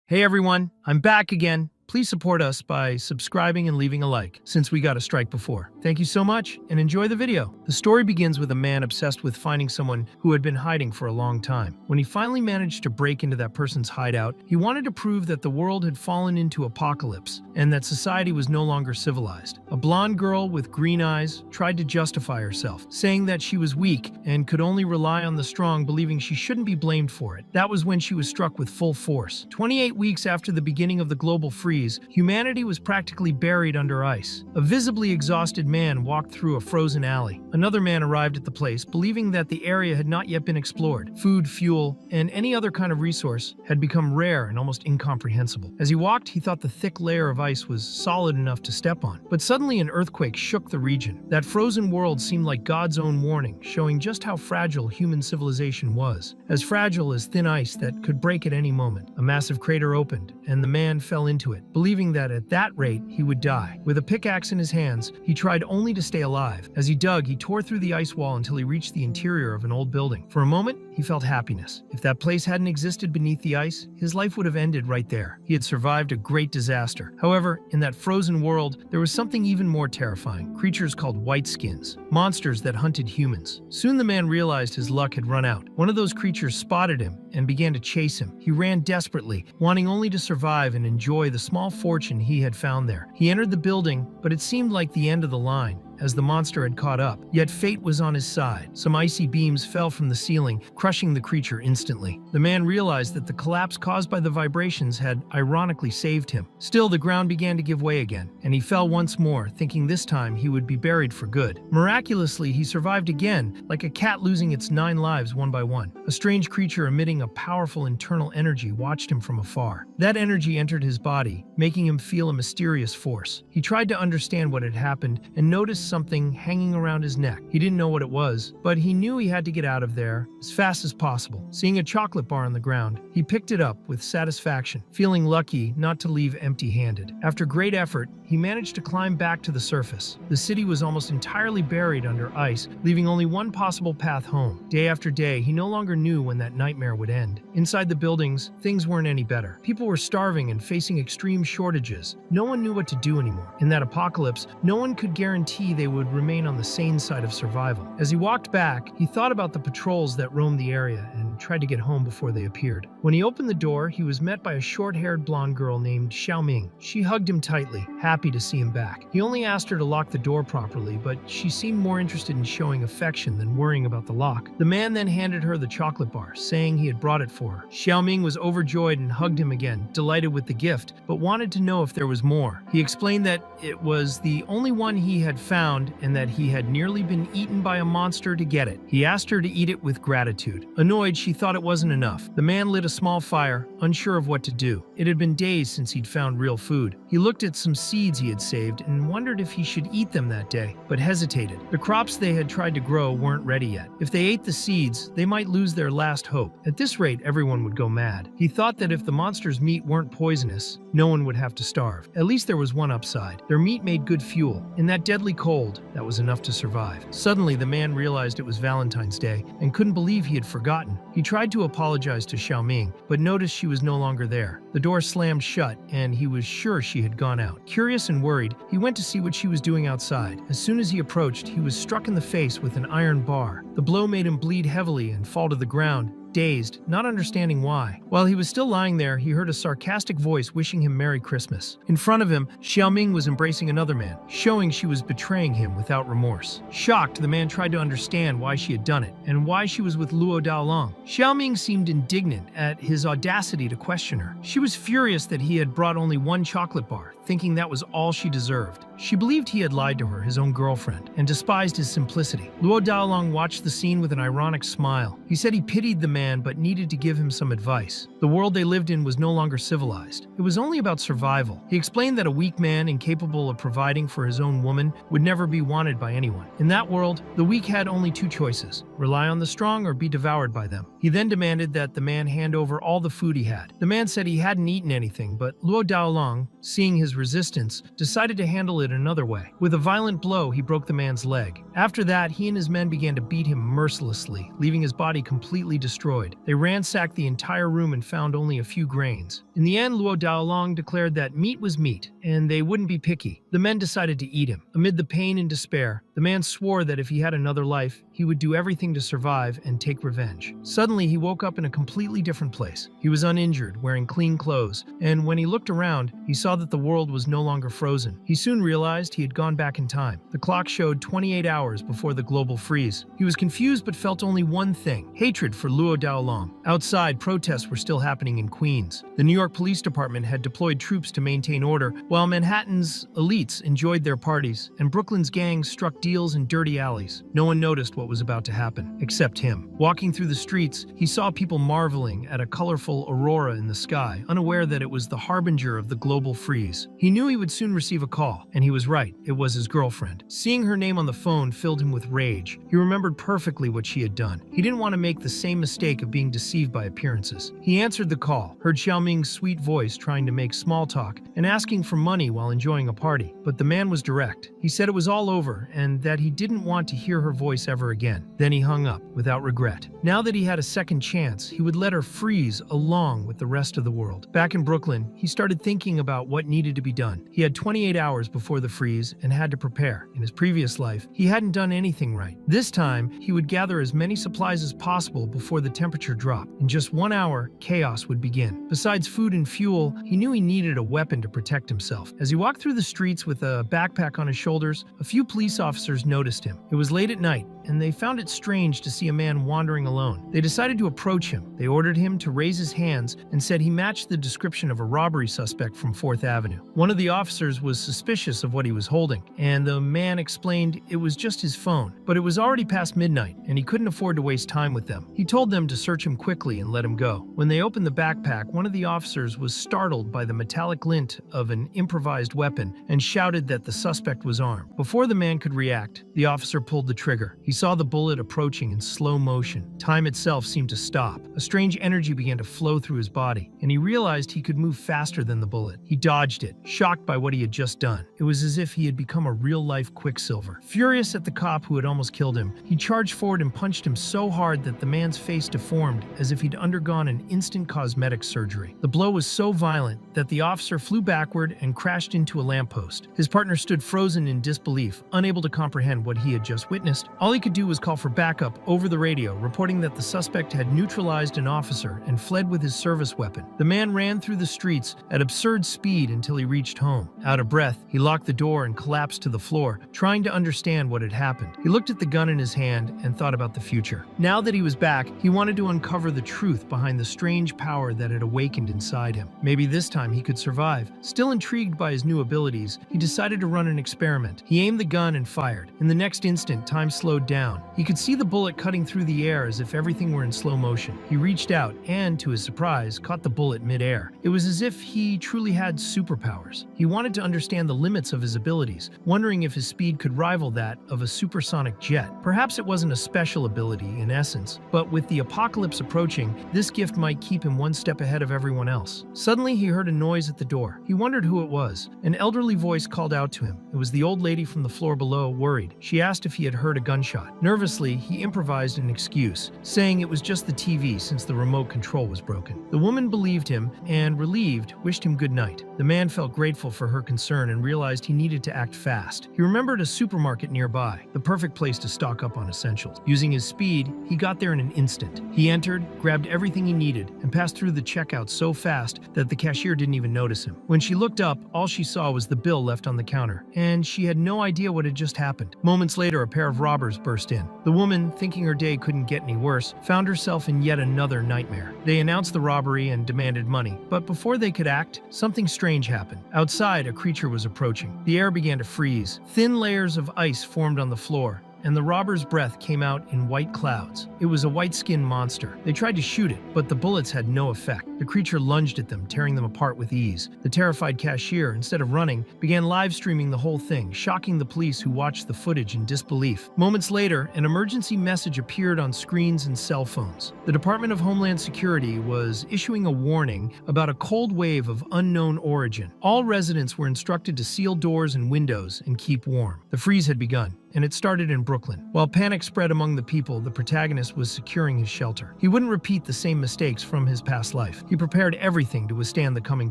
Hey everyone, I'm back again. Please support us by subscribing and leaving a like, since we got a strike before. Thank you so much, and enjoy the video. The story begins with a man obsessed with finding someone who had been hiding for a long time. When he finally managed to break into that person's hideout, he wanted to prove that the world had fallen into apocalypse, and that society was no longer civilized. A blonde girl with green eyes tried to justify herself, saying that she was weak and could only rely on the strong, believing she shouldn't be blamed for it. That was when she was struck with full force. 28 weeks after the beginning of the global freeze, humanity was practically buried under ice. A visibly exhausted man walked through a frozen alley. Another man arrived at the place, believing that the area had not yet been explored. Food, fuel, and any other kind of resource had become rare and almost incomprehensible. As he walked, he thought the thick layer of ice was solid enough to step on. But suddenly an earthquake shook the region. That frozen world seemed like God's own warning, showing just how fragile human civilization was. As fragile as thin ice that could break at any moment. A massive crater opened, and the man fell into it, believing that at that rate he would die. With a pickaxe in his hands, he tried only to stay alive. As he dug, he tore through the ice wall until he reached the interior of an old building. For a moment, he felt happiness. If that place hadn't existed beneath the ice, his life would have ended right there. He had survived a great disaster. However, in that frozen world, there was something even more terrifying. Creatures called whiteskins, monsters that hunted humans. Soon the man realized his luck had run out. One of those creatures spotted him and began to chase him. He ran desperately, wanting only to survive and enjoy the small fortune he had found there. He entered the building, but it seemed like the end of the line, as the monster had caught up. Yet fate was on his side. Some icy beams fell from the ceiling, crushing the creature instantly. The man realized that the collapse caused by the vibrations had ironically saved him. Still, the ground began to give way again, and he fell once more, thinking this time he would be buried for good. Miraculously, he survived again, like a cat losing its 9 lives one by one. A strange creature emitting a powerful internal energy watched him from afar. That energy entered his body, making him feel a mysterious force. He tried to understand what had happened and noticed something hanging around his neck. He didn't know what it was, but he knew he had to get out of there as fast as possible. Seeing a chocolate bar on the ground, he picked it up with satisfaction, feeling lucky not to leave empty-handed. After great effort, he managed to climb back to the surface. The city was almost entirely buried under ice, leaving only one possible path home. Day after day, he no longer knew when that nightmare would end. Inside the buildings, things weren't any better. People were starving and facing extreme shortages. No one knew what to do anymore. In that apocalypse, no one could guarantee they would remain on the sane side of survival. As he walked back, he thought about the patrols that roamed the area and tried to get home before they appeared. When he opened the door, he was met by a short-haired blonde girl named Xiaoming. She hugged him tightly, happy to see him back. He only asked her to lock the door properly, but she seemed more interested in showing affection than worrying about the lock. The man then handed her the chocolate bar, saying he had brought it for her. Xiaoming was overjoyed and hugged him again, delighted with the gift, but wanted to know if there was more. He explained that it was the only one he had found and that he had nearly been eaten by a monster to get it. He asked her to eat it with gratitude. Annoyed, she thought it wasn't enough. The man lit a small fire, unsure of what to do. It had been days since he'd found real food. He looked at some seeds he had saved and wondered if he should eat them that day, but hesitated. The crops they had tried to grow weren't ready yet. If they ate the seeds, they might lose their last hope. At this rate, everyone would go mad. He thought that if the monster's meat weren't poisonous, no one would have to starve. At least there was one upside. Their meat made good fuel. In that deadly cold, that was enough to survive. Suddenly, the man realized it was Valentine's Day and couldn't believe he had forgotten. He tried to apologize to Xiaoming, but noticed she was no longer there. The door slammed shut, and he was sure she had gone out. Curious and worried, he went to see what she was doing outside. As soon as he approached, he was struck in the face with an iron bar. The blow made him bleed heavily and fall to the ground, dazed, not understanding why. While he was still lying there, he heard a sarcastic voice wishing him Merry Christmas. In front of him, Xiaoming was embracing another man, showing she was betraying him without remorse. Shocked, the man tried to understand why she had done it, and why she was with Luo Daolong. Xiaoming seemed indignant at his audacity to question her. She was furious that he had brought only one chocolate bar, thinking that was all she deserved. She believed he had lied to her, his own girlfriend, and despised his simplicity. Luo Daolong watched the scene with an ironic smile. He said he pitied the man but needed to give him some advice. The world they lived in was no longer civilized. It was only about survival. He explained that a weak man incapable of providing for his own woman would never be wanted by anyone. In that world, the weak had only two choices: rely on the strong or be devoured by them. He then demanded that the man hand over all the food he had. The man said he hadn't eaten anything, but Luo Daolong seeing his resistance, decided to handle it another way. With a violent blow, he broke the man's leg. After that, he and his men began to beat him mercilessly, leaving his body completely destroyed. They ransacked the entire room and found only a few grains. In the end, Luo Daolong declared that meat was meat, and they wouldn't be picky. The men decided to eat him. Amid the pain and despair, the man swore that if he had another life, he would do everything to survive and take revenge. Suddenly, he woke up in a completely different place. He was uninjured, wearing clean clothes, and when he looked around, he saw that the world was no longer frozen. He soon realized he had gone back in time. The clock showed 28 hours before the global freeze. He was confused but felt only one thing: hatred for Luo Daolong. Outside, protests were still happening in Queens. The New York Police Department had deployed troops to maintain order, while Manhattan's elites enjoyed their parties, and Brooklyn's gangs struck deals in dirty alleys. No one noticed what was about to happen, except him. Walking through the streets, he saw people marveling at a colorful aurora in the sky, unaware that it was the harbinger of the global freeze. He knew he would soon receive a call, and he was right. It was his girlfriend. Seeing her name on the phone filled him with rage. He remembered perfectly what she had done. He didn't want to make the same mistake of being deceived by appearances. He answered the call, heard Xiaoming's sweet voice trying to make small talk and asking for money while enjoying a party. But the man was direct. He said it was all over and that he didn't want to hear her voice ever again. Then he hung up without regret. Now that he had a second chance, he would let her freeze along with the rest of the world. Back in Brooklyn, he started thinking about what needed to be done. He had 28 hours before the freeze and had to prepare. In his previous life, he hadn't done anything right. This time, he would gather as many supplies as possible before the temperature dropped. In just 1 hour, chaos would begin. Besides food and fuel, he knew he needed a weapon to protect himself. As he walked through the streets with a backpack on his shoulders, a few police officers noticed him. It was late at night, and they found it strange to see a man wandering alone. They decided to approach him. They ordered him to raise his hands and said he matched the description of a robbery suspect from 4th Avenue. One of the officers was suspicious of what he was holding, and the man explained it was just his phone. But it was already past midnight, and he couldn't afford to waste time with them. He told them to search him quickly and let him go. When they opened the backpack, one of the officers was startled by the metallic glint of an improvised weapon and shouted that the suspect was armed. Before the man could react, the officer pulled the trigger. He saw the bullet approaching in slow motion. Time itself seemed to stop. A strange energy began to flow through his body, and he realized he could move faster than the bullet. He dodged it, shocked by what he had just done. It was as if he had become a real-life Quicksilver. Furious at the cop who had almost killed him, he charged forward and punched him so hard that the man's face deformed as if he'd undergone an instant cosmetic surgery. The blow was so violent that the officer flew backward and crashed into a lamppost. His partner stood frozen in disbelief, unable to comprehend what he had just witnessed. All he could do was call for backup over the radio, reporting that the suspect had neutralized an officer and fled with his service weapon. The man ran through the streets at absurd speed until he reached home. Out of breath, he locked the door and collapsed to the floor, trying to understand what had happened. He looked at the gun in his hand and thought about the future. Now that he was back, he wanted to uncover the truth behind the strange power that had awakened inside him. Maybe this time he could survive. Still intrigued by his new abilities, he decided to run an experiment. He aimed the gun and fired. In the next instant, time slowed down. He could see the bullet cutting through the air as if everything were in slow motion. He reached out and, to his surprise, caught the bullet mid-air. It was as if he truly had superpowers. He wanted to understand the limits of his abilities, wondering if his speed could rival that of a supersonic jet. Perhaps it wasn't a special ability in essence, but with the apocalypse approaching, this gift might keep him one step ahead of everyone else. Suddenly, he heard a noise at the door. He wondered who it was. An elderly voice called out to him. It was the old lady from the floor below, worried. She asked if he had heard a gunshot. Nervously, he improvised an excuse, saying it was just the TV since the remote control was broken. The woman believed him and, relieved, wished him good night. The man felt grateful for her concern and realized he needed to act fast. He remembered a supermarket nearby, the perfect place to stock up on essentials. Using his speed, he got there in an instant. He entered, grabbed everything he needed, and passed through the checkout so fast that the cashier didn't even notice him. When she looked up, all she saw was the bill left on the counter, and she had no idea what had just happened. Moments later, a pair of robbers burst in. The woman, thinking her day couldn't get any worse, found herself in yet another nightmare. They announced the robbery and demanded money, but before they could act, something strange happened. Outside, a creature was approaching. The air began to freeze. Thin layers of ice formed on the floor, and the robber's breath came out in white clouds. It was a white-skinned monster. They tried to shoot it, but the bullets had no effect. The creature lunged at them, tearing them apart with ease. The terrified cashier, instead of running, began live-streaming the whole thing, shocking the police who watched the footage in disbelief. Moments later, an emergency message appeared on screens and cell phones. The Department of Homeland Security was issuing a warning about a cold wave of unknown origin. All residents were instructed to seal doors and windows and keep warm. The freeze had begun, and it started in Brooklyn. While panic spread among the people, the protagonist was securing his shelter. He wouldn't repeat the same mistakes from his past life. He prepared everything to withstand the coming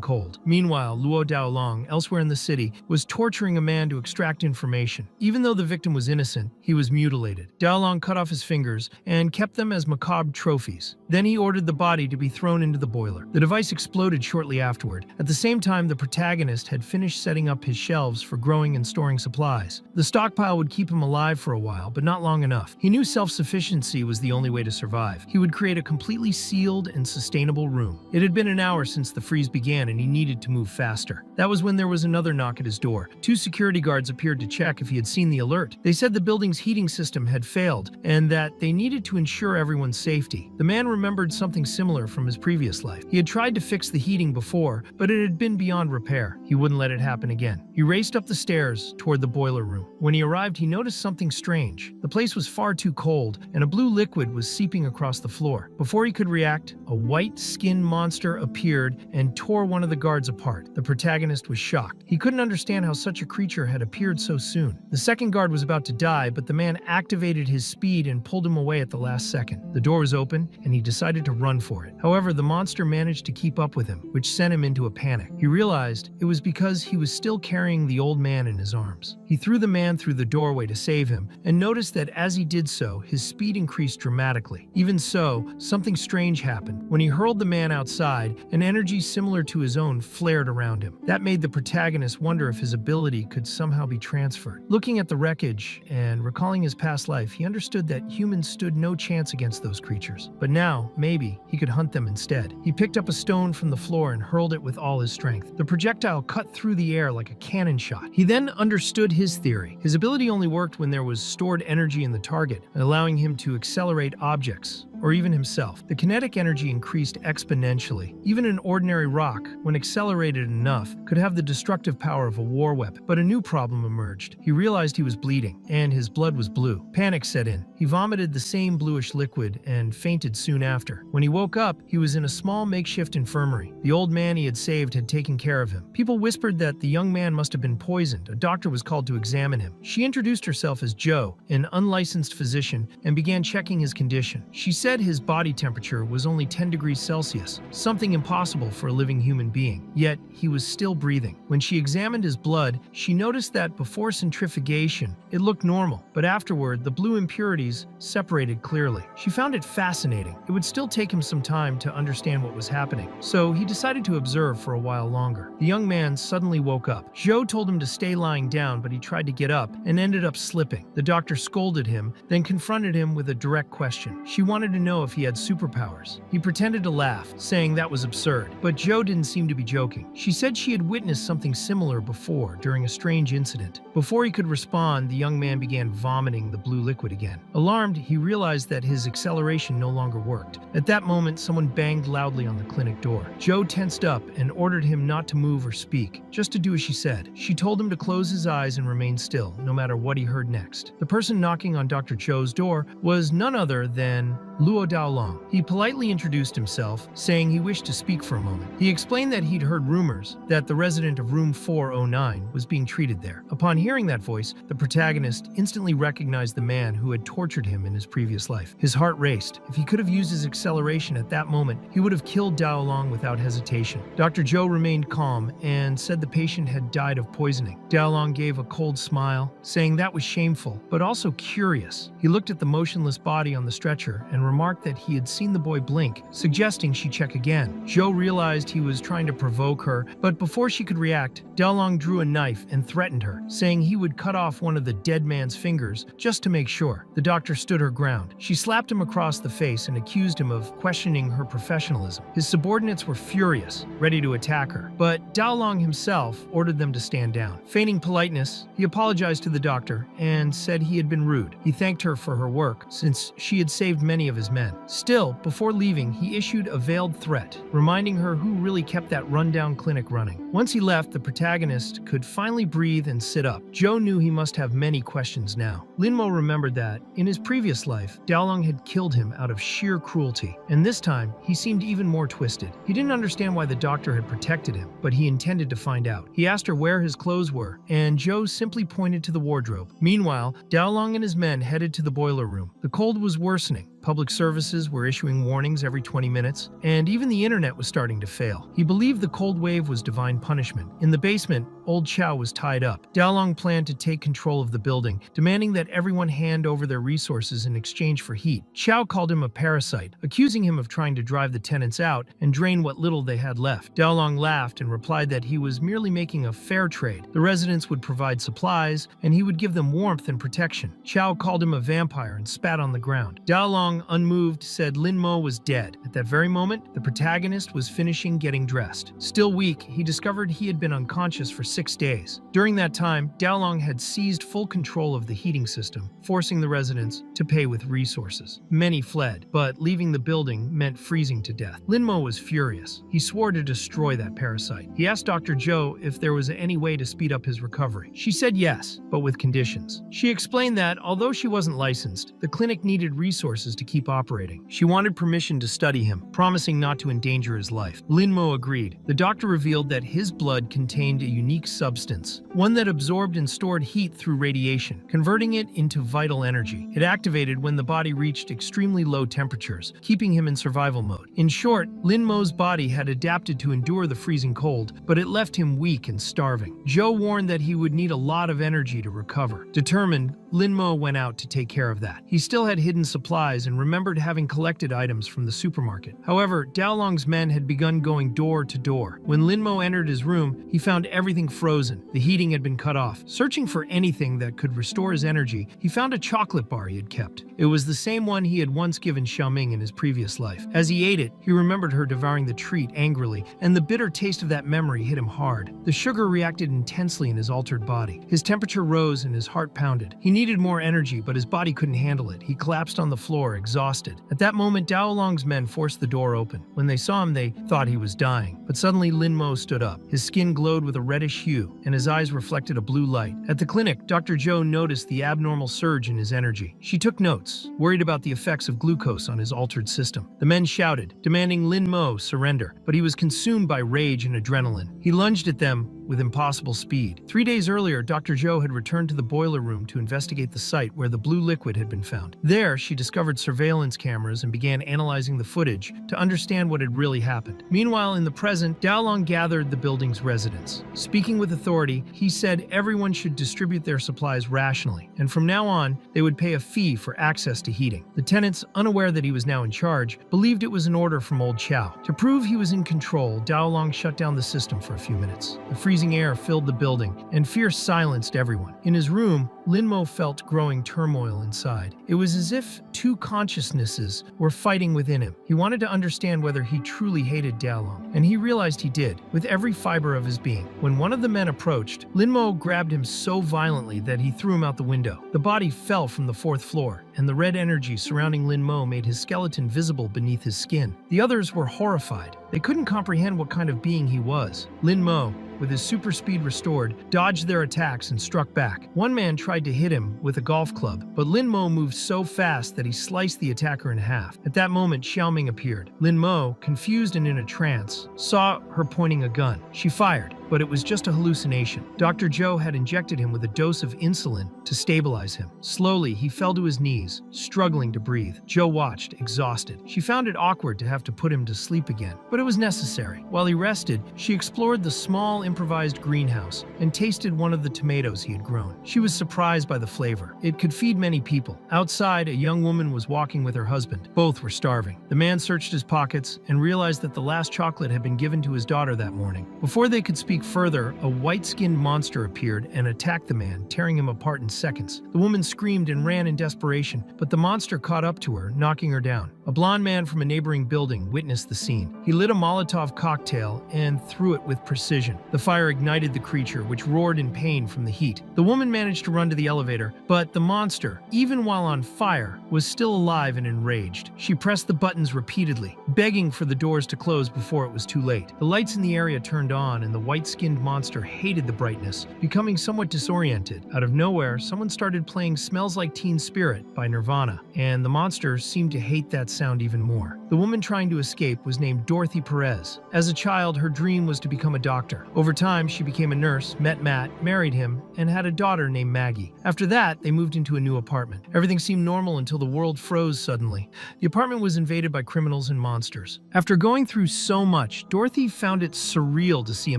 cold. Meanwhile, Luo Daolong, elsewhere in the city, was torturing a man to extract information. Even though the victim was innocent, he was mutilated. Daolong cut off his fingers and kept them as macabre trophies. Then he ordered the body to be thrown into the boiler. The device exploded shortly afterward. At the same time, the protagonist had finished setting up his shelves for growing and storing supplies. The stockpile would keep him alive for a while, but not long enough. He knew self-sufficiency was the only way to survive. He would create a completely sealed and sustainable room. It had been an hour since the freeze began, and he needed to move faster. That was when there was another knock at his door. Two security guards appeared to check if he had seen the alert. They said the building's heating system had failed, and that they needed to ensure everyone's safety. The man remembered something similar from his previous life. He had tried to fix the heating before, but it had been beyond repair. He wouldn't let it happen again. He raced up the stairs toward the boiler room. When he arrived, he noticed something strange. The place was far too cold, and a blue liquid was seeping across the floor. Before he could react, a white-skinned monster appeared and tore one of the guards apart. The protagonist was shocked. He couldn't understand how such a creature had appeared so soon. The second guard was about to die, but the man activated his speed and pulled him away at the last second. The door was open, and he decided to run for it. However, the monster managed to keep up with him, which sent him into a panic. He realized it was because he was still carrying the old man in his arms. He threw the man through the doorway to save him, and noticed that as he did so, his speed increased dramatically. Even so, something strange happened. When he hurled the man outside, an energy similar to his own flared around him. That made the protagonist wonder if his ability could somehow be transferred. Looking at the wreckage and recalling his past life, he understood that humans stood no chance against those creatures. But now, maybe, he could hunt them instead. He picked up a stone from the floor and hurled it with all his strength. The projectile cut through the air like a cannon shot. He then understood his theory. His ability only worked when there was stored energy in the target, allowing him to accelerate objects, or even himself. The kinetic energy increased exponentially. Even an ordinary rock, when accelerated enough, could have the destructive power of a war weapon. But a new problem emerged. He realized he was bleeding, and his blood was blue. Panic set in. He vomited the same bluish liquid and fainted soon after. When he woke up, he was in a small makeshift infirmary. The old man he had saved had taken care of him. People whispered that the young man must have been poisoned. A doctor was called to examine him. She introduced herself as Joe, an unlicensed physician, and began checking his condition. She said his body temperature was only 10 degrees Celsius, something impossible for a living human being. Yet, he was still breathing. When she examined his blood, she noticed that before centrifugation, it looked normal, but afterward, the blue impurities separated clearly. She found it fascinating. It would still take him some time to understand what was happening, so he decided to observe for a while longer. The young man suddenly woke up. Joe told him to stay lying down, but he tried to get up and ended up slipping. The doctor scolded him, then confronted him with a direct question. She wanted to know if he had superpowers. He pretended to laugh, saying that was absurd, but Joe didn't seem to be joking. She said she had witnessed something similar before during a strange incident. Before he could respond, the young man began vomiting the blue liquid again. Alarmed, he realized that his acceleration no longer worked. At that moment, someone banged loudly on the clinic door. Joe tensed up and ordered him not to move or speak, just to do as she said. She told him to close his eyes and remain still, no matter what he heard next. The person knocking on Dr. Joe's door was none other than Luo Daolong. He politely introduced himself, saying he wished to speak for a moment. He explained that he'd heard rumors that the resident of room 409 was being treated there. Upon hearing that voice, the protagonist instantly recognized the man who had tortured him in his previous life. His heart raced. If he could have used his acceleration at that moment, he would have killed Daolong without hesitation. Dr. Joe remained calm and said the patient had died of poisoning. Daolong gave a cold smile, saying that was shameful, but also curious. He looked at the motionless body on the stretcher and remarked that he had seen the boy blink, suggesting she check again. Zhou realized he was trying to provoke her, but before she could react, Daolong drew a knife and threatened her, saying he would cut off one of the dead man's fingers just to make sure. The doctor stood her ground. She slapped him across the face and accused him of questioning her professionalism. His subordinates were furious, ready to attack her, but Daolong himself ordered them to stand down. Feigning politeness, he apologized to the doctor and said he had been rude. He thanked her for her work, since she had saved many of his men. Still, before leaving, he issued a veiled threat, reminding her who really kept that rundown clinic running. Once he left, the protagonist could finally breathe and sit up. Zhou knew he must have many questions now. Linmo remembered that, in his previous life, Daolong had killed him out of sheer cruelty, and this time, he seemed even more twisted. He didn't understand why the doctor had protected him, but he intended to find out. He asked her where his clothes were, and Zhou simply pointed to the wardrobe. Meanwhile, Daolong and his men headed to the boiler room. The cold was worsening. Public services were issuing warnings every 20 minutes, and even the internet was starting to fail. He believed the cold wave was divine punishment. In the basement, old Chow was tied up. Daolong planned to take control of the building, demanding that everyone hand over their resources in exchange for heat. Chow called him a parasite, accusing him of trying to drive the tenants out and drain what little they had left. Daolong laughed and replied that he was merely making a fair trade. The residents would provide supplies, and he would give them warmth and protection. Chow called him a vampire and spat on the ground. Daolong, unmoved, said Linmo was dead. At that very moment, the protagonist was finishing getting dressed. Still weak, he discovered he had been unconscious for 6 days. During that time, Daolong had seized full control of the heating system, forcing the residents to pay with resources. Many fled, but leaving the building meant freezing to death. Linmo was furious. He swore to destroy that parasite. He asked Dr. Zhou if there was any way to speed up his recovery. She said yes, but with conditions. She explained that, although she wasn't licensed, the clinic needed resources to keep operating. She wanted permission to study him, promising not to endanger his life. Linmo agreed. The doctor revealed that his blood contained a unique substance, one that absorbed and stored heat through radiation, converting it into vital energy. It activated when the body reached extremely low temperatures, keeping him in survival mode. In short, Linmo's body had adapted to endure the freezing cold, but it left him weak and starving. Zhou warned that he would need a lot of energy to recover. Determined, Linmo went out to take care of that. He still had hidden supplies and remembered having collected items from the supermarket. However, Daolong's men had begun going door to door. When Linmo entered his room, he found everything frozen. The heating had been cut off. Searching for anything that could restore his energy, he found a chocolate bar he had kept. It was the same one he had once given Xiaoming in his previous life. As he ate it, he remembered her devouring the treat angrily, and the bitter taste of that memory hit him hard. The sugar reacted intensely in his altered body. His temperature rose and his heart pounded. He needed more energy, but his body couldn't handle it. He collapsed on the floor, exhausted. At that moment, Daolong's men forced the door open. When they saw him, they thought he was dying. But suddenly, Linmo stood up. His skin glowed with a reddish hue, and his eyes reflected a blue light. At the clinic, Dr. Zhou noticed the abnormal surge in his energy. She took notes, worried about the effects of glucose on his altered system. The men shouted, demanding Linmo surrender, but he was consumed by rage and adrenaline. He lunged at them with impossible speed. 3 days earlier, Dr. Zhou had returned to the boiler room to investigate the site where the blue liquid had been found. There, she discovered surveillance cameras and began analyzing the footage to understand what had really happened. Meanwhile, in the present, Daolong gathered the building's residents. Speaking with authority, he said everyone should distribute their supplies rationally, and from now on, they would pay a fee for access to heating. The tenants, unaware that he was now in charge, believed it was an order from old Chow. To prove he was in control, Daolong shut down the system for a few minutes. The freezing air filled the building, and fear silenced everyone. In his room, Linmo felt growing turmoil inside. It was as if two consciousnesses were fighting within him. He wanted to understand whether he truly hated Daolong, and he realized he did, with every fiber of his being. When one of the men approached, Linmo grabbed him so violently that he threw him out the window. The body fell from the 4th floor, and the red energy surrounding Linmo made his skeleton visible beneath his skin. The others were horrified. They couldn't comprehend what kind of being he was. Linmo, with his super speed restored, dodged their attacks and struck back. One man tried to hit him with a golf club, but Linmo moved so fast that he sliced the attacker in half. At that moment, Xiaoming appeared. Linmo, confused and in a trance, saw her pointing a gun. She fired. but it was just a hallucination. Dr. Joe had injected him with a dose of insulin to stabilize him. Slowly, he fell to his knees, struggling to breathe. Joe watched, exhausted. She found it awkward to have to put him to sleep again, but it was necessary. While he rested, she explored the small improvised greenhouse and tasted one of the tomatoes he had grown. She was surprised by the flavor. It could feed many people. Outside, a young woman was walking with her husband. Both were starving. The man searched his pockets and realized that the last chocolate had been given to his daughter that morning. Before they could speak further, a white-skinned monster appeared and attacked the man, tearing him apart in seconds. The woman screamed and ran in desperation, but the monster caught up to her, knocking her down. A blond man from a neighboring building witnessed the scene. He lit a Molotov cocktail and threw it with precision. The fire ignited the creature, which roared in pain from the heat. The woman managed to run to the elevator, but the monster, even while on fire, was still alive and enraged. She pressed the buttons repeatedly, begging for the doors to close before it was too late. The lights in the area turned on, and the white-skinned monster hated the brightness, becoming somewhat disoriented. Out of nowhere, someone started playing Smells Like Teen Spirit by Nirvana, and the monster seemed to hate that sound even more. The woman trying to escape was named Dorothy Perez. As a child, her dream was to become a doctor. Over time, she became a nurse, met Matt, married him, and had a daughter named Maggie. After that, they moved into a new apartment. Everything seemed normal until the world froze suddenly. The apartment was invaded by criminals and monsters. After going through so much, Dorothy found it surreal to see a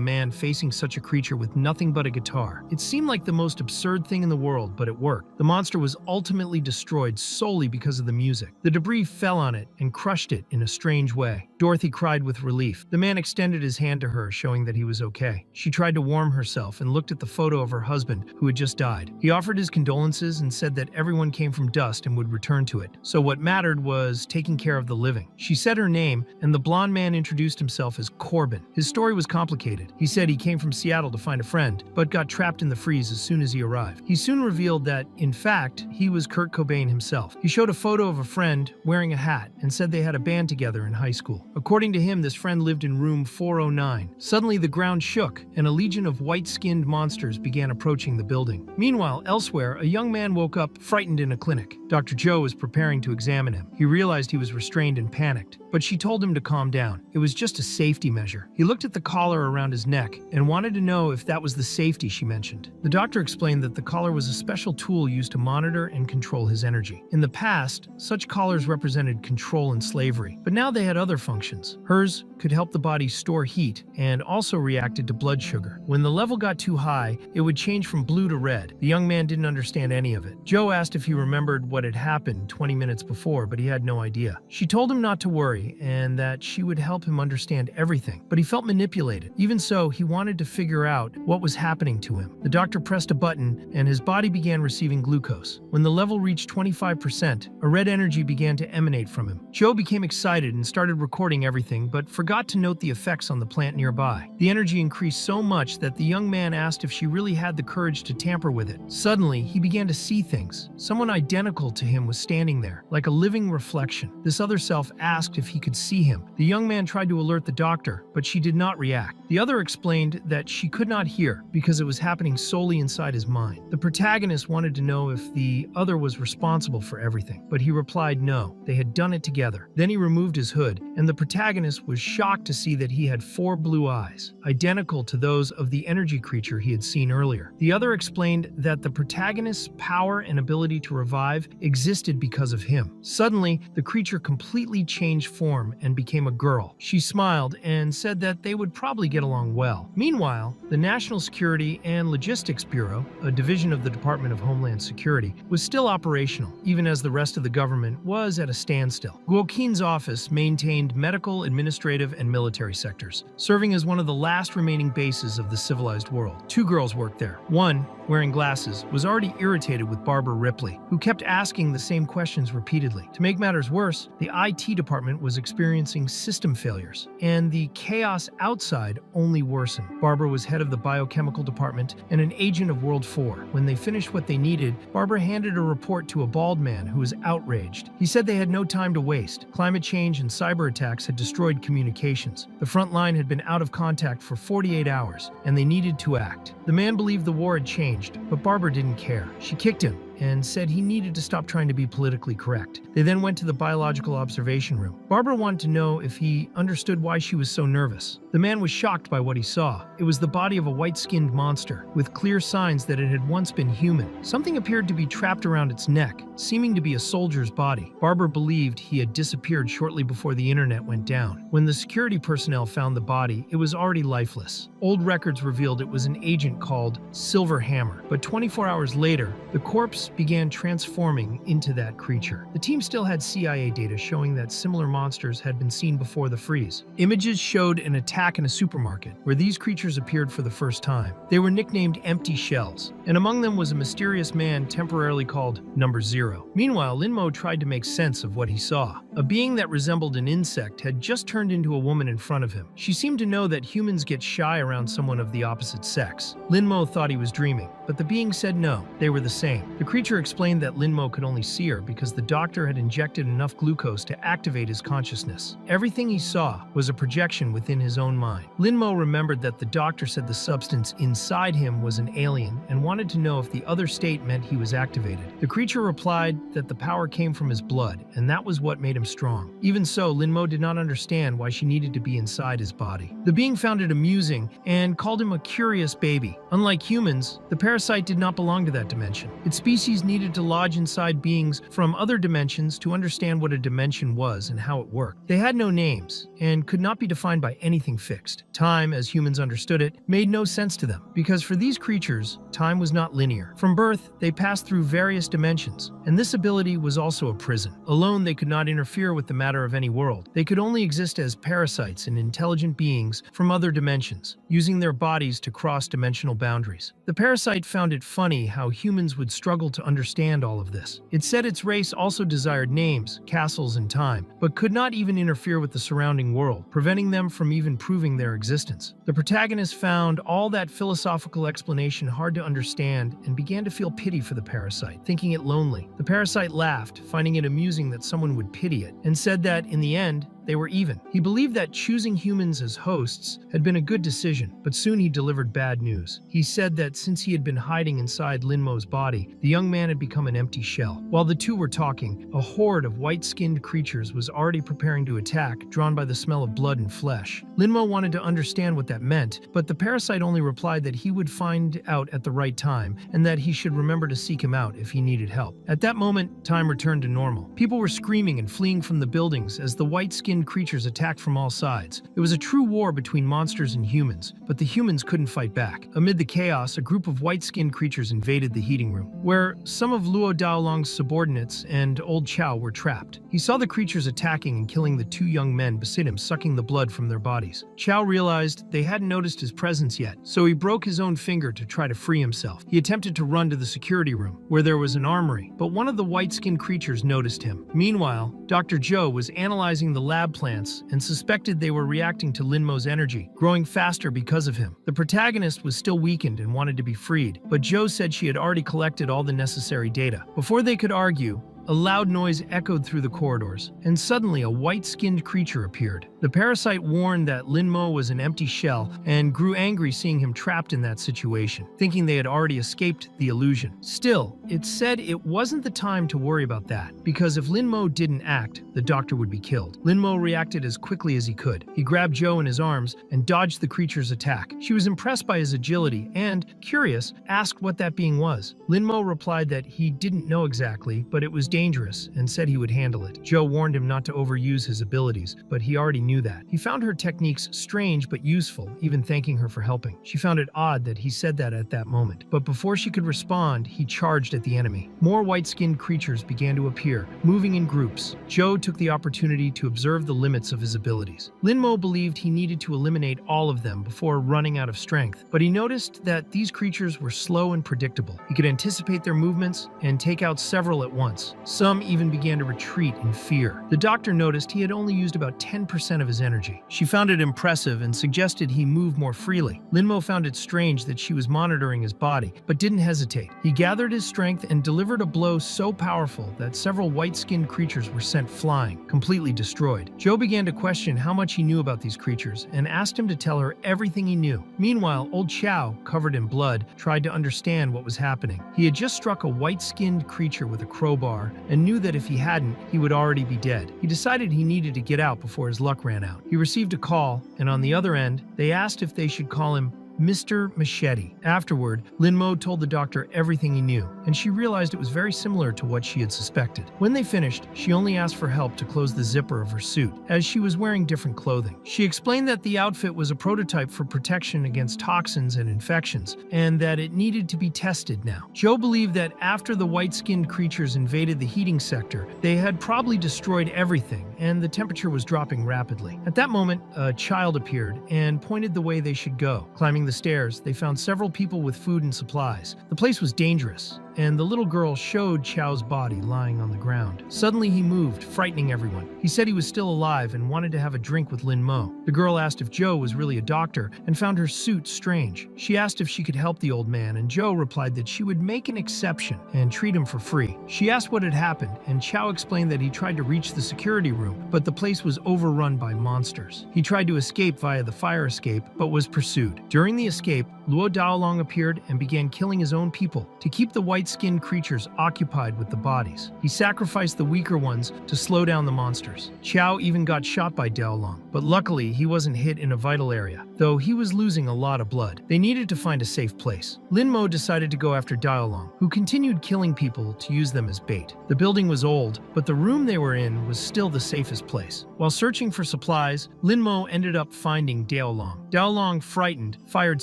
man facing such a creature with nothing but a guitar. It seemed like the most absurd thing in the world, but it worked. The monster was ultimately destroyed solely because of the music. The debris fell on it and crushed it in a strange way. Dorothy cried with relief. The man extended his hand to her, showing that he was okay. She tried to warm herself and looked at the photo of her husband, who had just died. He offered his condolences and said that everyone came from dust and would return to it. So what mattered was taking care of the living. She said her name, and the blonde man introduced himself as Corbin. His story was complicated. He said he came from Seattle to find a friend, but got trapped in the freeze as soon as he arrived. He soon revealed that, in fact, he was Kurt Cobain himself. He showed a photo of a friend wearing a hat and said they had a band together in high school. According to him, this friend lived in room 409. Suddenly, the ground shook, and a legion of white-skinned monsters began approaching the building. Meanwhile, elsewhere, a young man woke up frightened in a clinic. Dr. Joe was preparing to examine him. He realized he was restrained and panicked, but she told him to calm down. It was just a safety measure. He looked at the collar around his neck and wanted to know if that was the safety she mentioned. The doctor explained that the collar was a special tool used to monitor and control his energy. In the past, such collars represented control and slavery, but now they had other functions. Hers could help the body store heat and also reacted to blood sugar. When the level got too high, it would change from blue to red. The young man didn't understand any of it. Joe asked if he remembered what had happened 20 minutes before, but he had no idea. She told him not to worry and that she would help him understand everything, but he felt manipulated. Even so, he wanted to figure out what was happening to him. The doctor pressed a button and his body began receiving glucose. When the level reached 25%, a red energy began to emanate from him. Joe became excited and started recording everything, but forgot to note the effects on the plant nearby. The energy increased so much that the young man asked if she really had the courage to tamper with it. Suddenly, he began to see things. Someone identical to him was standing there, like a living reflection. This other self asked if he could see him. The young man tried to alert the doctor, but she did not react. The other explained that she could not hear because it was happening solely inside his mind. The protagonist wanted to know if the other was responsible for everything, but he replied no, they had done it together. Then he removed his hood, and the protagonist was shocked to see that he had 4 blue eyes, identical to those of the energy creature he had seen earlier. The other explained that the protagonist's power and ability to revive existed because of him. Suddenly, the creature completely changed form and became a girl. She smiled and said that they would probably get along well. Meanwhile, the National Security and Logistics Bureau, a division of the Department of Homeland Security, was still operational, even as the rest of the government was at a standstill. Guoqin's office maintained medical, administrative, and military sectors, serving as one of the last remaining bases of the civilized world. 2 girls worked there. One, wearing glasses, was already irritated with Barbara Ripley, who kept asking the same questions repeatedly. To make matters worse, the IT department was experiencing system failures, and the chaos outside only worsened. Barbara was head of the biochemical department and an agent of World 4. When they finished what they needed, Barbara handed a report to a bald man who was outraged. He said they had no time to waste. Climate change and cyber attacks had destroyed communications. The front line had been out of contact for 48 hours, and they needed to act. The man believed the war had changed, but Barbara didn't care. She kicked him and said he needed to stop trying to be politically correct. They then went to the biological observation room. Barbara wanted to know if he understood why she was so nervous. The man was shocked by what he saw. It was the body of a white-skinned monster, with clear signs that it had once been human. Something appeared to be trapped around its neck, seeming to be a soldier's body. Barbara believed he had disappeared shortly before the internet went down. When the security personnel found the body, it was already lifeless. Old records revealed it was an agent called Silver Hammer, but 24 hours later, the corpse began transforming into that creature. The team still had CIA data showing that similar monsters had been seen before the freeze. Images showed an attack in a supermarket, where these creatures appeared for the first time. They were nicknamed Empty Shells, and among them was a mysterious man temporarily called Number Zero. Meanwhile, Linmo tried to make sense of what he saw. A being that resembled an insect had just turned into a woman in front of him. She seemed to know that humans get shy around someone of the opposite sex. Linmo thought he was dreaming, but the being said no, they were the same. The creature explained that Linmo could only see her because the doctor had injected enough glucose to activate his consciousness. Everything he saw was a projection within his own mind. Linmo remembered that the doctor said the substance inside him was an alien and wanted to know if the other state meant he was activated. The creature replied that the power came from his blood, and that was what made him strong. Even so, Linmo did not understand why she needed to be inside his body. The being found it amusing and called him a curious baby. Unlike humans, the parasite did not belong to that dimension. Its species needed to lodge inside beings from other dimensions to understand what a dimension was and how it worked. They had no names and could not be defined by anything fixed. Time, as humans understood it, made no sense to them, because for these creatures, time was not linear. From birth, they passed through various dimensions, and this ability was also a prison. Alone, they could not interfere with the matter of any world. They could only exist as parasites and intelligent beings from other dimensions, using their bodies to cross dimensional boundaries. The parasite found it funny how humans would struggle to understand all of this. It said its race also desired names, castles, and time, but could not even interfere with the surrounding world, preventing them from even proving their existence. The protagonist found all that philosophical explanation hard to understand and began to feel pity for the parasite, thinking it lonely. The parasite laughed, finding it amusing that someone would pity it, and said that, in the end, they were even. He believed that choosing humans as hosts had been a good decision, but soon he delivered bad news. He said that since he had been hiding inside Linmo's body, the young man had become an empty shell. While the two were talking, a horde of white-skinned creatures was already preparing to attack, drawn by the smell of blood and flesh. Linmo wanted to understand what that meant, but the parasite only replied that he would find out at the right time, and that he should remember to seek him out if he needed help. At that moment, time returned to normal. People were screaming and fleeing from the buildings as the white-skinned creatures attacked from all sides. It was a true war between monsters and humans, but the humans couldn't fight back. Amid the chaos, a group of white-skinned creatures invaded the heating room, where some of Luo Daolong's subordinates and old Chow were trapped. He saw the creatures attacking and killing the two young men beside him, sucking the blood from their bodies. Chow realized they hadn't noticed his presence yet, so he broke his own finger to try to free himself. He attempted to run to the security room, where there was an armory, but one of the white-skinned creatures noticed him. Meanwhile, Dr. Zhou was analyzing the lab plants and suspected they were reacting to Linmo's energy, growing faster because of him. The protagonist was still weakened and wanted to be freed, but Zhou said she had already collected all the necessary data. Before they could argue, a loud noise echoed through the corridors, and suddenly a white-skinned creature appeared. The parasite warned that Linmo was an empty shell and grew angry seeing him trapped in that situation, thinking they had already escaped the illusion. Still, it said it wasn't the time to worry about that, because if Linmo didn't act, the doctor would be killed. Linmo reacted as quickly as he could. He grabbed Zhou in his arms and dodged the creature's attack. She was impressed by his agility and, curious, asked what that being was. Linmo replied that he didn't know exactly, but it was dangerous and said he would handle it. Zhou warned him not to overuse his abilities, but he already knew that. He found her techniques strange but useful, even thanking her for helping. She found it odd that he said that at that moment, but before she could respond, he charged at the enemy. More white-skinned creatures began to appear, moving in groups. Zhou took the opportunity to observe the limits of his abilities. Linmo believed he needed to eliminate all of them before running out of strength, but he noticed that these creatures were slow and predictable. He could anticipate their movements and take out several at once. Some even began to retreat in fear. The doctor noticed he had only used about 10% of his energy. She found it impressive and suggested he move more freely. Linmo found it strange that she was monitoring his body, but didn't hesitate. He gathered his strength and delivered a blow so powerful that several white-skinned creatures were sent flying, completely destroyed. Joe began to question how much he knew about these creatures and asked him to tell her everything he knew. Meanwhile, old Chow, covered in blood, tried to understand what was happening. He had just struck a white-skinned creature with a crowbar and knew that if he hadn't, he would already be dead. He decided he needed to get out before his luck ran out. He received a call, and on the other end, they asked if they should call him Mr. Machete. Afterward, Linmo told the doctor everything he knew, and she realized it was very similar to what she had suspected. When they finished, she only asked for help to close the zipper of her suit, as she was wearing different clothing. She explained that the outfit was a prototype for protection against toxins and infections, and that it needed to be tested now. Joe believed that after the white-skinned creatures invaded the heating sector, they had probably destroyed everything, and the temperature was dropping rapidly. At that moment, a child appeared and pointed the way they should go. Climbing the stairs, they found several people with food and supplies. The place was dangerous, and the little girl showed Chow's body lying on the ground. Suddenly he moved, frightening everyone. He said he was still alive and wanted to have a drink with Lin Mo. The girl asked if Joe was really a doctor and found her suit strange. She asked if she could help the old man, and Joe replied that she would make an exception and treat him for free. She asked what had happened, and Chow explained that he tried to reach the security room, but the place was overrun by monsters. He tried to escape via the fire escape, but was pursued. During the escape, Luo Daolong appeared and began killing his own people to keep the white-skinned creatures occupied with the bodies. He sacrificed the weaker ones to slow down the monsters. Chow even got shot by Daolong, but luckily he wasn't hit in a vital area, though he was losing a lot of blood. They needed to find a safe place. Lin Mo decided to go after Daolong, who continued killing people to use them as bait. The building was old, but the room they were in was still the safest place. While searching for supplies, Lin Mo ended up finding Daolong. Daolong, frightened, fired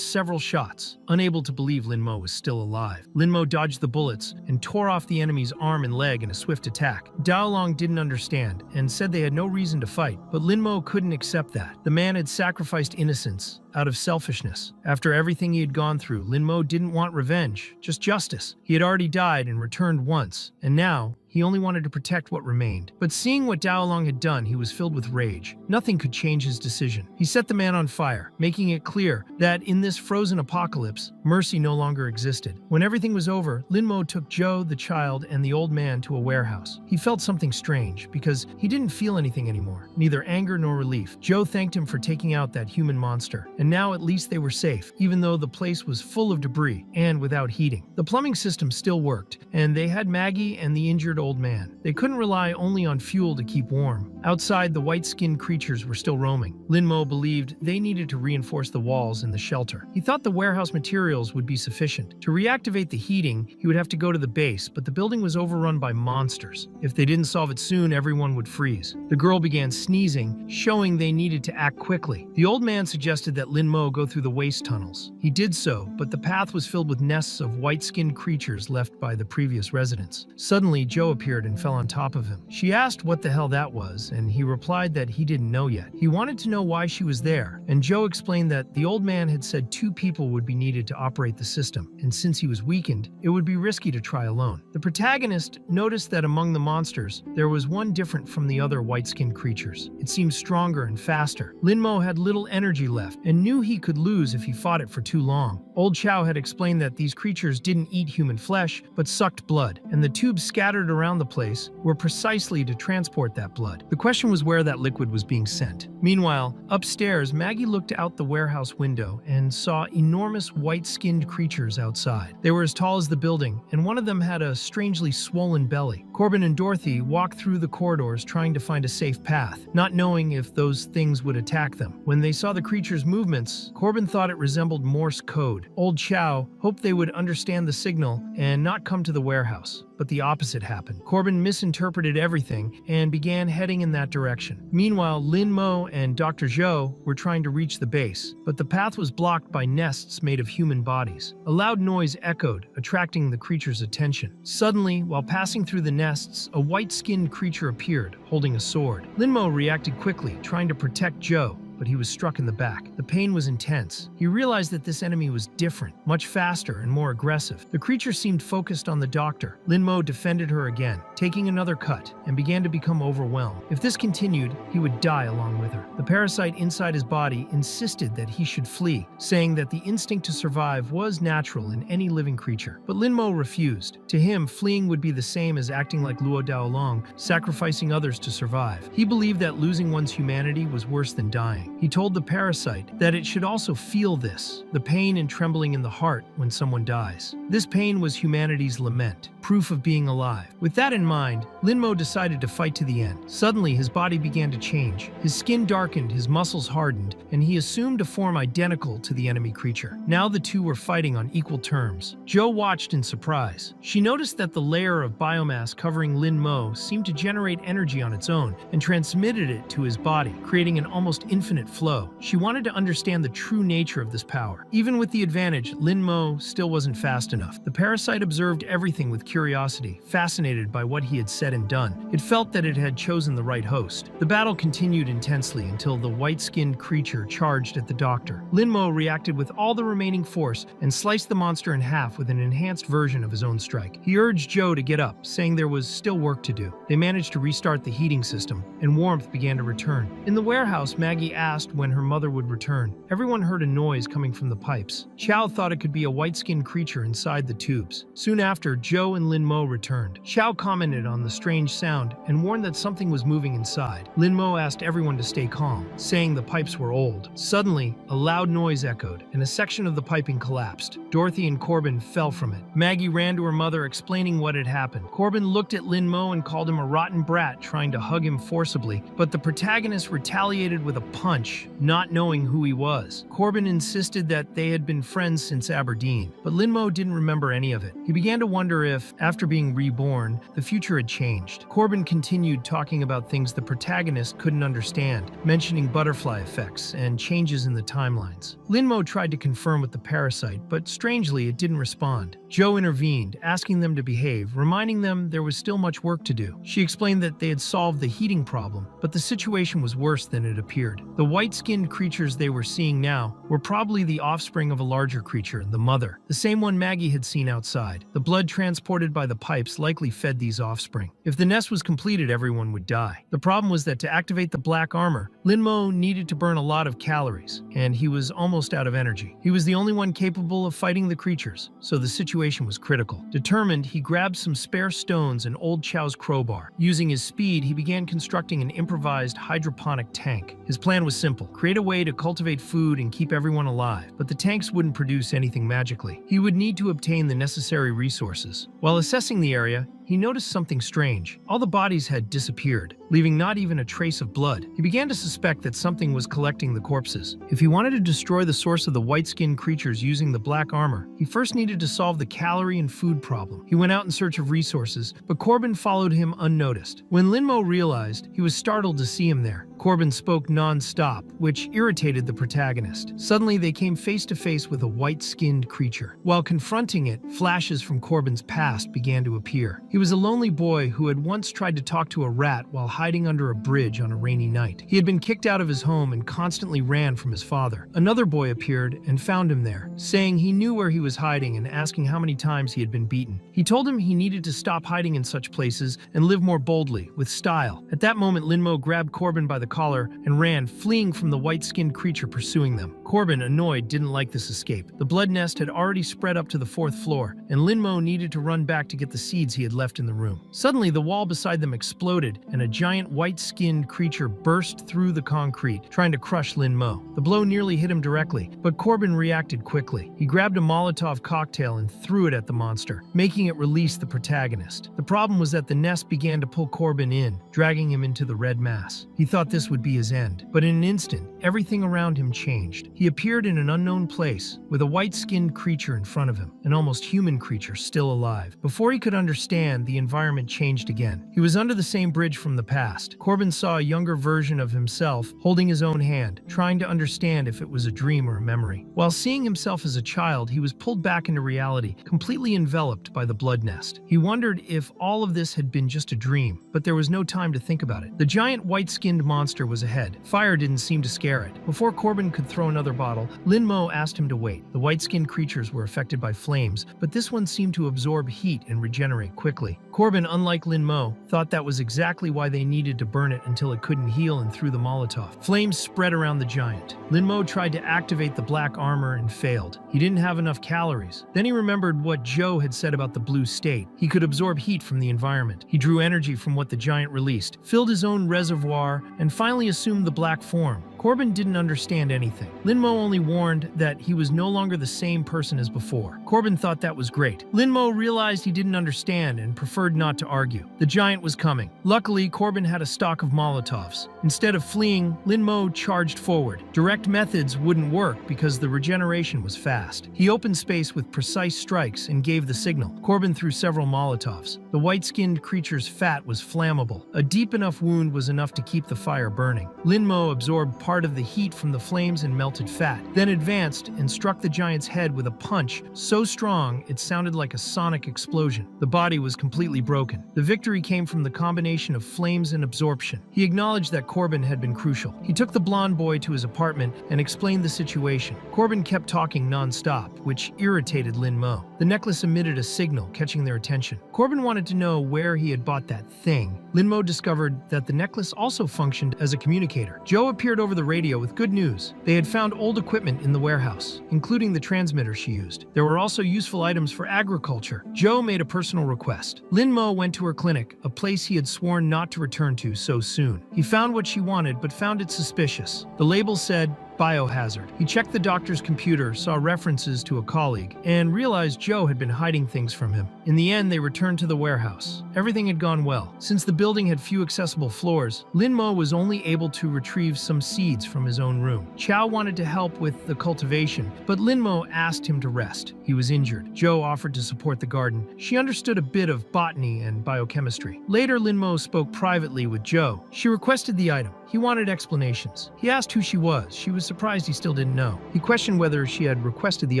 several shots, unable to believe Lin Mo was still alive. Lin Mo dodged the bullets and tore off the enemy's arm and leg in a swift attack. Daolong didn't understand and said they had no reason to fight, but Lin Mo couldn't accept that. The man had sacrificed innocence out of selfishness. After everything he had gone through, Lin Mo didn't want revenge, just justice. He had already died and returned once, and now he only wanted to protect what remained. But seeing what Daolong had done, he was filled with rage. Nothing could change his decision. He set the man on fire, making it clear that in this frozen apocalypse, mercy no longer existed. When everything was over, Lin Mo took Joe, the child, and the old man to a warehouse. He felt something strange because he didn't feel anything anymore, neither anger nor relief. Joe thanked him for taking out that human monster, and now at least they were safe, even though the place was full of debris and without heating. The plumbing system still worked, and they had Maggie and the injured old man. They couldn't rely only on fuel to keep warm. Outside, the white-skinned creatures were still roaming. Lin Mo believed they needed to reinforce the walls and the shelter. He thought the warehouse materials would be sufficient. To reactivate the heating, he would have to go to the base, but the building was overrun by monsters. If they didn't solve it soon, everyone would freeze. The girl began sneezing, showing they needed to act quickly. The old man suggested that Lin Mo go through the waste tunnels. He did so, but the path was filled with nests of white-skinned creatures left by the previous residents. Suddenly, Joe appeared and fell on top of him. She asked what the hell that was, and he replied that he didn't know yet. He wanted to know why she was there, and Joe explained that the old man had said 2 people would be needed to operate the system, and since he was weakened, it would be risky to try alone. The protagonist noticed that among the monsters, there was one different from the other white-skinned creatures. It seemed stronger and faster. Lin Mo had little energy left and knew he could lose if he fought it for too long. Old Chow had explained that these creatures didn't eat human flesh, but sucked blood, and the tubes scattered around the place were precisely to transport that blood. The question was where that liquid was being sent. Meanwhile, upstairs, Maggie looked out the warehouse window and saw enormous white-skinned creatures outside. They were as tall as the building, and one of them had a strangely swollen belly. Corbin and Dorothy walked through the corridors trying to find a safe path, not knowing if those things would attack them. When they saw the creatures' movements, Corbin thought it resembled Morse code. Old Chow hoped they would understand the signal and not come to the warehouse. But the opposite happened. Corbin misinterpreted everything and began heading in that direction. Meanwhile, Lin Mo and Dr. Zhou were trying to reach the base, but the path was blocked by nests made of human bodies. A loud noise echoed, attracting the creature's attention. Suddenly, while passing through the nests, a white-skinned creature appeared, holding a sword. Lin Mo reacted quickly, trying to protect Zhou, but he was struck in the back. The pain was intense. He realized that this enemy was different, much faster and more aggressive. The creature seemed focused on the doctor. Lin Mo defended her again, taking another cut, and began to become overwhelmed. If this continued, he would die along with her. The parasite inside his body insisted that he should flee, saying that the instinct to survive was natural in any living creature. But Lin Mo refused. To him, fleeing would be the same as acting like Luo Daolong, sacrificing others to survive. He believed that losing one's humanity was worse than dying. He told the parasite that it should also feel this, the pain and trembling in the heart when someone dies. This pain was humanity's lament, proof of being alive. With that in mind, Lin Mo decided to fight to the end. Suddenly, his body began to change. His skin darkened, his muscles hardened, and he assumed a form identical to the enemy creature. Now the two were fighting on equal terms. Zhou watched in surprise. She noticed that the layer of biomass covering Lin Mo seemed to generate energy on its own and transmitted it to his body, creating an almost infinite flow. She wanted to understand the true nature of this power. Even with the advantage, Lin Mo still wasn't fast enough. The parasite observed everything with curiosity, fascinated by what he had said and done. It felt that it had chosen the right host. The battle continued intensely until the white-skinned creature charged at the doctor. Lin Mo reacted with all the remaining force and sliced the monster in half with an enhanced version of his own strike. He urged Zhou to get up, saying there was still work to do. They managed to restart the heating system, and warmth began to return. In the warehouse, Maggie asked when her mother would return. Everyone heard a noise coming from the pipes. Xiao thought it could be a white-skinned creature inside the tubes. Soon after, Zhou and Lin Mo returned. Xiao commented on the strange sound and warned that something was moving inside. Lin Mo asked everyone to stay calm, saying the pipes were old. Suddenly, a loud noise echoed, and a section of the piping collapsed. Dorothy and Corbin fell from it. Maggie ran to her mother, explaining what had happened. Corbin looked at Lin Mo and called him a rotten brat, trying to hug him forcibly, but the protagonist retaliated with a punch, not knowing who he was. Corbin insisted that they had been friends since Aberdeen, but Lin Mo didn't remember any of it. He began to wonder if, after being reborn, the future had changed. Corbin continued talking about things the protagonist couldn't understand, mentioning butterfly effects and changes in the timelines. Lin Mo tried to confirm with the parasite, but strangely it didn't respond. Zhou intervened, asking them to behave, reminding them there was still much work to do. She explained that they had solved the heating problem, but the situation was worse than it appeared. The white-skinned creatures they were seeing now were probably the offspring of a larger creature, the mother, the same one Maggie had seen outside. The blood transported by the pipes likely fed these offspring. If the nest was completed, everyone would die. The problem was that to activate the black armor, Lin Mo needed to burn a lot of calories, and he was almost out of energy. He was the only one capable of fighting the creatures, so the situation was critical. Determined, he grabbed some spare stones and old Chow's crowbar. Using his speed, he began constructing an improvised hydroponic tank. His plan was simple: create a way to cultivate food and keep everyone alive, but the tanks wouldn't produce anything magically. He would need to obtain the necessary resources. While assessing the area, he noticed something strange. All the bodies had disappeared, leaving not even a trace of blood. He began to suspect that something was collecting the corpses. If he wanted to destroy the source of the white-skinned creatures using the black armor, he first needed to solve the calorie and food problem. He went out in search of resources, but Corbin followed him unnoticed. When Lin Mo realized, he was startled to see him there. Corbin spoke non-stop, which irritated the protagonist. Suddenly, they came face to face with a white-skinned creature. While confronting it, flashes from Corbin's past began to appear. He was a lonely boy who had once tried to talk to a rat while hiding under a bridge on a rainy night. He had been kicked out of his home and constantly ran from his father. Another boy appeared and found him there, saying he knew where he was hiding and asking how many times he had been beaten. He told him he needed to stop hiding in such places and live more boldly, with style. At that moment, Lin Mo grabbed Corbin by the collar and ran, fleeing from the white-skinned creature pursuing them. Corbin, annoyed, didn't like this escape. The blood nest had already spread up to the 4th floor, and Lin Mo needed to run back to get the seeds he had left in the room. Suddenly, the wall beside them exploded, and a giant white-skinned creature burst through the concrete, trying to crush Lin Mo. The blow nearly hit him directly, but Corbin reacted quickly. He grabbed a Molotov cocktail and threw it at the monster, making it release the protagonist. The problem was that the nest began to pull Corbin in, dragging him into the red mass. He thought this would be his end, but in an instant, everything around him changed. He appeared in an unknown place, with a white-skinned creature in front of him, an almost human creature still alive. Before he could understand, hand, the environment changed again. He was under the same bridge from the past. Corbin saw a younger version of himself holding his own hand, trying to understand if it was a dream or a memory. While seeing himself as a child, he was pulled back into reality, completely enveloped by the blood nest. He wondered if all of this had been just a dream, but there was no time to think about it. The giant white-skinned monster was ahead. Fire didn't seem to scare it. Before Corbin could throw another bottle, Lin Mo asked him to wait. The white-skinned creatures were affected by flames, but this one seemed to absorb heat and regenerate quickly. Corbin, unlike Lin Mo, thought that was exactly why they needed to burn it until it couldn't heal and threw the Molotov. Flames spread around the giant. Lin Mo tried to activate the black armor and failed. He didn't have enough calories. Then he remembered what Joe had said about the blue state. He could absorb heat from the environment. He drew energy from what the giant released, filled his own reservoir, and finally assumed the black form. Corbin didn't understand anything. Lin Mo only warned that he was no longer the same person as before. Corbin thought that was great. Lin Mo realized he didn't understand and preferred not to argue. The giant was coming. Luckily, Corbin had a stock of Molotovs. Instead of fleeing, Lin Mo charged forward. Direct methods wouldn't work because the regeneration was fast. He opened space with precise strikes and gave the signal. Corbin threw several Molotovs. The white-skinned creature's fat was flammable. A deep enough wound was enough to keep the fire burning. Lin Mo absorbed part of the heat from the flames and melted fat, then advanced and struck the giant's head with a punch so strong it sounded like a sonic explosion. The body was completely broken. The victory came from the combination of flames and absorption. He acknowledged that Corbin had been crucial. He took the blonde boy to his apartment and explained the situation. Corbin kept talking non-stop, which irritated Lin Mo. The necklace emitted a signal, catching their attention. Corbin wanted to know where he had bought that thing. Lin Mo discovered that the necklace also functioned as a communicator. Joe appeared over the radio with good news. They had found old equipment in the warehouse, including the transmitter she used. There were also useful items for agriculture. Joe made a personal request. Lin Mo went to her clinic, a place he had sworn not to return to so soon. He found what she wanted, but found it suspicious. The label said, biohazard. He checked the doctor's computer, saw references to a colleague, and realized Joe had been hiding things from him. In the end, they returned to the warehouse. Everything had gone well. Since the building had few accessible floors, Lin Mo was only able to retrieve some seeds from his own room. Chow wanted to help with the cultivation, but Lin Mo asked him to rest. He was injured. Joe offered to support the garden. She understood a bit of botany and biochemistry. Later, Lin Mo spoke privately with Joe. She requested the item. He wanted explanations. He asked who she was. She was surprised he still didn't know. He questioned whether she had requested the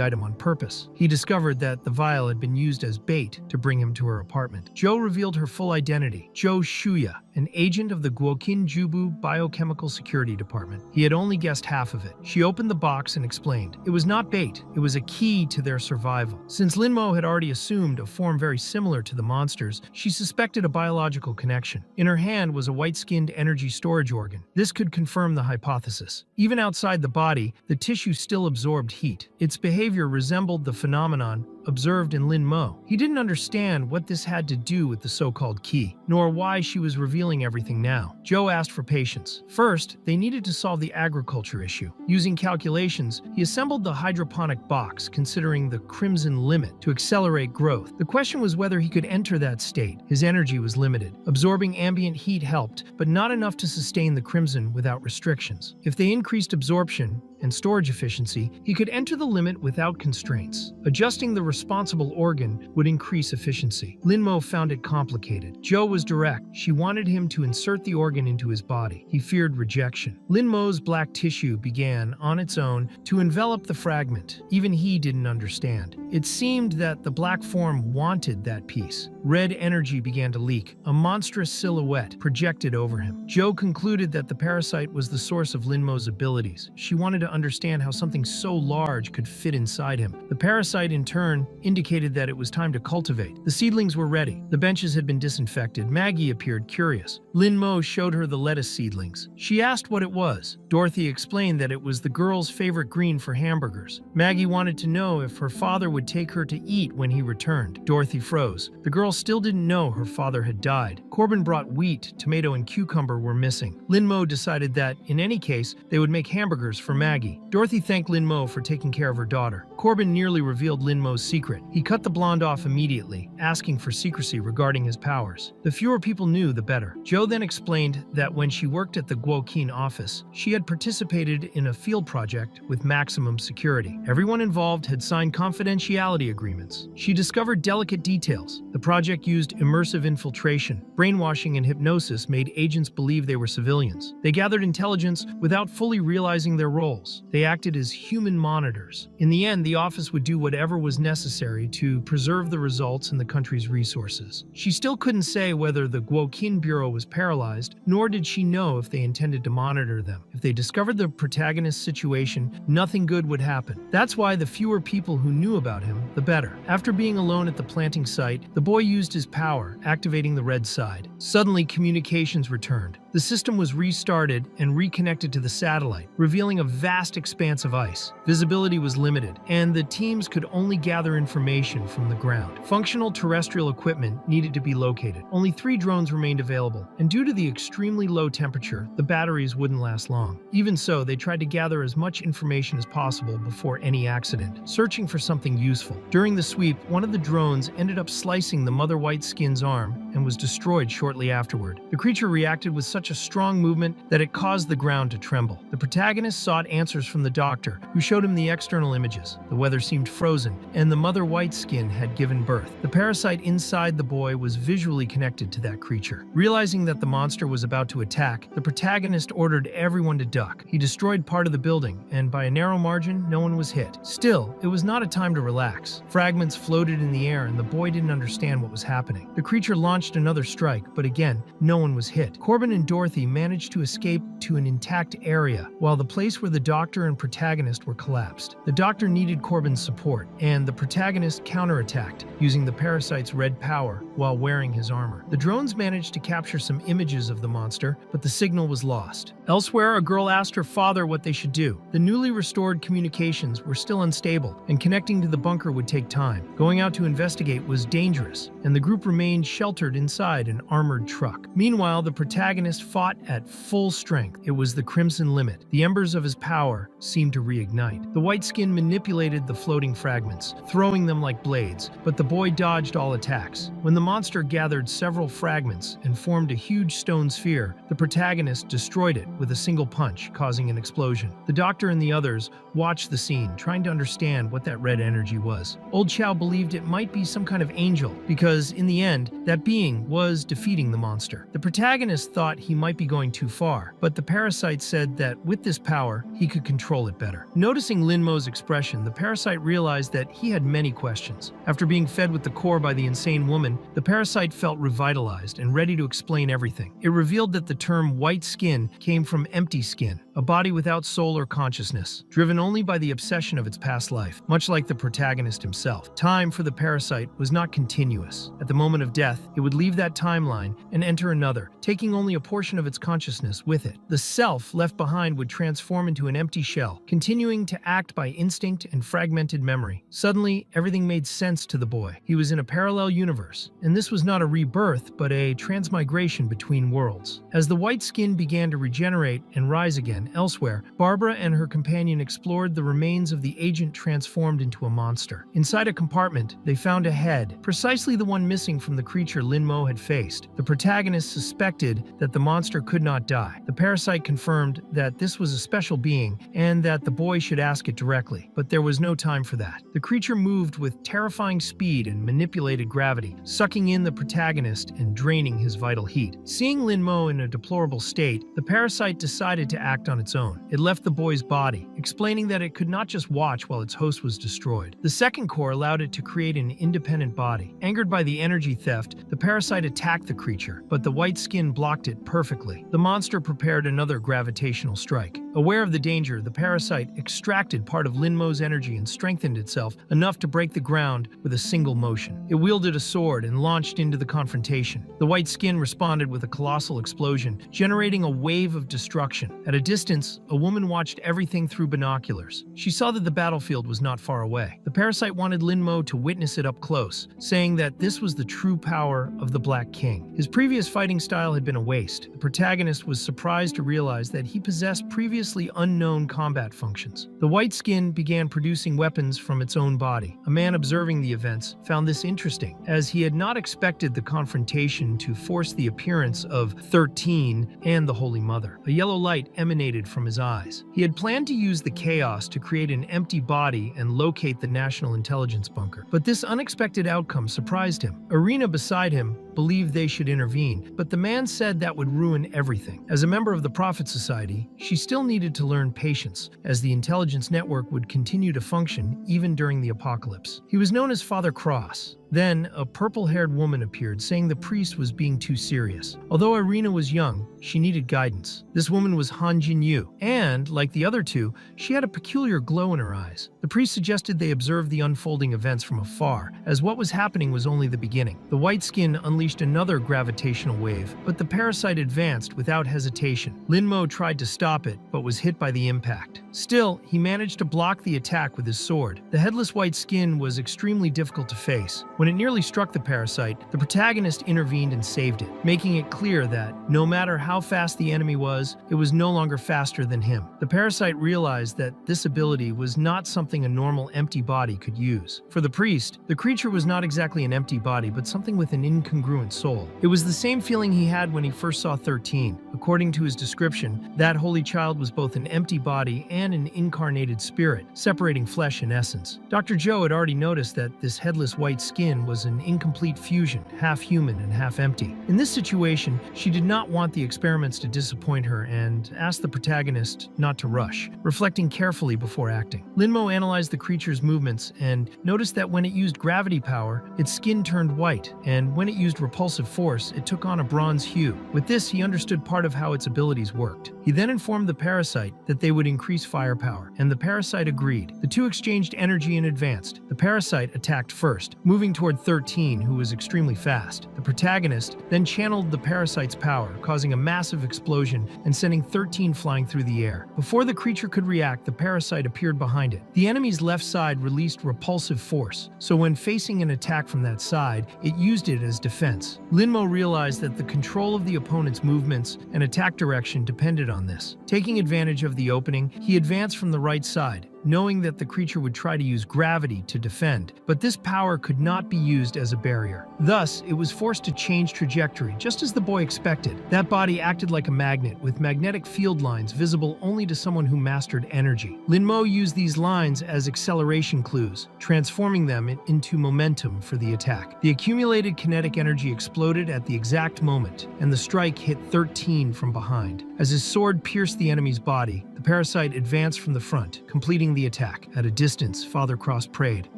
item on purpose. He discovered that the vial had been used as bait to bring him to her apartment. Joe revealed her full identity. Joe Shuya, an agent of the Guoqin Jubu Biochemical Security Department. He had only guessed half of it. She opened the box and explained. It was not bait. It was a key to their survival. Since Lin Mo had already assumed a form very similar to the monsters, she suspected a biological connection. In her hand was a white-skinned energy storage organ. This could confirm the hypothesis. Even outside the body, the tissue still absorbed heat. Its behavior resembled the phenomenon observed in Lin Mo. He didn't understand what this had to do with the so-called key, nor why she was revealing everything now. Joe asked for patience. First, they needed to solve the agriculture issue. Using calculations, he assembled the hydroponic box, considering the crimson limit to accelerate growth. The question was whether he could enter that state. His energy was limited. Absorbing ambient heat helped, but not enough to sustain the crimson without restrictions. If they increased absorption and storage efficiency, he could enter the limit without constraints. Adjusting the responsible organ would increase efficiency. Lin Mo found it complicated. Joe was direct. She wanted him to insert the organ into his body. He feared rejection. Lin Mo's black tissue began, on its own, to envelop the fragment. Even he didn't understand. It seemed that the black form wanted that piece. Red energy began to leak. A monstrous silhouette projected over him. Joe concluded that the parasite was the source of Lin Mo's abilities. She wanted to understand how something so large could fit inside him. The parasite, in turn, indicated that it was time to cultivate. The seedlings were ready. The benches had been disinfected. Maggie appeared curious. Lin Mo showed her the lettuce seedlings. She asked what it was. Dorothy explained that it was the girl's favorite green for hamburgers. Maggie wanted to know if her father would take her to eat when he returned. Dorothy froze. The girl still didn't know her father had died. Corbin brought wheat, tomato, and cucumber were missing. Lin Mo decided that, in any case, they would make hamburgers for Maggie. Dorothy thanked Lin Mo for taking care of her daughter. Corbin nearly revealed Lin Mo's secret. He cut the blonde off immediately, asking for secrecy regarding his powers. The fewer people knew, the better. Joe then explained that when she worked at the Guoqin office, she had participated in a field project with maximum security. Everyone involved had signed confidentiality confidentiality agreements. She discovered delicate details. The project used immersive infiltration. Brainwashing and hypnosis made agents believe they were civilians. They gathered intelligence without fully realizing their roles. They acted as human monitors. In the end, the office would do whatever was necessary to preserve the results and the country's resources. She still couldn't say whether the Guoqin Bureau was paralyzed, nor did she know if they intended to monitor them. If they discovered the protagonist's situation, nothing good would happen. That's why the fewer people who knew about him, the better. After being alone at the planting site, the boy used his power, activating the red side. Suddenly, communications returned. The system was restarted and reconnected to the satellite, revealing a vast expanse of ice. Visibility was limited, and the teams could only gather information from the ground. Functional terrestrial equipment needed to be located. Only 3 drones remained available, and due to the extremely low temperature, the batteries wouldn't last long. Even so, they tried to gather as much information as possible before any accident, searching for something useful. During the sweep, one of the drones ended up slicing the mother white skin's arm and was destroyed shortly afterward. The creature reacted with such a strong movement that it caused the ground to tremble. The protagonist sought answers from the doctor, who showed him the external images. The weather seemed frozen, and the mother white skin had given birth. The parasite inside the boy was visually connected to that creature. Realizing that the monster was about to attack, the protagonist ordered everyone to duck. He destroyed part of the building, and by a narrow margin, no one was hit. Still, it was not a time to relax. Fragments floated in the air, and the boy didn't understand what was happening. The creature launched another strike, but again, no one was hit. Corbin and Dorothy managed to escape to an intact area, while the place where the doctor and protagonist were collapsed. The doctor needed Corbin's support, and the protagonist counterattacked, using the parasite's red power while wearing his armor. The drones managed to capture some images of the monster, but the signal was lost. Elsewhere, a girl asked her father what they should do. The newly restored communications were still unstable, and connecting to the bunker would take time. Going out to investigate was dangerous, and the group remained sheltered inside an armored truck. Meanwhile, the protagonist fought at full strength. It was the crimson limit. The embers of his power seemed to reignite. The white skin manipulated the floating fragments, throwing them like blades, but the boy dodged all attacks. When the monster gathered several fragments and formed a huge stone sphere, the protagonist destroyed it with a single punch, causing an explosion. The doctor and the others watched the scene, trying to understand what that red energy was. Old Chow believed it might be some kind of angel, because in the end, that being was defeating the monster. The protagonist thought he might be going too far, but the parasite said that with this power, he could control it better. Noticing Lin Mo's expression, the parasite realized that he had many questions. After being fed with the core by the insane woman, the parasite felt revitalized and ready to explain everything. It revealed that the term white skin came from empty skin, a body without soul or consciousness, driven only by the obsession of its past life, much like the protagonist himself. Time for the parasite was not continuous. At the moment of death, it would leave that timeline and enter another, taking only a portion of its consciousness with it. The self left behind would transform into an empty shell, continuing to act by instinct and fragmented memory. Suddenly, everything made sense to the boy. He was in a parallel universe, and this was not a rebirth, but a transmigration between worlds. As the white skin began to regenerate and rise again elsewhere, Barbara and her companion explored the remains of the agent transformed into a monster. Inside a compartment, they found a head, precisely the one missing from the creature Lin Mo had faced. The protagonist suspected that the monster could not die. The parasite confirmed that this was a special being and that the boy should ask it directly, but there was no time for that. The creature moved with terrifying speed and manipulated gravity, sucking in the protagonist and draining his vital heat. Seeing Lin Mo in a deplorable state, the parasite decided to act on its own. It left the boy's body, explaining that it could not just watch while its host was destroyed. The second core allowed it to create an independent body. Angered by the energy theft, the parasite attacked the creature, but the white skin blocked it perfectly. The monster prepared another gravitational strike. Aware of the danger, the parasite extracted part of Lin Mo's energy and strengthened itself enough to break the ground with a single motion. It wielded a sword and launched into the confrontation. The white skin responded with a colossal explosion, generating a wave of destruction. At a distance, a woman watched everything through binoculars. She saw that the battlefield was not far away. The parasite wanted Lin Mo to witness it up close, saying that this was the true power of the Black King. His previous fighting style had been a waste. The protagonist was surprised to realize that he possessed previously unknown combat functions. The white skin began producing weapons from its own body. A man observing the events found this interesting, as he had not expected the confrontation to force the appearance of 13 and the Holy Mother. A yellow light emanated emanated from his eyes. He had planned to use the chaos to create an empty body and locate the National Intelligence Bunker. But this unexpected outcome surprised him. Irina beside him believed they should intervene, but the man said that would ruin everything. As a member of the Prophet Society, she still needed to learn patience, as the intelligence network would continue to function even during the apocalypse. He was known as Father Cross. Then, a purple-haired woman appeared, saying the priest was being too serious. Although Irina was young, she needed guidance. This woman was Han Jin-yu, and, like the other two, she had a peculiar glow in her eyes. The priest suggested they observe the unfolding events from afar, as what was happening was only the beginning. The white skin unleashed another gravitational wave, but the parasite advanced without hesitation. Lin Mo tried to stop it, but was hit by the impact. Still, he managed to block the attack with his sword. The headless white skin was extremely difficult to face. When it nearly struck the parasite, the protagonist intervened and saved it, making it clear that, no matter how fast the enemy was, it was no longer faster than him. The parasite realized that this ability was not something a normal empty body could use. For the priest, the creature was not exactly an empty body, but something with an incongruent soul. It was the same feeling he had when he first saw 13. According to his description, that holy child was both an empty body and an incarnated spirit, separating flesh and essence. Dr. Joe had already noticed that this headless white skin was an incomplete fusion, half human and half empty. In this situation, she did not want the experiments to disappoint her and asked the protagonist not to rush, reflecting carefully before acting. Lin Mo analyzed the creature's movements and noticed that when it used gravity power, its skin turned white, and when it used repulsive force, it took on a bronze hue. With this, he understood part of how its abilities worked. He then informed the parasite that they would increase firepower, and the parasite agreed. The two exchanged energy and advanced. The parasite attacked first, moving toward 13, who was extremely fast. The protagonist then channeled the parasite's power, causing a massive explosion and sending 13 flying through the air. Before the creature could react, the parasite appeared behind it. The enemy's left side released repulsive force, so when facing an attack from that side, it used it as defense. Lin Mo realized that the control of the opponent's movements and attack direction depended on this. Taking advantage of the opening, he advanced from the right side, knowing that the creature would try to use gravity to defend, but this power could not be used as a barrier. Thus, it was forced to change trajectory, just as the boy expected. That body acted like a magnet, with magnetic field lines visible only to someone who mastered energy. Lin Mo used these lines as acceleration clues, transforming them into momentum for the attack. The accumulated kinetic energy exploded at the exact moment, and the strike hit 13 from behind. As his sword pierced the enemy's body, the parasite advanced from the front, completing the attack. At a distance, Father Cross prayed,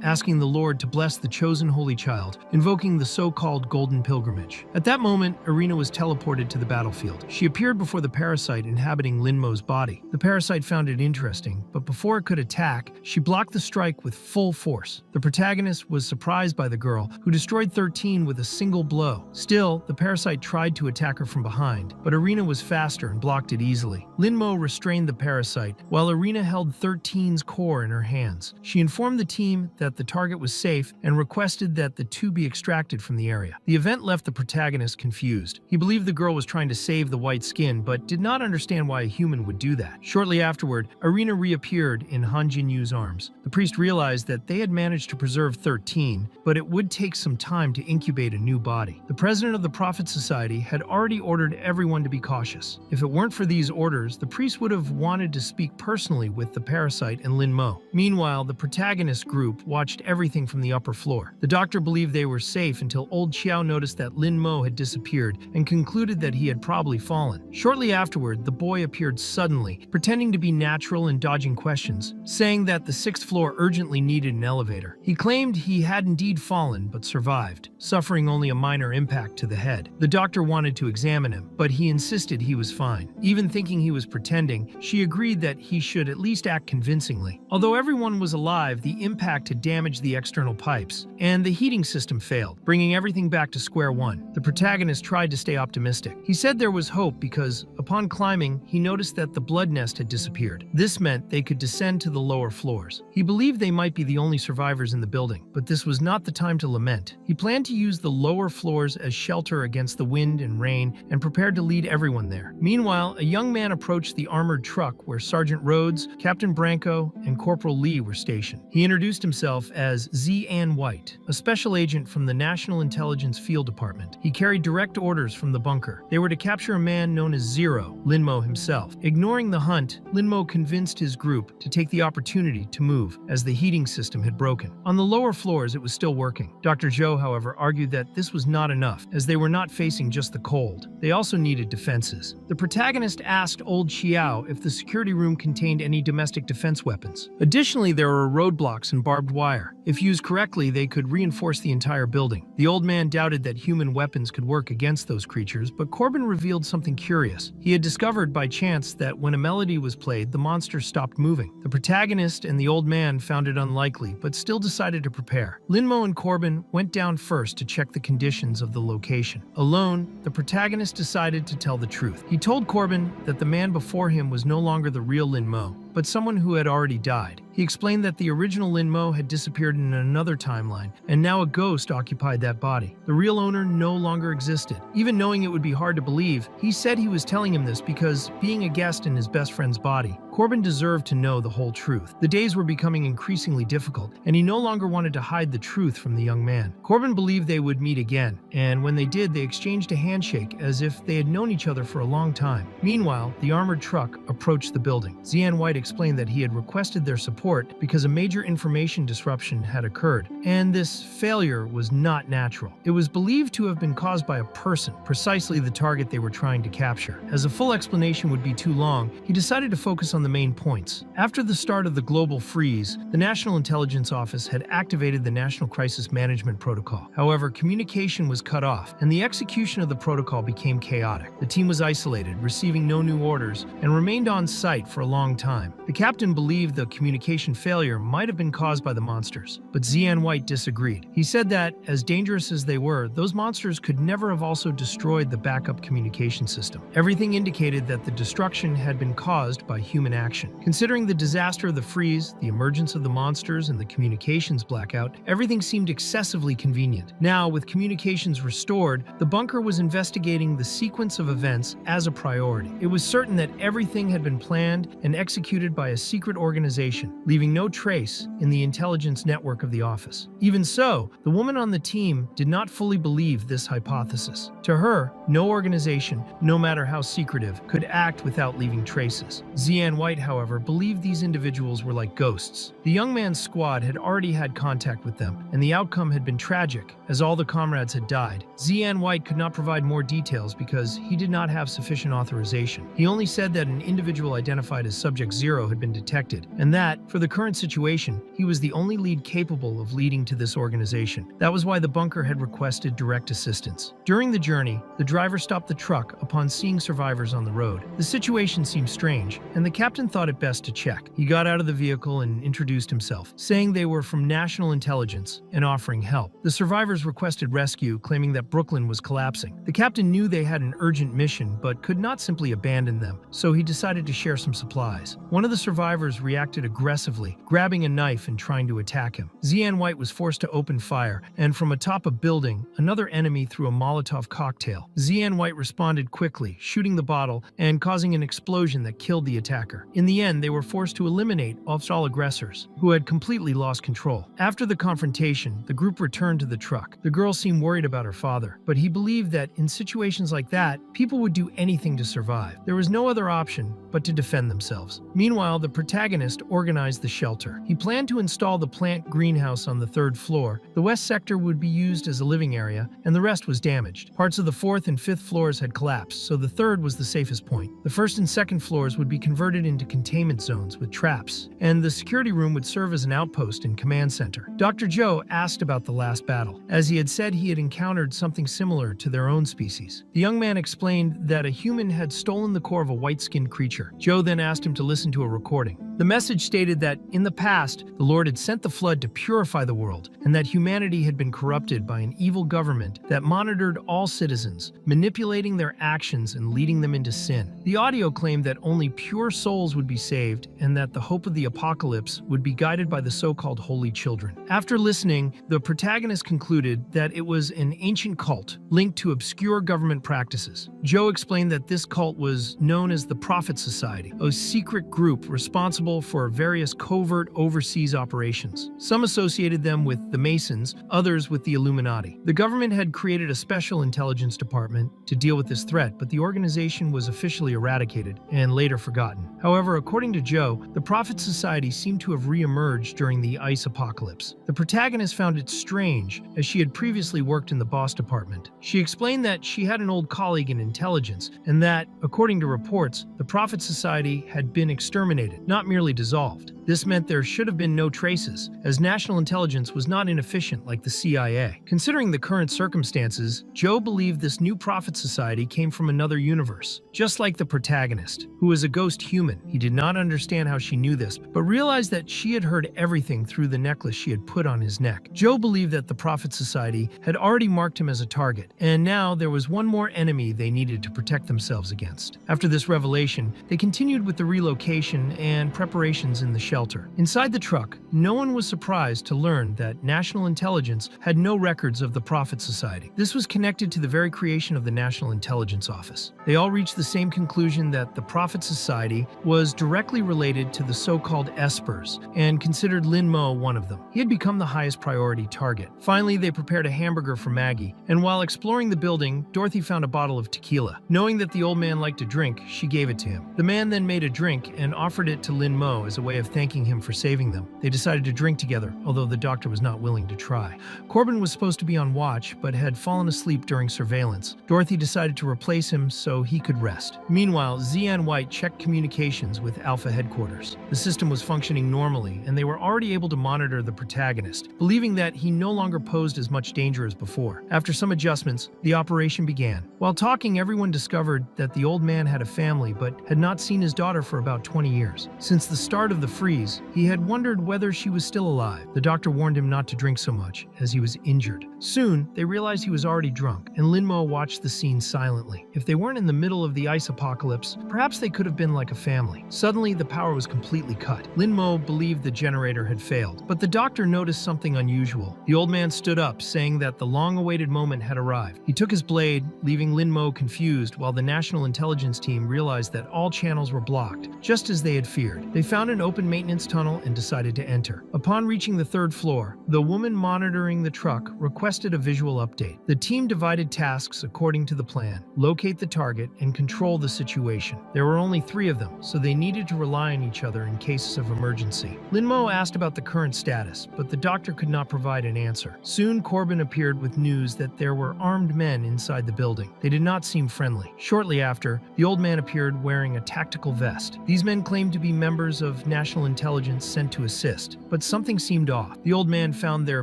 asking the Lord to bless the chosen holy child, invoking the so-called golden pilgrimage. At that moment, Irina was teleported to the battlefield. She appeared before the parasite inhabiting Lin Mo's body. The parasite found it interesting, but before it could attack, she blocked the strike with full force. The protagonist was surprised by the girl, who destroyed 13 with a single blow. Still, the parasite tried to attack her from behind, but Irina was faster and blocked it easily. Lin Mo restrained the parasite, while Irina held 13's core in her hands. She informed the team that the target was safe and requested that the two be extracted from the area. The event left the protagonist confused. He believed the girl was trying to save the white skin, but did not understand why a human would do that. Shortly afterward, Irina reappeared in Han Jin-yu's arms. The priest realized that they had managed to preserve 13, but it would take some time to incubate a new body. The president of the Prophet Society had already ordered everyone to be cautious. If it weren't for these orders, the priest would have wanted to speak personally with the parasite and Lin Mo. Meanwhile, the protagonist group watched everything from the upper floor. The doctor believed they were safe until old Xiao noticed that Lin Mo had disappeared and concluded that he had probably fallen. Shortly afterward, the boy appeared suddenly, pretending to be natural and dodging questions, saying that the 6th floor urgently needed an elevator. He claimed he had indeed fallen but survived, suffering only a minor impact to the head. The doctor wanted to examine him, but he insisted he was fine. Even thinking he was pretending, she agreed that he should at least act convincingly. Although everyone was alive, the impact had damaged the external pipes, and the heating system failed, bringing everything back to square one. The protagonist tried to stay optimistic. He said there was hope because, upon climbing, he noticed that the blood nest had disappeared. This meant they could descend to the lower floors. He believed they might be the only survivors in the building, but this was not the time to lament. He planned to use the lower floors as shelter against the wind and rain and prepared to lead everyone there. Meanwhile, a young man approached the armored truck where Sergeant Rhodes, Captain Branco, and Corporal Lee were stationed. He introduced himself as Z-An White, a special agent from the National Intelligence Field Department. He carried direct orders from the bunker. They were to capture a man known as Zero, Linmo himself. Ignoring the hunt, Linmo convinced his group to take the opportunity to move, as the heating system had broken. On the lower floors, it was still working. Dr. Zhou, however, argued that this was not enough, as they were not facing just the cold. They also needed defenses. The protagonist asked old Xiao if the security room contained any domestic defense weapons. Additionally, there were roadblocks and barbed wire. If used correctly, they could reinforce the entire building. The old man doubted that human weapons could work against those creatures, but Corbin revealed something curious. He had discovered by chance that when a melody was played, the monsters stopped moving. The protagonist and the old man found it unlikely, but still decided to prepare. Linmo and Corbin went down first to check the conditions of the location. Alone, the protagonist decided to tell the truth. He told Corbin that the man before him was no longer the real Linmo, but someone who had already died. He explained that the original Linmo had disappeared in another timeline, and now a ghost occupied that body. The real owner no longer existed. Even knowing it would be hard to believe, he said he was telling him this because, being a guest in his best friend's body, Corbin deserved to know the whole truth. The days were becoming increasingly difficult, and he no longer wanted to hide the truth from the young man. Corbin believed they would meet again, and when they did, they exchanged a handshake as if they had known each other for a long time. Meanwhile, the armored truck approached the building. Z-An White explained that he had requested their support because a major information disruption had occurred, and this failure was not natural. It was believed to have been caused by a person, precisely the target they were trying to capture. As a full explanation would be too long, he decided to focus on the main points. After the start of the global freeze, the National Intelligence Office had activated the National Crisis Management Protocol. However, communication was cut off, and the execution of the protocol became chaotic. The team was isolated, receiving no new orders, and remained on site for a long time. The captain believed the communication failure might have been caused by the monsters, but Z-An White disagreed. He said that, as dangerous as they were, those monsters could never have also destroyed the backup communication system. Everything indicated that the destruction had been caused by human action. Considering the disaster of the freeze, the emergence of the monsters, and the communications blackout, everything seemed excessively convenient. Now, with communications restored, the bunker was investigating the sequence of events as a priority. It was certain that everything had been planned and executed by a secret organization, leaving no trace in the intelligence network of the office. Even so, the woman on the team did not fully believe this hypothesis. To her, no organization, no matter how secretive, could act without leaving traces. Z-An White, however, believed these individuals were like ghosts. The young man's squad had already had contact with them, and the outcome had been tragic, as all the comrades had died. Z-An White could not provide more details because he did not have sufficient authorization. He only said that an individual identified as Subject Zero had been detected, and that, for the current situation, he was the only lead capable of leading to this organization. That was why the bunker had requested direct assistance. During the journey, the driver stopped the truck upon seeing survivors on the road. The situation seemed strange, and the captain thought it best to check. He got out of the vehicle and introduced himself, saying they were from National Intelligence and offering help. The survivors requested rescue, claiming that Brooklyn was collapsing. The captain knew they had an urgent mission, but could not simply abandon them, so he decided to share some supplies. One of the survivors reacted aggressively, grabbing a knife and trying to attack him. Z-An White was forced to open fire, and from atop a building, another enemy threw a Molotov cocktail. Z-An White responded quickly, shooting the bottle and causing an explosion that killed the attacker. In the end, they were forced to eliminate all aggressors, who had completely lost control. After the confrontation, the group returned to the truck. The girl seemed worried about her father, but he believed that in situations like that, people would do anything to survive. There was no other option but to defend themselves. Meanwhile, the protagonist organized the shelter. He planned to install the plant greenhouse on the 3rd floor. The west sector would be used as a living area, and the rest was damaged. Parts of the 4th and 5th floors had collapsed, so the 3rd was the safest point. The 1st and 2nd floors would be converted into containment zones with traps, and the security room would serve as an outpost and command center. Dr. Joe asked about the last battle, as he had said he had encountered something similar to their own species. The young man explained that a human had stolen the core of a white-skinned creature. Joe then asked him to listen to to a recording. The message stated that, in the past, the Lord had sent the flood to purify the world, and that humanity had been corrupted by an evil government that monitored all citizens, manipulating their actions and leading them into sin. The audio claimed that only pure souls would be saved, and that the hope of the apocalypse would be guided by the so-called holy children. After listening, the protagonist concluded that it was an ancient cult linked to obscure government practices. Joe explained that this cult was known as the Prophet Society, a secret group responsible for various covert overseas operations. Some associated them with the Masons, others with the Illuminati. The government had created a special intelligence department to deal with this threat, but the organization was officially eradicated and later forgotten. However, according to Joe, the Prophet Society seemed to have re-emerged during the ice apocalypse. The protagonist found it strange, as she had previously worked in the boss department. She explained that she had an old colleague in intelligence, and that, according to reports, the Prophet Society had been exterminated, not merely dissolved. This meant there should have been no traces, as national intelligence was not inefficient like the CIA. Considering the current circumstances, Joe believed this new Prophet Society came from another universe, just like the protagonist, who was a ghost human. He did not understand how she knew this, but realized that she had heard everything through the necklace she had put on his neck. Joe believed that the Prophet Society had already marked him as a target, and now there was one more enemy they needed to protect themselves against. After this revelation, they continued with the relocation and preparations in the shelter. Inside the truck, no one was surprised to learn that national intelligence had no records of the Prophet Society. This was connected to the very creation of the National Intelligence Office. They all reached the same conclusion that the Prophet Society was directly related to the so-called espers, and considered Lin Mo one of them. He had become the highest priority target. Finally, they prepared a hamburger for Maggie, and while exploring the building, Dorothy found a bottle of tequila. Knowing that the old man liked to drink, she gave it to him. The man then made a drink and offered it to Lin Mo as a way of thanking him for saving them. They decided to drink together, although the doctor was not willing to try. Corbin was supposed to be on watch, but had fallen asleep during surveillance. Dorothy decided to replace him so he could rest. Meanwhile, Zian White checked communications with Alpha headquarters. The system was functioning normally, and they were already able to monitor the protagonist, believing that he no longer posed as much danger as before. After some adjustments, the operation began. While talking, everyone discovered that the old man had a family, but had not seen his daughter for about 20 years. Since the start of the freeze, he had wondered whether she was still alive. The doctor warned him not to drink so much, as he was injured. Soon, they realized he was already drunk, and Lin Mo watched the scene silently. If they weren't in the middle of the ice apocalypse, perhaps they could have been like a family. Suddenly, the power was completely cut. Lin Mo believed the generator had failed, but the doctor noticed something unusual. The old man stood up, saying that the long-awaited moment had arrived. He took his blade, leaving Lin Mo confused, while the National Intelligence team realized that all channels were blocked, just as they had feared. They found an open maintenance tunnel and decided to enter. Upon reaching the third floor, the woman monitoring the truck requested a visual update. The team divided tasks according to the plan: locate the target and control the situation. There were only 3 of them, so they needed to rely on each other in cases of emergency. Lin Mo asked about the current status, but the doctor could not provide an answer. Soon, Corbin appeared with news that there were armed men inside the building. They did not seem friendly. Shortly after, the old man appeared wearing a tactical vest. These men claimed to be members of national intelligence sent to assist, but something seemed off. The old man found their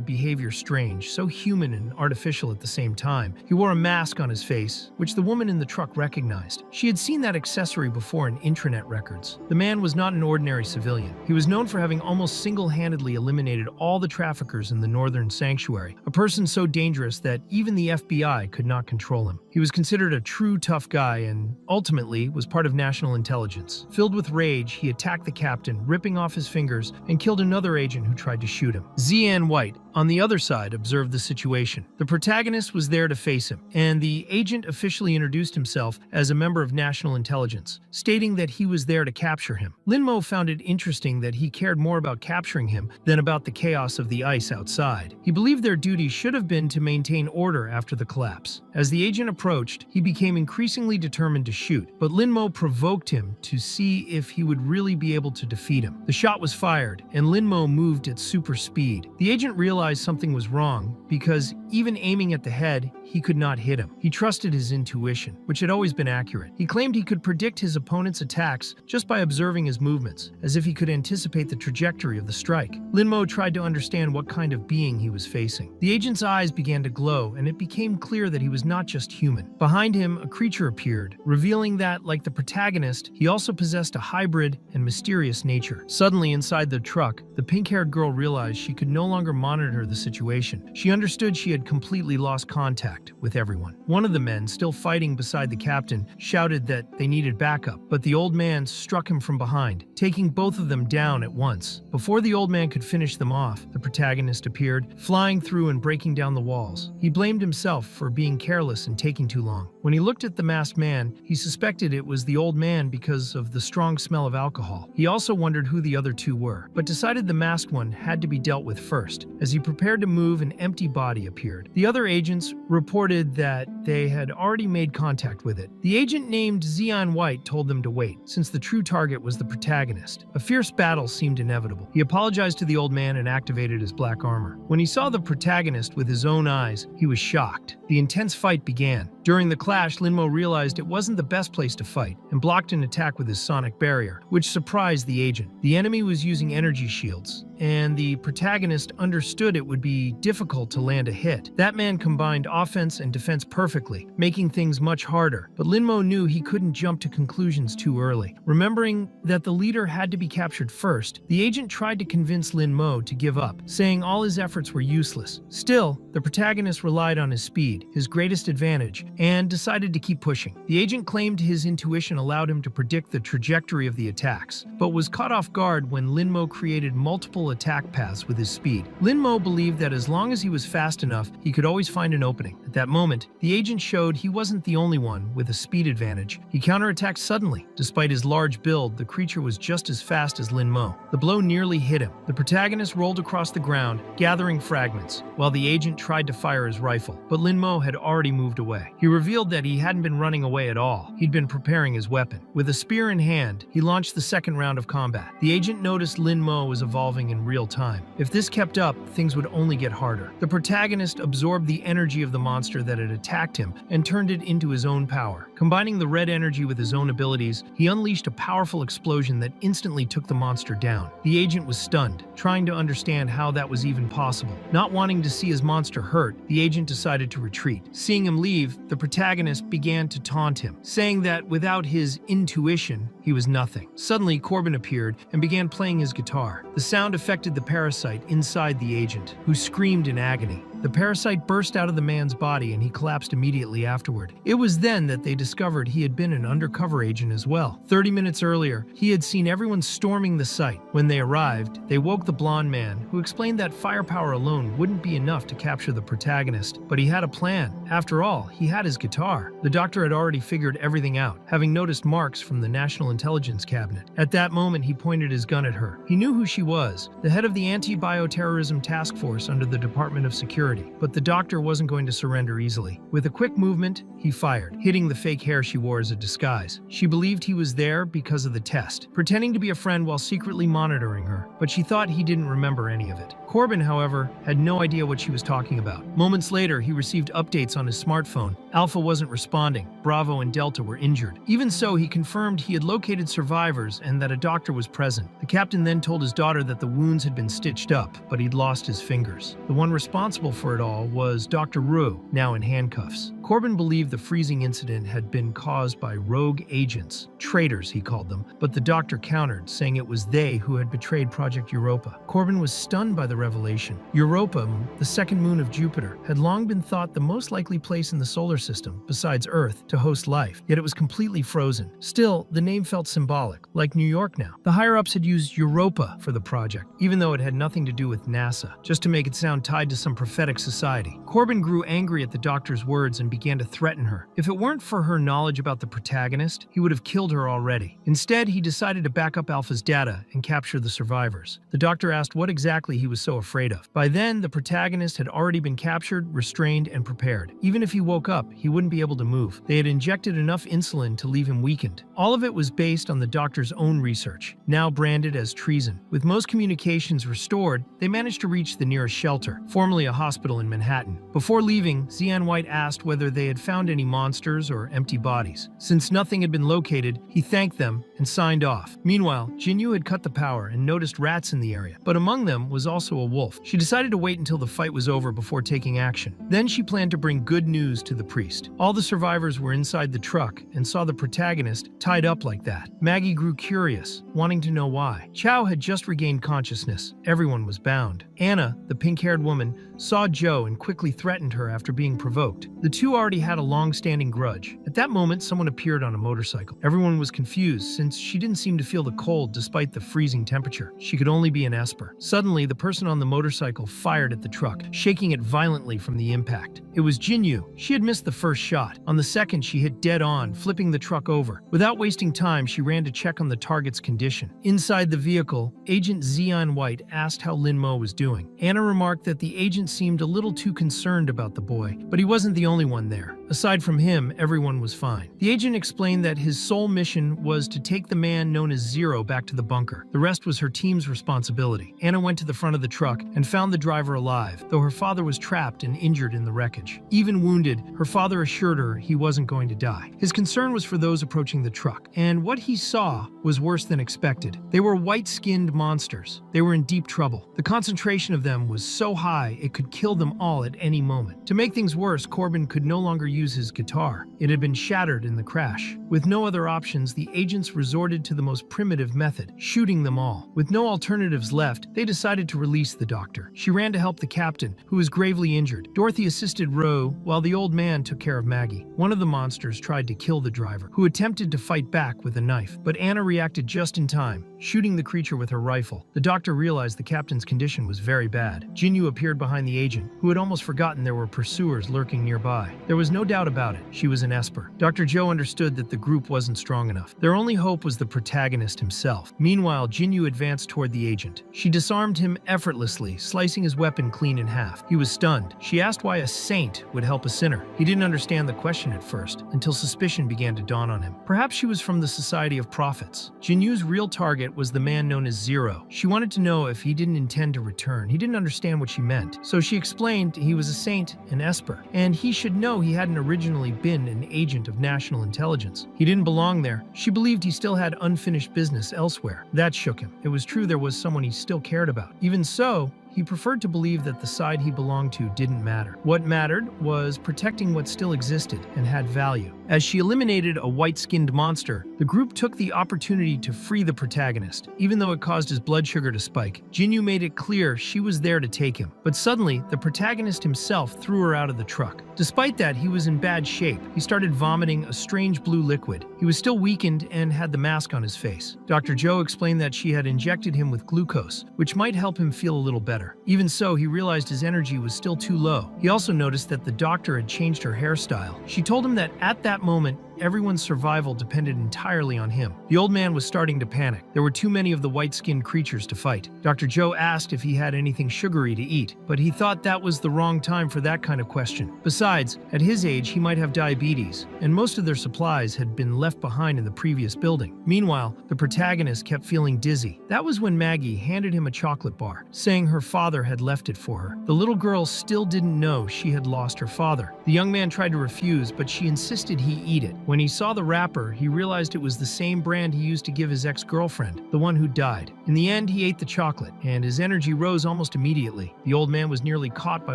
behavior strange, so human and artificial at the same time. He wore a mask on his face, which the woman in the truck recognized. She had seen that accessory before in intranet records. The man was not an ordinary civilian. He was known for having almost single-handedly eliminated all the traffickers in the Northern Sanctuary, a person so dangerous that even the FBI could not control him. He was considered a true tough guy and, ultimately, was part of national intelligence. Filled with rage, he attacked the captain, ripping off his fingers, and killed another agent who tried to shoot him. Zian White, on the other side, observed the situation. The protagonist was there to face him, and the agent officially introduced himself as a member of national intelligence, stating that he was there to capture him. Lin Mo found it interesting that he cared more about capturing him than about the chaos of the ice outside. He believed their duty should have been to maintain order after the collapse. As the agent approached, he became increasingly determined to shoot, but Lin Mo provoked him to see if he would really be able to defeat him. The shot was fired, and Lin Mo moved at super speed. The agent realized realized something was wrong because even aiming at the head, he could not hit him. He trusted his intuition, which had always been accurate. He claimed he could predict his opponent's attacks just by observing his movements, as if he could anticipate the trajectory of the strike. Linmo tried to understand what kind of being he was facing. The agent's eyes began to glow, and it became clear that he was not just human. Behind him, a creature appeared, revealing that, like the protagonist, he also possessed a hybrid and mysterious nature. Suddenly, inside the truck, the pink-haired girl realized she could no longer monitor the situation. She understood she had completely lost contact with everyone. One of the men, still fighting beside the captain, shouted that they needed backup, but the old man struck him from behind, taking both of them down at once. Before the old man could finish them off, the protagonist appeared, flying through and breaking down the walls. He blamed himself for being careless and taking too long. When he looked at the masked man, he suspected it was the old man because of the strong smell of alcohol. He also wondered who the other two were, but decided the masked one had to be dealt with first. As he prepared to move, an empty body appeared. The other agents reported that they had already made contact with it. The agent named Zeon White told them to wait, since the true target was the protagonist. A fierce battle seemed inevitable. He apologized to the old man and activated his black armor. When he saw the protagonist with his own eyes, he was shocked. The intense fight began. During the clash, Linmo realized it wasn't the best place to fight and blocked an attack with his sonic barrier, which surprised the agent. The enemy was using energy shields, and the protagonist understood it would be difficult to land a hit. That man combined offense and defense perfectly, making things much harder, but Linmo knew he couldn't jump to conclusions too early. Remembering that the leader had to be captured first, the agent tried to convince Linmo to give up, saying all his efforts were useless. Still, the protagonist relied on his speed, his greatest advantage, and decided to keep pushing. The agent claimed his intuition allowed him to predict the trajectory of the attacks, but was caught off guard when Linmo created multiple attack paths with his speed. Linmo believed that as long as he was fast enough, he could always find an opening. At that moment, the agent showed he wasn't the only one with a speed advantage. He counterattacked suddenly. Despite his large build, the creature was just as fast as Linmo. The blow nearly hit him. The protagonist rolled across the ground, gathering fragments, while the agent tried to fire his rifle, but Linmo had already moved away. He revealed that he hadn't been running away at all. He'd been preparing his weapon. With a spear in hand, he launched the second round of combat. The agent noticed Linmo was evolving in real time. If this kept up, things would only get harder. The protagonist absorbed the energy of the monster that had attacked him and turned it into his own power. Combining the red energy with his own abilities, he unleashed a powerful explosion that instantly took the monster down. The agent was stunned, trying to understand how that was even possible. Not wanting to see his monster hurt, the agent decided to retreat. Seeing him leave, the protagonist began to taunt him, saying that without his intuition, he was nothing. Suddenly, Corbin appeared and began playing his guitar. The sound affected the parasite inside the agent, who screamed in agony. The parasite burst out of the man's body and he collapsed immediately afterward. It was then that they discovered he had been an undercover agent as well. 30 minutes earlier, he had seen everyone storming the site. When they arrived, they woke the blonde man, who explained that firepower alone wouldn't be enough to capture the protagonist, but he had a plan. After all, he had his guitar. The doctor had already figured everything out, having noticed marks from the National Intelligence Cabinet. At that moment, he pointed his gun at her. He knew who she was, the head of the Anti-Bioterrorism Task Force under the Department of Security. But the doctor wasn't going to surrender easily. With a quick movement, he fired, hitting the fake hair she wore as a disguise. She believed he was there because of the test, pretending to be a friend while secretly monitoring her, but she thought he didn't remember any of it. Corbin, however, had no idea what she was talking about. Moments later, he received updates on his smartphone. Alpha wasn't responding. Bravo and Delta were injured. Even so, he confirmed he had located survivors and that a doctor was present. The captain then told his daughter that the wounds had been stitched up, but he'd lost his fingers. The one responsible for it all was Dr. Ru, now in handcuffs. Corbin believed the freezing incident had been caused by rogue agents, traitors he called them, but the doctor countered, saying it was they who had betrayed Project Europa. Corbin was stunned by the revelation. Europa, the second moon of Jupiter, had long been thought the most likely place in the solar system, besides Earth, to host life, yet it was completely frozen. Still, the name felt symbolic, like New York now. The higher-ups had used Europa for the project, even though it had nothing to do with NASA, just to make it sound tied to some prophetic society. Corbin grew angry at the doctor's words and began to threaten her. If it weren't for her knowledge about the protagonist, he would have killed her already. Instead, he decided to back up Alpha's data and capture the survivors. The doctor asked what exactly he was so afraid of. By then, the protagonist had already been captured, restrained, and prepared. Even if he woke up, he wouldn't be able to move. They had injected enough insulin to leave him weakened. All of it was based on the doctor's own research, now branded as treason. With most communications restored, they managed to reach the nearest shelter, formerly a hospital in Manhattan. Before leaving, Xian White asked whether they had found any monsters or empty bodies. Since nothing had been located, he thanked them and signed off. Meanwhile, Jinyu had cut the power and noticed rats in the area, but among them was also a wolf. She decided to wait until the fight was over before taking action. Then she planned to bring good news to the priest. All the survivors were inside the truck and saw the protagonist tied up like that. Maggie grew curious, wanting to know why. Chow had just regained consciousness. Everyone was bound. Anna, the pink-haired woman, saw Joe and quickly threatened her after being provoked. The two already had a long-standing grudge. At that moment, someone appeared on a motorcycle. Everyone was confused since she didn't seem to feel the cold despite the freezing temperature. She could only be an Esper. Suddenly, the person on the motorcycle fired at the truck, shaking it violently from the impact. It was Jinyu. She had missed the first shot. On the second, she hit dead on, flipping the truck over. Without wasting time, she ran to check on the target's condition. Inside the vehicle, Agent Xian White asked how Lin Mo was doing. Anna remarked that the agent seemed a little too concerned about the boy, but he wasn't the only one there. Aside from him, everyone was fine. The agent explained that his sole mission was to take the man known as Zero back to the bunker. The rest was her team's responsibility. Anna went to the front of the truck and found the driver alive, though her father was trapped and injured in the wreckage. Even wounded, her father assured her he wasn't going to die. His concern was for those approaching the truck, and what he saw was worse than expected. They were white-skinned monsters. They were in deep trouble. The concentration of them was so high it could kill them all at any moment. To make things worse, Corbin could no longer use his guitar. It had been shattered in the crash. With no other options, the agents resorted to the most primitive method, shooting them all. With no alternatives left, they decided to release the doctor. She ran to help the captain, who was gravely injured. Dorothy assisted Roe, while the old man took care of Maggie. One of the monsters tried to kill the driver, who attempted to fight back with a knife, but Anna reacted just in time, shooting the creature with her rifle. The doctor realized the captain's condition was very bad. Jinyu appeared behind the agent, who had almost forgotten there were pursuers lurking nearby. There was no doubt about it. She was an Esper. Dr. Joe understood that the group wasn't strong enough. Their only hope was the protagonist himself. Meanwhile, Jinyu advanced toward the agent. She disarmed him effortlessly, slicing his weapon clean in half. He was stunned. She asked why a saint would help a sinner. He didn't understand the question at first, until suspicion began to dawn on him. Perhaps she was from the Society of Prophets. Jinyu's real target was the man known as Zero. She wanted to know if he didn't intend to return. He didn't understand what she meant, so she explained he was a saint, an Esper, and he should know he hadn't originally been an agent of national intelligence. He didn't belong there. She believed he still had unfinished business elsewhere. That shook him. It was true there was someone he still cared about. Even so, he preferred to believe that the side he belonged to didn't matter. What mattered was protecting what still existed and had value. As she eliminated a white-skinned monster, the group took the opportunity to free the protagonist, even though it caused his blood sugar to spike. Jinyu made it clear she was there to take him. But suddenly, the protagonist himself threw her out of the truck. Despite that, he was in bad shape. He started vomiting a strange blue liquid. He was still weakened and had the mask on his face. Dr. Joe explained that she had injected him with glucose, which might help him feel a little better. Even so, he realized his energy was still too low. He also noticed that the doctor had changed her hairstyle. She told him that at that moment, everyone's survival depended entirely on him. The old man was starting to panic. There were too many of the white-skinned creatures to fight. Dr. Joe asked if he had anything sugary to eat, but he thought that was the wrong time for that kind of question. Besides, at his age, he might have diabetes, and most of their supplies had been left behind in the previous building. Meanwhile, the protagonist kept feeling dizzy. That was when Maggie handed him a chocolate bar, saying her father had left it for her. The little girl still didn't know she had lost her father. The young man tried to refuse, but she insisted he eat it. When he saw the wrapper, he realized it was the same brand he used to give his ex-girlfriend, the one who died. In the end, he ate the chocolate, and his energy rose almost immediately. The old man was nearly caught by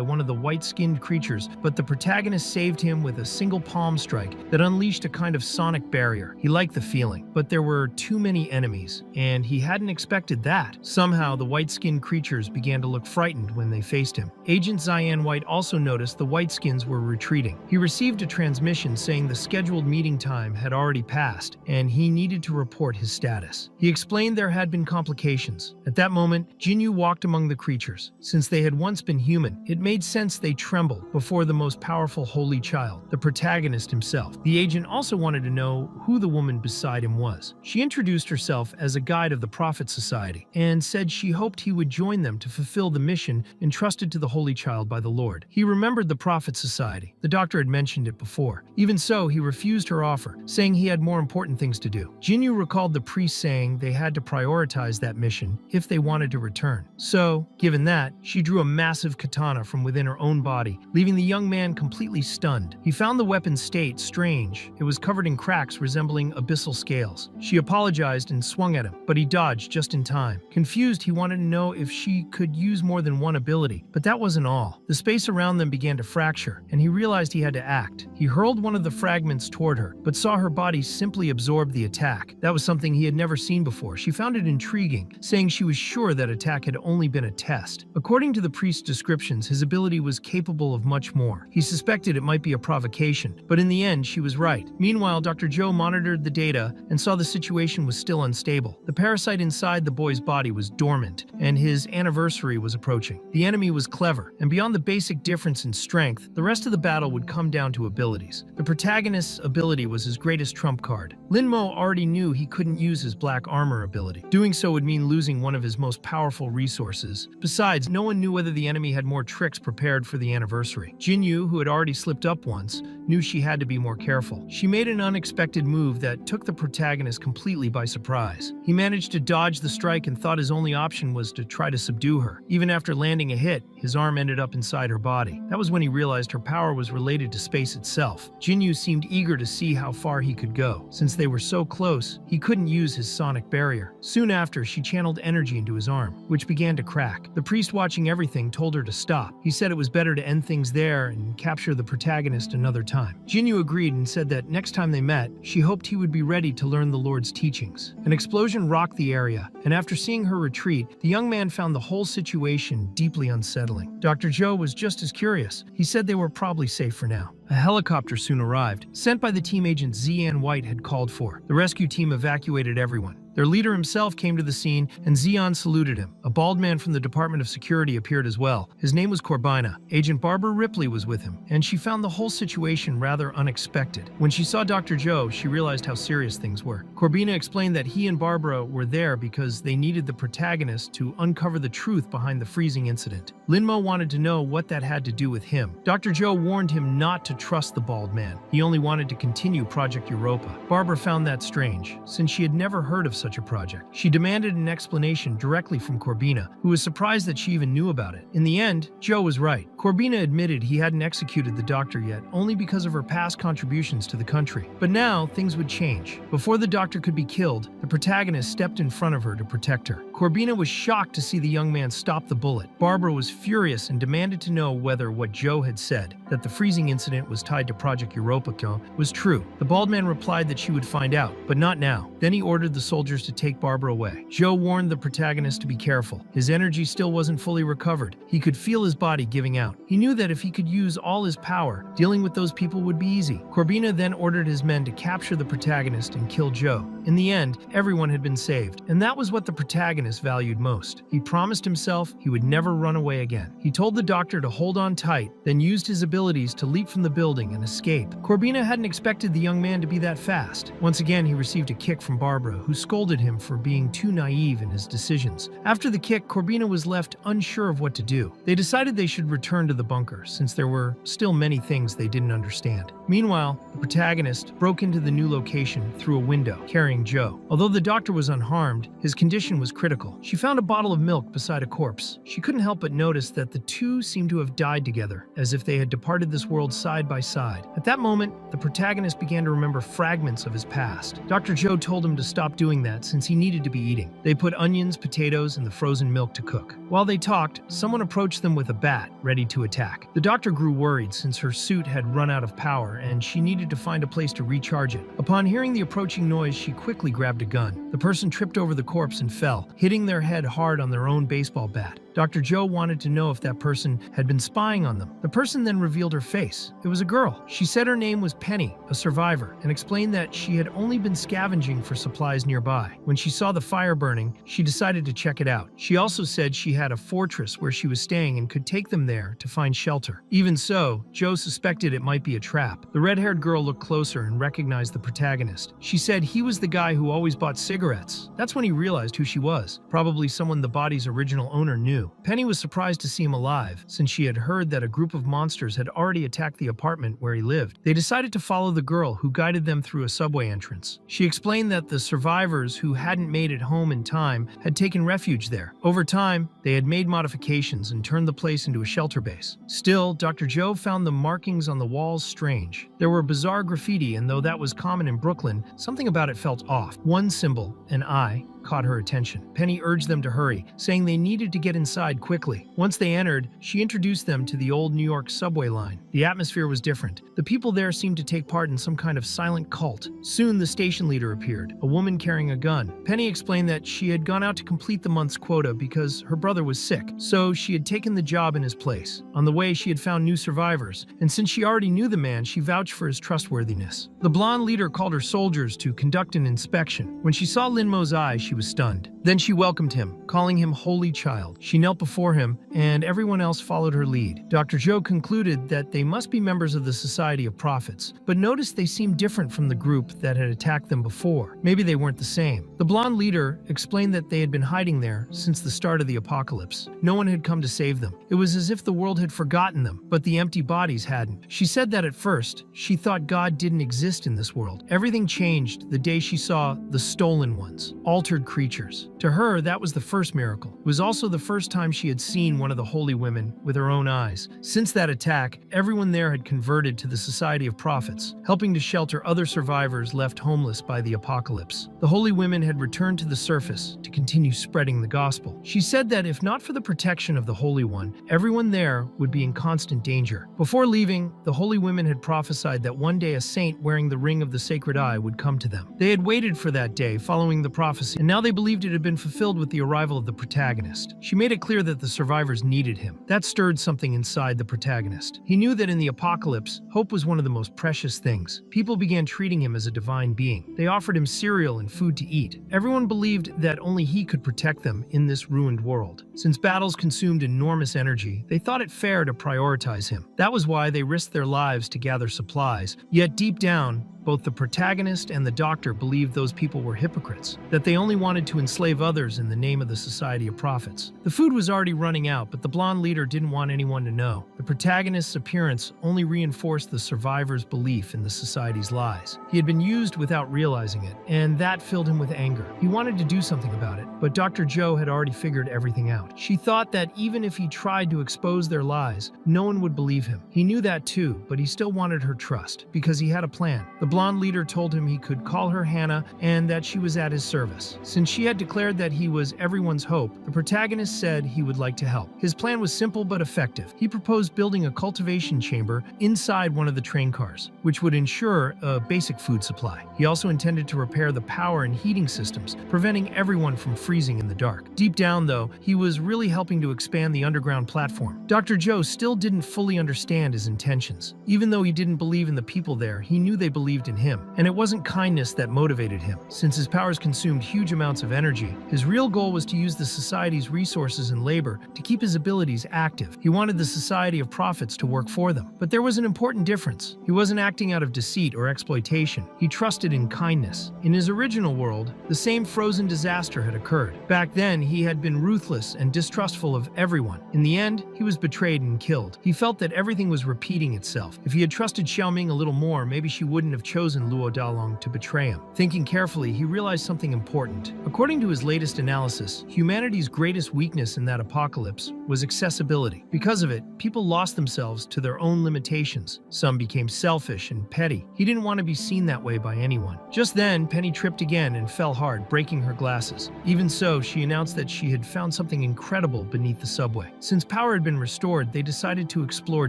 one of the white-skinned creatures, but the protagonist saved him with a single palm strike that unleashed a kind of sonic barrier. He liked the feeling, but there were too many enemies, and he hadn't expected that. Somehow, the white-skinned creatures began to look frightened when they faced him. Agent Xian White also noticed the whiteskins were retreating. He received a transmission saying the scheduled meeting meeting time had already passed, and he needed to report his status. He explained there had been complications. At that moment, Jinyu walked among the creatures. Since they had once been human, it made sense they trembled before the most powerful holy child, the protagonist himself. The agent also wanted to know who the woman beside him was. She introduced herself as a guide of the Prophet Society and said she hoped he would join them to fulfill the mission entrusted to the holy child by the Lord. He remembered the Prophet Society. The doctor had mentioned it before. Even so, he refused her offer, saying he had more important things to do. Jinyu recalled the priest saying they had to prioritize that mission if they wanted to return. So, given that, she drew a massive katana from within her own body, leaving the young man completely stunned. He found the weapon's state strange. It was covered in cracks resembling abyssal scales. She apologized and swung at him, but he dodged just in time. Confused, he wanted to know if she could use more than one ability, but that wasn't all. The space around them began to fracture, and he realized he had to act. He hurled one of the fragments toward her, but saw her body simply absorb the attack. That was something he had never seen before. She found it intriguing, saying she was sure that attack had only been a test. According to the priest's descriptions, his ability was capable of much more. He suspected it might be a provocation, but in the end, she was right. Meanwhile, Dr. Joe monitored the data and saw the situation was still unstable. The parasite inside the boy's body was dormant, and his anniversary was approaching. The enemy was clever, and beyond the basic difference in strength, the rest of the battle would come down to abilities. The protagonist's ability was his greatest trump card. Linmo already knew he couldn't use his black armor ability. Doing so would mean losing one of his most powerful resources. Besides, no one knew whether the enemy had more tricks prepared for the anniversary. Jinyu, who had already slipped up once, knew she had to be more careful. She made an unexpected move that took the protagonist completely by surprise. He managed to dodge the strike and thought his only option was to try to subdue her. Even after landing a hit, his arm ended up inside her body. That was when he realized her power was related to space itself. Jinyu seemed eager to see how far he could go. Since they were so close, he couldn't use his sonic barrier. Soon after, she channeled energy into his arm, which began to crack. The priest watching everything told her to stop. He said it was better to end things there and capture the protagonist another time. Jinyu agreed and said that next time they met, she hoped he would be ready to learn the Lord's teachings. An explosion rocked the area, and after seeing her retreat, the young man found the whole situation deeply unsettling. Dr. Joe was just as curious. He said they were probably safe for now. A helicopter soon arrived, sent by the team agent Zian White had called for. The rescue team evacuated everyone. Their leader himself came to the scene, and Zion saluted him. A bald man from the Department of Security appeared as well. His name was Corbina. Agent Barbara Ripley was with him, and she found the whole situation rather unexpected. When she saw Dr. Joe, she realized how serious things were. Corbina explained that he and Barbara were there because they needed the protagonist to uncover the truth behind the freezing incident. Linmo wanted to know what that had to do with him. Dr. Joe warned him not to trust the bald man. He only wanted to continue Project Europa. Barbara found that strange, since she had never heard of such a project. She demanded an explanation directly from Corbina, who was surprised that she even knew about it. In the end, Joe was right. Corbina admitted he hadn't executed the doctor yet, only because of her past contributions to the country. But now, things would change. Before the doctor could be killed, the protagonist stepped in front of her to protect her. Corbina was shocked to see the young man stop the bullet. Barbara was furious and demanded to know whether what Joe had said, that the freezing incident was tied to Project Europa, was true. The bald man replied that she would find out, but not now. Then he ordered the soldiers to take Barbara away. Joe warned the protagonist to be careful. His energy still wasn't fully recovered. He could feel his body giving out. He knew that if he could use all his power, dealing with those people would be easy. Corbina then ordered his men to capture the protagonist and kill Joe. In the end, everyone had been saved, and that was what the protagonist valued most. He promised himself he would never run away again. He told the doctor to hold on tight, then used his abilities to leap from the building and escape. Corbina hadn't expected the young man to be that fast. Once again, he received a kick from Barbara, who scolded him for being too naive in his decisions. After the kick, Corbina was left unsure of what to do. They decided they should return to the bunker, since there were still many things they didn't understand. Meanwhile, the protagonist broke into the new location through a window, carrying Joe. Although the doctor was unharmed, his condition was critical. She found a bottle of milk beside a corpse. She couldn't help but notice that the two seemed to have died together, as if they had departed this world side by side. At that moment, the protagonist began to remember fragments of his past. Dr. Joe told him to stop doing that since he needed to be eating. They put onions, potatoes, and the frozen milk to cook. While they talked, someone approached them with a bat, ready to attack. The doctor grew worried since her suit had run out of power and she needed to find a place to recharge it. Upon hearing the approaching noise, she quickly grabbed a gun. The person tripped over the corpse and fell, hitting their head hard on their own baseball bat. Dr. Joe wanted to know if that person had been spying on them. The person then revealed her face. It was a girl. She said her name was Penny, a survivor, and explained that she had only been scavenging for supplies nearby. When she saw the fire burning, she decided to check it out. She also said she had a fortress where she was staying and could take them there to find shelter. Even so, Joe suspected it might be a trap. The red-haired girl looked closer and recognized the protagonist. She said he was the guy who always bought cigarettes. That's when he realized who she was, probably someone the body's original owner knew. Penny was surprised to see him alive, since she had heard that a group of monsters had already attacked the apartment where he lived. They decided to follow the girl, who guided them through a subway entrance. She explained that the survivors who hadn't made it home in time had taken refuge there. Over time, they had made modifications and turned the place into a shelter base. Still, Dr. Joe found the markings on the walls strange. There were bizarre graffiti, and though that was common in Brooklyn, something about it felt off. One symbol, an eye, caught her attention. Penny urged them to hurry, saying they needed to get inside quickly. Once they entered, she introduced them to the old New York subway line. The atmosphere was different. The people there seemed to take part in some kind of silent cult. Soon, the station leader appeared, a woman carrying a gun. Penny explained that she had gone out to complete the month's quota because her brother was sick, so she had taken the job in his place. On the way, she had found new survivors, and since she already knew the man, she vouched for his trustworthiness. The blonde leader called her soldiers to conduct an inspection. When she saw Lin Mo's eye, she was stunned. Then she welcomed him, calling him Holy Child. She knelt before him, and everyone else followed her lead. Dr. Joe concluded that they must be members of the Society of Prophets, but noticed they seemed different from the group that had attacked them before. Maybe they weren't the same. The blonde leader explained that they had been hiding there since the start of the apocalypse. No one had come to save them. It was as if the world had forgotten them, but the empty bodies hadn't. She said that at first, she thought God didn't exist in this world. Everything changed the day she saw the stolen ones, altered creatures. To her, that was the first miracle. It was also the first time she had seen one of the holy women with her own eyes. Since that attack, everyone there had converted to the Society of Prophets, helping to shelter other survivors left homeless by the apocalypse. The holy women had returned to the surface to continue spreading the gospel. She said that if not for the protection of the Holy One, everyone there would be in constant danger. Before leaving, the holy women had prophesied that one day a saint wearing the ring of the sacred eye would come to them. They had waited for that day following the prophecy, and now they believed it had been fulfilled with the arrival of the protagonist. She made it clear that the survivors needed him. That stirred something inside the protagonist. He knew that in the apocalypse, hope was one of the most precious things. People began treating him as a divine being. They offered him cereal and food to eat. Everyone believed that only he could protect them in this ruined world. Since battles consumed enormous energy, they thought it fair to prioritize him. That was why they risked their lives to gather supplies. Yet deep down, both the protagonist and the doctor believed those people were hypocrites, that they only wanted to enslave others in the name of the Society of Prophets. The food was already running out, but the blonde leader didn't want anyone to know. The protagonist's appearance only reinforced the survivor's belief in the Society's lies. He had been used without realizing it, and that filled him with anger. He wanted to do something about it, but Dr. Joe had already figured everything out. She thought that even if he tried to expose their lies, no one would believe him. He knew that too, but he still wanted her trust, because he had a plan. The blonde leader told him he could call her Hannah and that she was at his service. Since she had declared that he was everyone's hope, the protagonist said he would like to help. His plan was simple but effective. He proposed building a cultivation chamber inside one of the train cars, which would ensure a basic food supply. He also intended to repair the power and heating systems, preventing everyone from freezing in the dark. Deep down, though, he was really helping to expand the underground platform. Dr. Joe still didn't fully understand his intentions. Even though he didn't believe in the people there, he knew they believed in him. And it wasn't kindness that motivated him. Since his powers consumed huge amounts of energy, his real goal was to use the Society's resources and labor to keep his abilities active. He wanted the Society of Prophets to work for them. But there was an important difference. He wasn't acting out of deceit or exploitation. He trusted in kindness. In his original world, the same frozen disaster had occurred. Back then, he had been ruthless and distrustful of everyone. In the end, he was betrayed and killed. He felt that everything was repeating itself. If he had trusted Xiaoming a little more, maybe she wouldn't have chosen Luo Dalong to betray him. Thinking carefully, he realized something important. According to his latest analysis, humanity's greatest weakness in that apocalypse was accessibility. Because of it, people lost themselves to their own limitations. Some became selfish and petty. He didn't want to be seen that way by anyone. Just then, Penny tripped again and fell hard, breaking her glasses. Even so, she announced that she had found something incredible beneath the subway. Since power had been restored, they decided to explore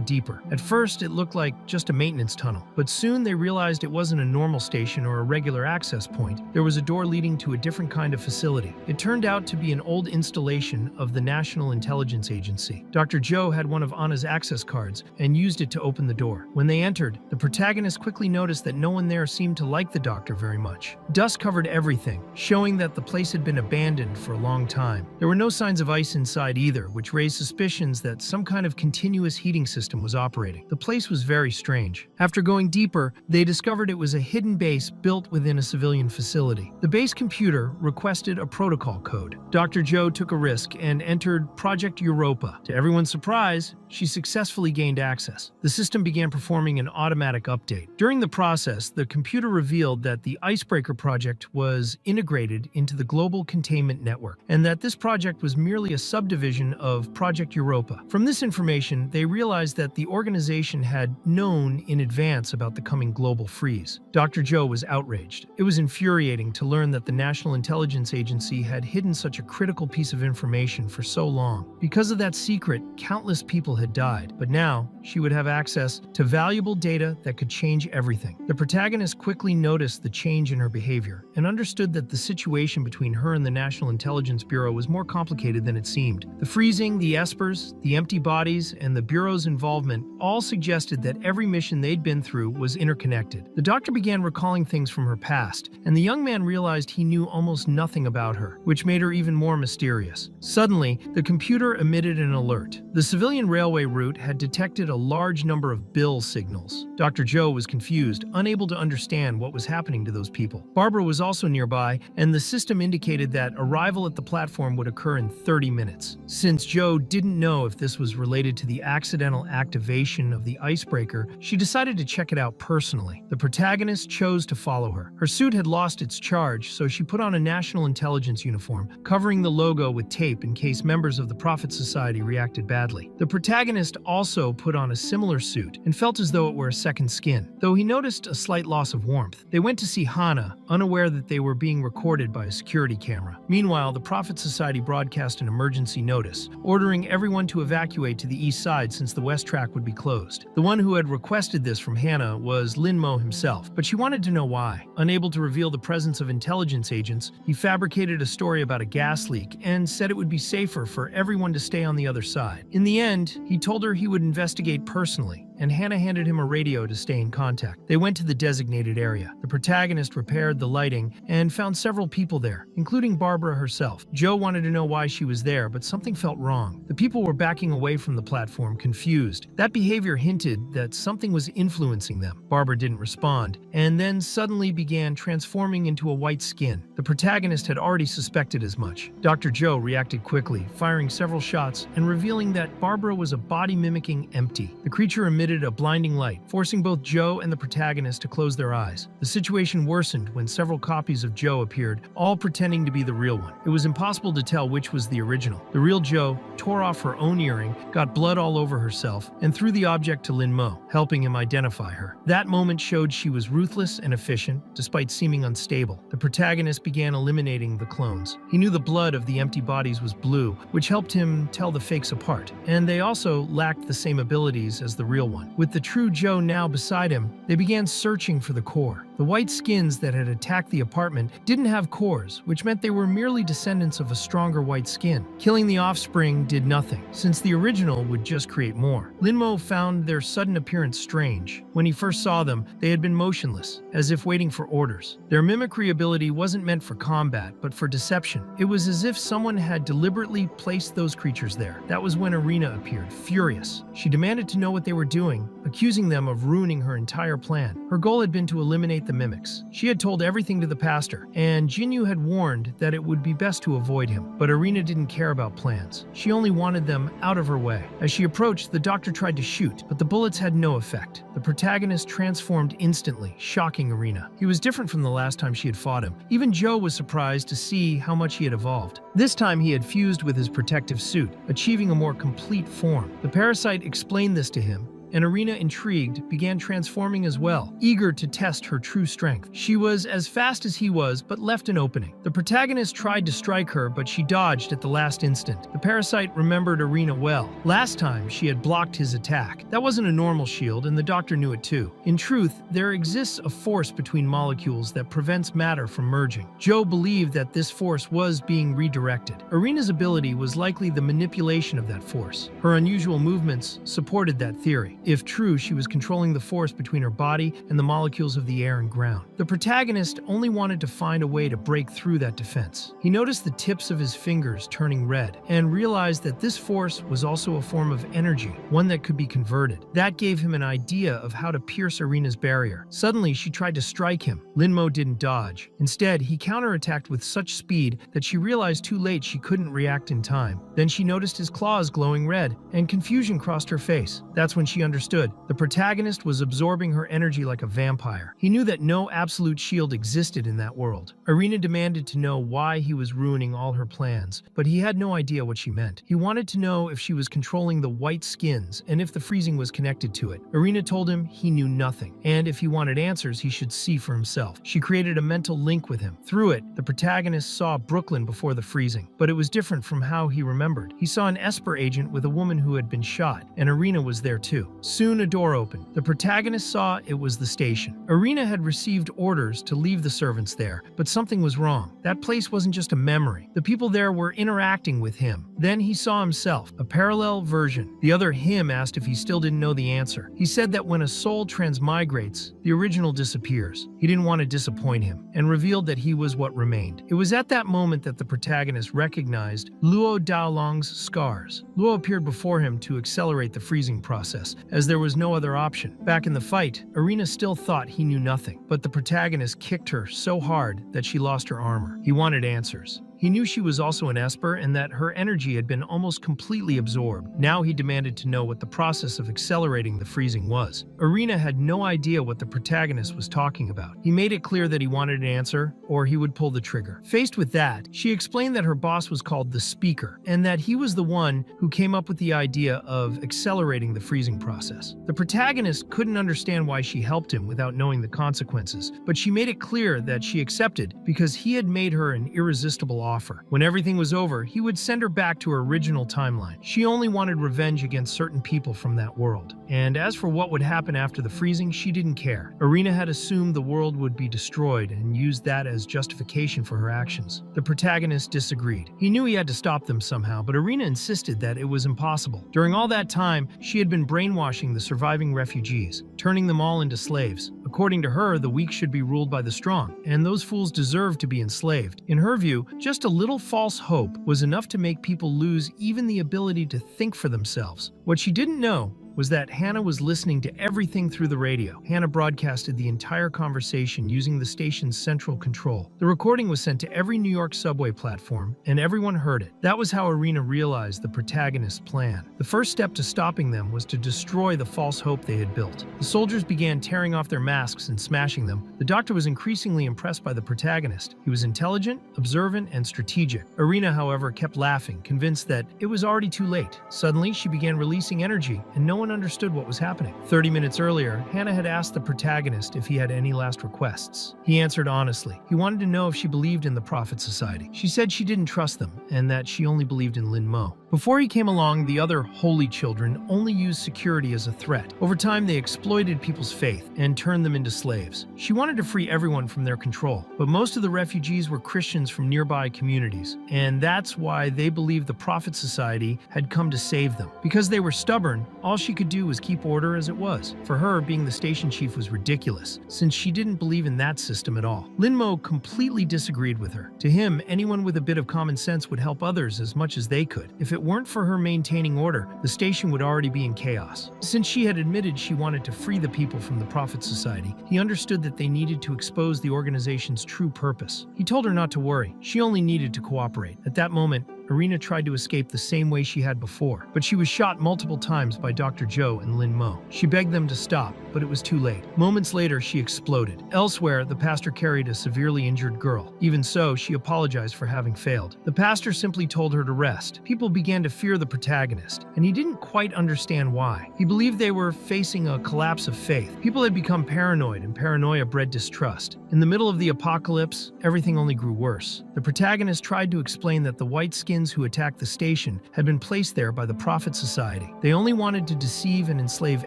deeper. At first, it looked like just a maintenance tunnel, but soon they realized it wasn't a normal station or a regular access point. There was a door leading to a different kind of facility. It turned out to be an old installation of the National Intelligence Agency. Dr. Joe had one of Anna's access cards and used it to open the door. When they entered, the protagonist quickly noticed that no one there seemed to like the doctor very much. Dust covered everything, showing that the place had been abandoned for a long time. There were no signs of ice inside either, which raised suspicions that some kind of continuous heating system was operating. The place was very strange. After going deeper, they discovered it was a hidden base built within a civilian facility. The base computer requested a protocol code. Dr. Joe took a risk and entered Project Europa. To everyone's surprise, she successfully gained access. The system began performing an automatic update. During the process, the computer revealed that the Icebreaker project was integrated into the global containment network, and that this project was merely a subdivision of Project Europa. From this information, they realized that the organization had known in advance about the coming global freeze. Dr. Joe was outraged. It was infuriating to learn that the National Intelligence Agency had hidden such a critical piece of information for so long. Because of that secret, countless people had died, but now she would have access to valuable data that could change everything. The protagonist quickly noticed the change in her behavior and understood that the situation between her and the National Intelligence Bureau was more complicated than it seemed. The freezing, the espers, the empty bodies, and the Bureau's involvement all suggested that every mission they'd been through was interconnected. The doctor began recalling things from her past, and the young man realized he knew almost nothing about her, which made her even more mysterious. Suddenly, the computer emitted an alert. The civilian railway route had detected a large number of bill signals. Dr. Joe was confused, unable to understand what was happening to those people. Barbara was also nearby, and the system indicated that arrival at the platform would occur in 30 minutes. Since Joe didn't know if this was related to the accidental activation of the icebreaker, she decided to check it out personally. The protagonist chose to follow her. Her suit had lost its charge, so she put on a national intelligence uniform, covering the logo with tape in case members of the Prophet Society reacted badly. The protagonist also put on a similar suit and felt as though it were a second skin, though he noticed a slight loss of warmth. They went to see Hana, unaware that they were being recorded by a security camera. Meanwhile, the Prophet Society broadcast an emergency notice, ordering everyone to evacuate to the east side since the west track would be closed. The one who had requested this from Hana was Linmo himself, but she wanted to know why. Unable to reveal the presence of intelligence agents, he fabricated a story about a gas leak and said it would be safer for everyone to stay on the other side. In the end, he told her he would investigate personally, and Hannah handed him a radio to stay in contact. They went to the designated area. The protagonist repaired the lighting and found several people there, including Barbara herself. Joe wanted to know why she was there, but something felt wrong. The people were backing away from the platform, confused. That behavior hinted that something was influencing them. Barbara didn't respond, and then suddenly began transforming into a white skin. The protagonist had already suspected as much. Dr. Joe reacted quickly, firing several shots and revealing that Barbara was a body mimicking empty. The creature emitted a blinding light, forcing both Joe and the protagonist to close their eyes. The situation worsened when several copies of Joe appeared, all pretending to be the real one. It was impossible to tell which was the original. The real Joe tore off her own earring, got blood all over herself, and threw the object to Lin Mo, helping him identify her. That moment showed she was ruthless and efficient, despite seeming unstable. The protagonist began eliminating the clones. He knew the blood of the empty bodies was blue, which helped him tell the fakes apart, and they also lacked the same abilities as the real one. With the true Joe now beside him, they began searching for the core. The white skins that had attacked the apartment didn't have cores, which meant they were merely descendants of a stronger white skin. Killing the offspring did nothing, since the original would just create more. Linmo found their sudden appearance strange. When he first saw them, they had been motionless, as if waiting for orders. Their mimicry ability wasn't meant for combat, but for deception. It was as if someone had deliberately placed those creatures there. That was when Arena appeared, furious. She demanded to know what they were doing, accusing them of ruining her entire plan. Her goal had been to eliminate the mimics. She had told everything to the pastor, and Jinyu had warned that it would be best to avoid him. But Arena didn't care about plans. She only wanted them out of her way. As she approached, the doctor tried to shoot, but the bullets had no effect. The protagonist transformed instantly, shocking Arena. He was different from the last time she had fought him. Even Joe was surprised to see how much he had evolved. This time he had fused with his protective suit, achieving a more complete form. The parasite explained this to him, and Irina, intrigued, began transforming as well, eager to test her true strength. She was as fast as he was, but left an opening. The protagonist tried to strike her, but she dodged at the last instant. The parasite remembered Irina well. Last time, she had blocked his attack. That wasn't a normal shield, and the doctor knew it too. In truth, there exists a force between molecules that prevents matter from merging. Joe believed that this force was being redirected. Irina's ability was likely the manipulation of that force. Her unusual movements supported that theory. If true, she was controlling the force between her body and the molecules of the air and ground. The protagonist only wanted to find a way to break through that defense. He noticed the tips of his fingers turning red and realized that this force was also a form of energy, one that could be converted. That gave him an idea of how to pierce Irina's barrier. Suddenly, she tried to strike him. Linmo didn't dodge. Instead, he counterattacked with such speed that she realized too late she couldn't react in time. Then she noticed his claws glowing red, and confusion crossed her face. That's when she understood. The protagonist was absorbing her energy like a vampire. He knew that no absolute shield existed in that world. Irina demanded to know why he was ruining all her plans, but he had no idea what she meant. He wanted to know if she was controlling the white skins and if the freezing was connected to it. Irina told him he knew nothing, and if he wanted answers, he should see for himself. She created a mental link with him. Through it, the protagonist saw Brooklyn before the freezing, but it was different from how he remembered. He saw an Esper agent with a woman who had been shot, and Irina was there too. Soon a door opened. The protagonist saw it was the station. Irina had received orders to leave the servants there, but something was wrong. That place wasn't just a memory. The people there were interacting with him. Then he saw himself, a parallel version. The other him asked if he still didn't know the answer. He said that when a soul transmigrates, the original disappears. He didn't want to disappoint him, and revealed that he was what remained. It was at that moment that the protagonist recognized Luo Daolong's scars. Luo appeared before him to accelerate the freezing process, as there was no other option. Back in the fight, Irina still thought he knew nothing, but the protagonist kicked her so hard that she lost her armor. He wanted answers. He knew she was also an Esper and that her energy had been almost completely absorbed. Now he demanded to know what the process of accelerating the freezing was. Irina had no idea what the protagonist was talking about. He made it clear that he wanted an answer, or he would pull the trigger. Faced with that, she explained that her boss was called the Speaker, and that he was the one who came up with the idea of accelerating the freezing process. The protagonist couldn't understand why she helped him without knowing the consequences, but she made it clear that she accepted because he had made her an irresistible offer. When everything was over, he would send her back to her original timeline. She only wanted revenge against certain people from that world. And as for what would happen after the freezing, she didn't care. Irina had assumed the world would be destroyed and used that as justification for her actions. The protagonist disagreed. He knew he had to stop them somehow, but Irina insisted that it was impossible. During all that time, she had been brainwashing the surviving refugees, turning them all into slaves. According to her, the weak should be ruled by the strong, and those fools deserved to be enslaved. In her view, just a little false hope was enough to make people lose even the ability to think for themselves. What she didn't know was that Hannah was listening to everything through the radio. Hannah broadcasted the entire conversation using the station's central control. The recording was sent to every New York subway platform, and everyone heard it. That was how Irina realized the protagonist's plan. The first step to stopping them was to destroy the false hope they had built. The soldiers began tearing off their masks and smashing them. The doctor was increasingly impressed by the protagonist. He was intelligent, observant, and strategic. Irina, however, kept laughing, convinced that it was already too late. Suddenly, she began releasing energy, and no one understood what was happening. 30 minutes earlier, Hannah had asked the protagonist if he had any last requests. He answered honestly. He wanted to know if she believed in the Prophet Society. She said she didn't trust them, and that she only believed in Lin Mo. Before he came along, the other holy children only used security as a threat. Over time, they exploited people's faith and turned them into slaves. She wanted to free everyone from their control, but most of the refugees were Christians from nearby communities, and that's why they believed the Prophet Society had come to save them. Because they were stubborn, all she could do was keep order as it was. For her, being the station chief was ridiculous, since she didn't believe in that system at all. Lin Mo completely disagreed with her. To him, anyone with a bit of common sense would help others as much as they could. If it weren't for her maintaining order, the station would already be in chaos. Since she had admitted she wanted to free the people from the Prophet Society, he understood that they needed to expose the organization's true purpose. He told her not to worry. She only needed to cooperate. At that moment, Irina tried to escape the same way she had before, but she was shot multiple times by Dr. Joe and Lin Mo. She begged them to stop, but it was too late. Moments later, she exploded. Elsewhere, the pastor carried a severely injured girl. Even so, she apologized for having failed. The pastor simply told her to rest. People began to fear the protagonist, and he didn't quite understand why. He believed they were facing a collapse of faith. People had become paranoid, and paranoia bred distrust. In the middle of the apocalypse, everything only grew worse. The protagonist tried to explain that the white skins who attacked the station had been placed there by the Prophet Society. They only wanted to deceive and enslave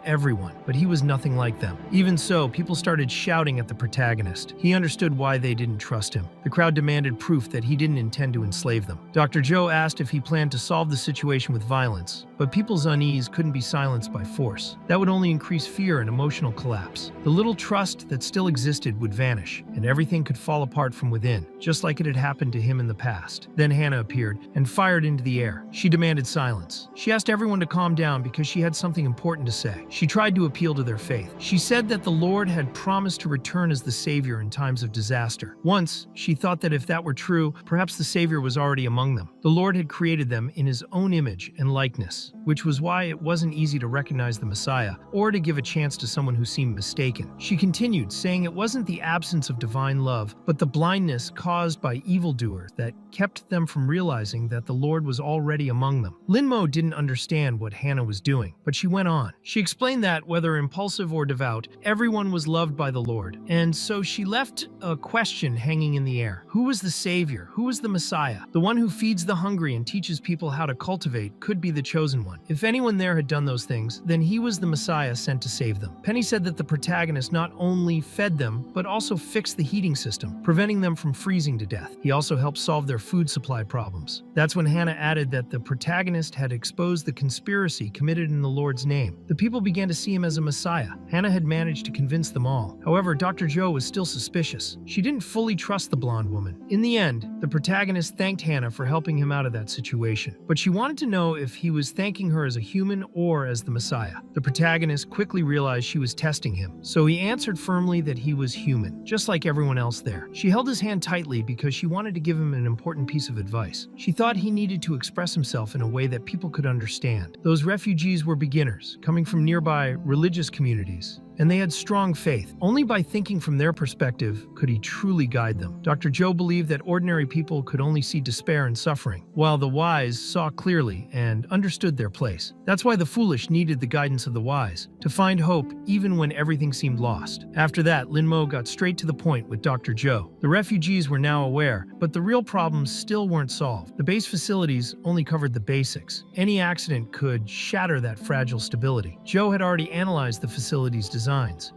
everyone, but he was nothing like them. Even so, people started shouting at the protagonist. He understood why they didn't trust him. The crowd demanded proof that he didn't intend to enslave them. Dr. Joe asked if he planned to solve the situation with violence, but people's unease couldn't be silenced by force. That would only increase fear and emotional collapse. The little trust that still existed would vanish, and everything could fall apart from within, just like it had happened to him in the past. Then Hannah appeared and fired into the air. She demanded silence. She asked everyone to calm down because she had something important to say. She tried to appeal to their faith. She said that the Lord had promised to return as the Savior in times of disaster. Once, she thought that if that were true, perhaps the Savior was already among them. The Lord had created them in His own image and likeness, which was why it wasn't easy to recognize the Messiah or to give a chance to someone who seemed mistaken. She continued, saying it wasn't the absence of divine love, but the blindness caused by evildoers that kept them from realizing that the Lord was already among them. Linmo didn't understand what Hannah was doing, but she went on. She explained that, whether impulsive or devout, everyone was loved by the Lord, and so she left a question hanging in the air. Who was the Savior? Who was the Messiah? The one who feeds the hungry and teaches people how to cultivate could be the chosen one. If anyone there had done those things, then he was the Messiah sent to save them. Penny said that the protagonist not only fed them, but also fixed the heating system, preventing them from freezing to death. He also helped solve their food supply problems. That's when Hannah added that the protagonist had exposed the conspiracy committed in the Lord's name. The people began to see him as a Messiah. Hannah had managed to convince them all. However, Dr. Joe was still suspicious. She didn't fully trust the blonde woman. In the end, the protagonist thanked Hannah for helping him out of that situation, but she wanted to know if he was thanking her as a human or as the Messiah. The protagonist quickly realized she was testing him, so he answered firmly that he was human, just like everyone else there. She held his hand tightly because she wanted to give him an important piece of advice. She thought he needed to express himself in a way that people could understand. Those refugees were beginners, coming from nearby religious communities, and they had strong faith. Only by thinking from their perspective could he truly guide them. Dr. Joe believed that ordinary people could only see despair and suffering, while the wise saw clearly and understood their place. That's why the foolish needed the guidance of the wise, to find hope even when everything seemed lost. After that, Linmo got straight to the point with Dr. Joe. The refugees were now aware, but the real problems still weren't solved. The base facilities only covered the basics. Any accident could shatter that fragile stability. Joe had already analyzed the facility's designs.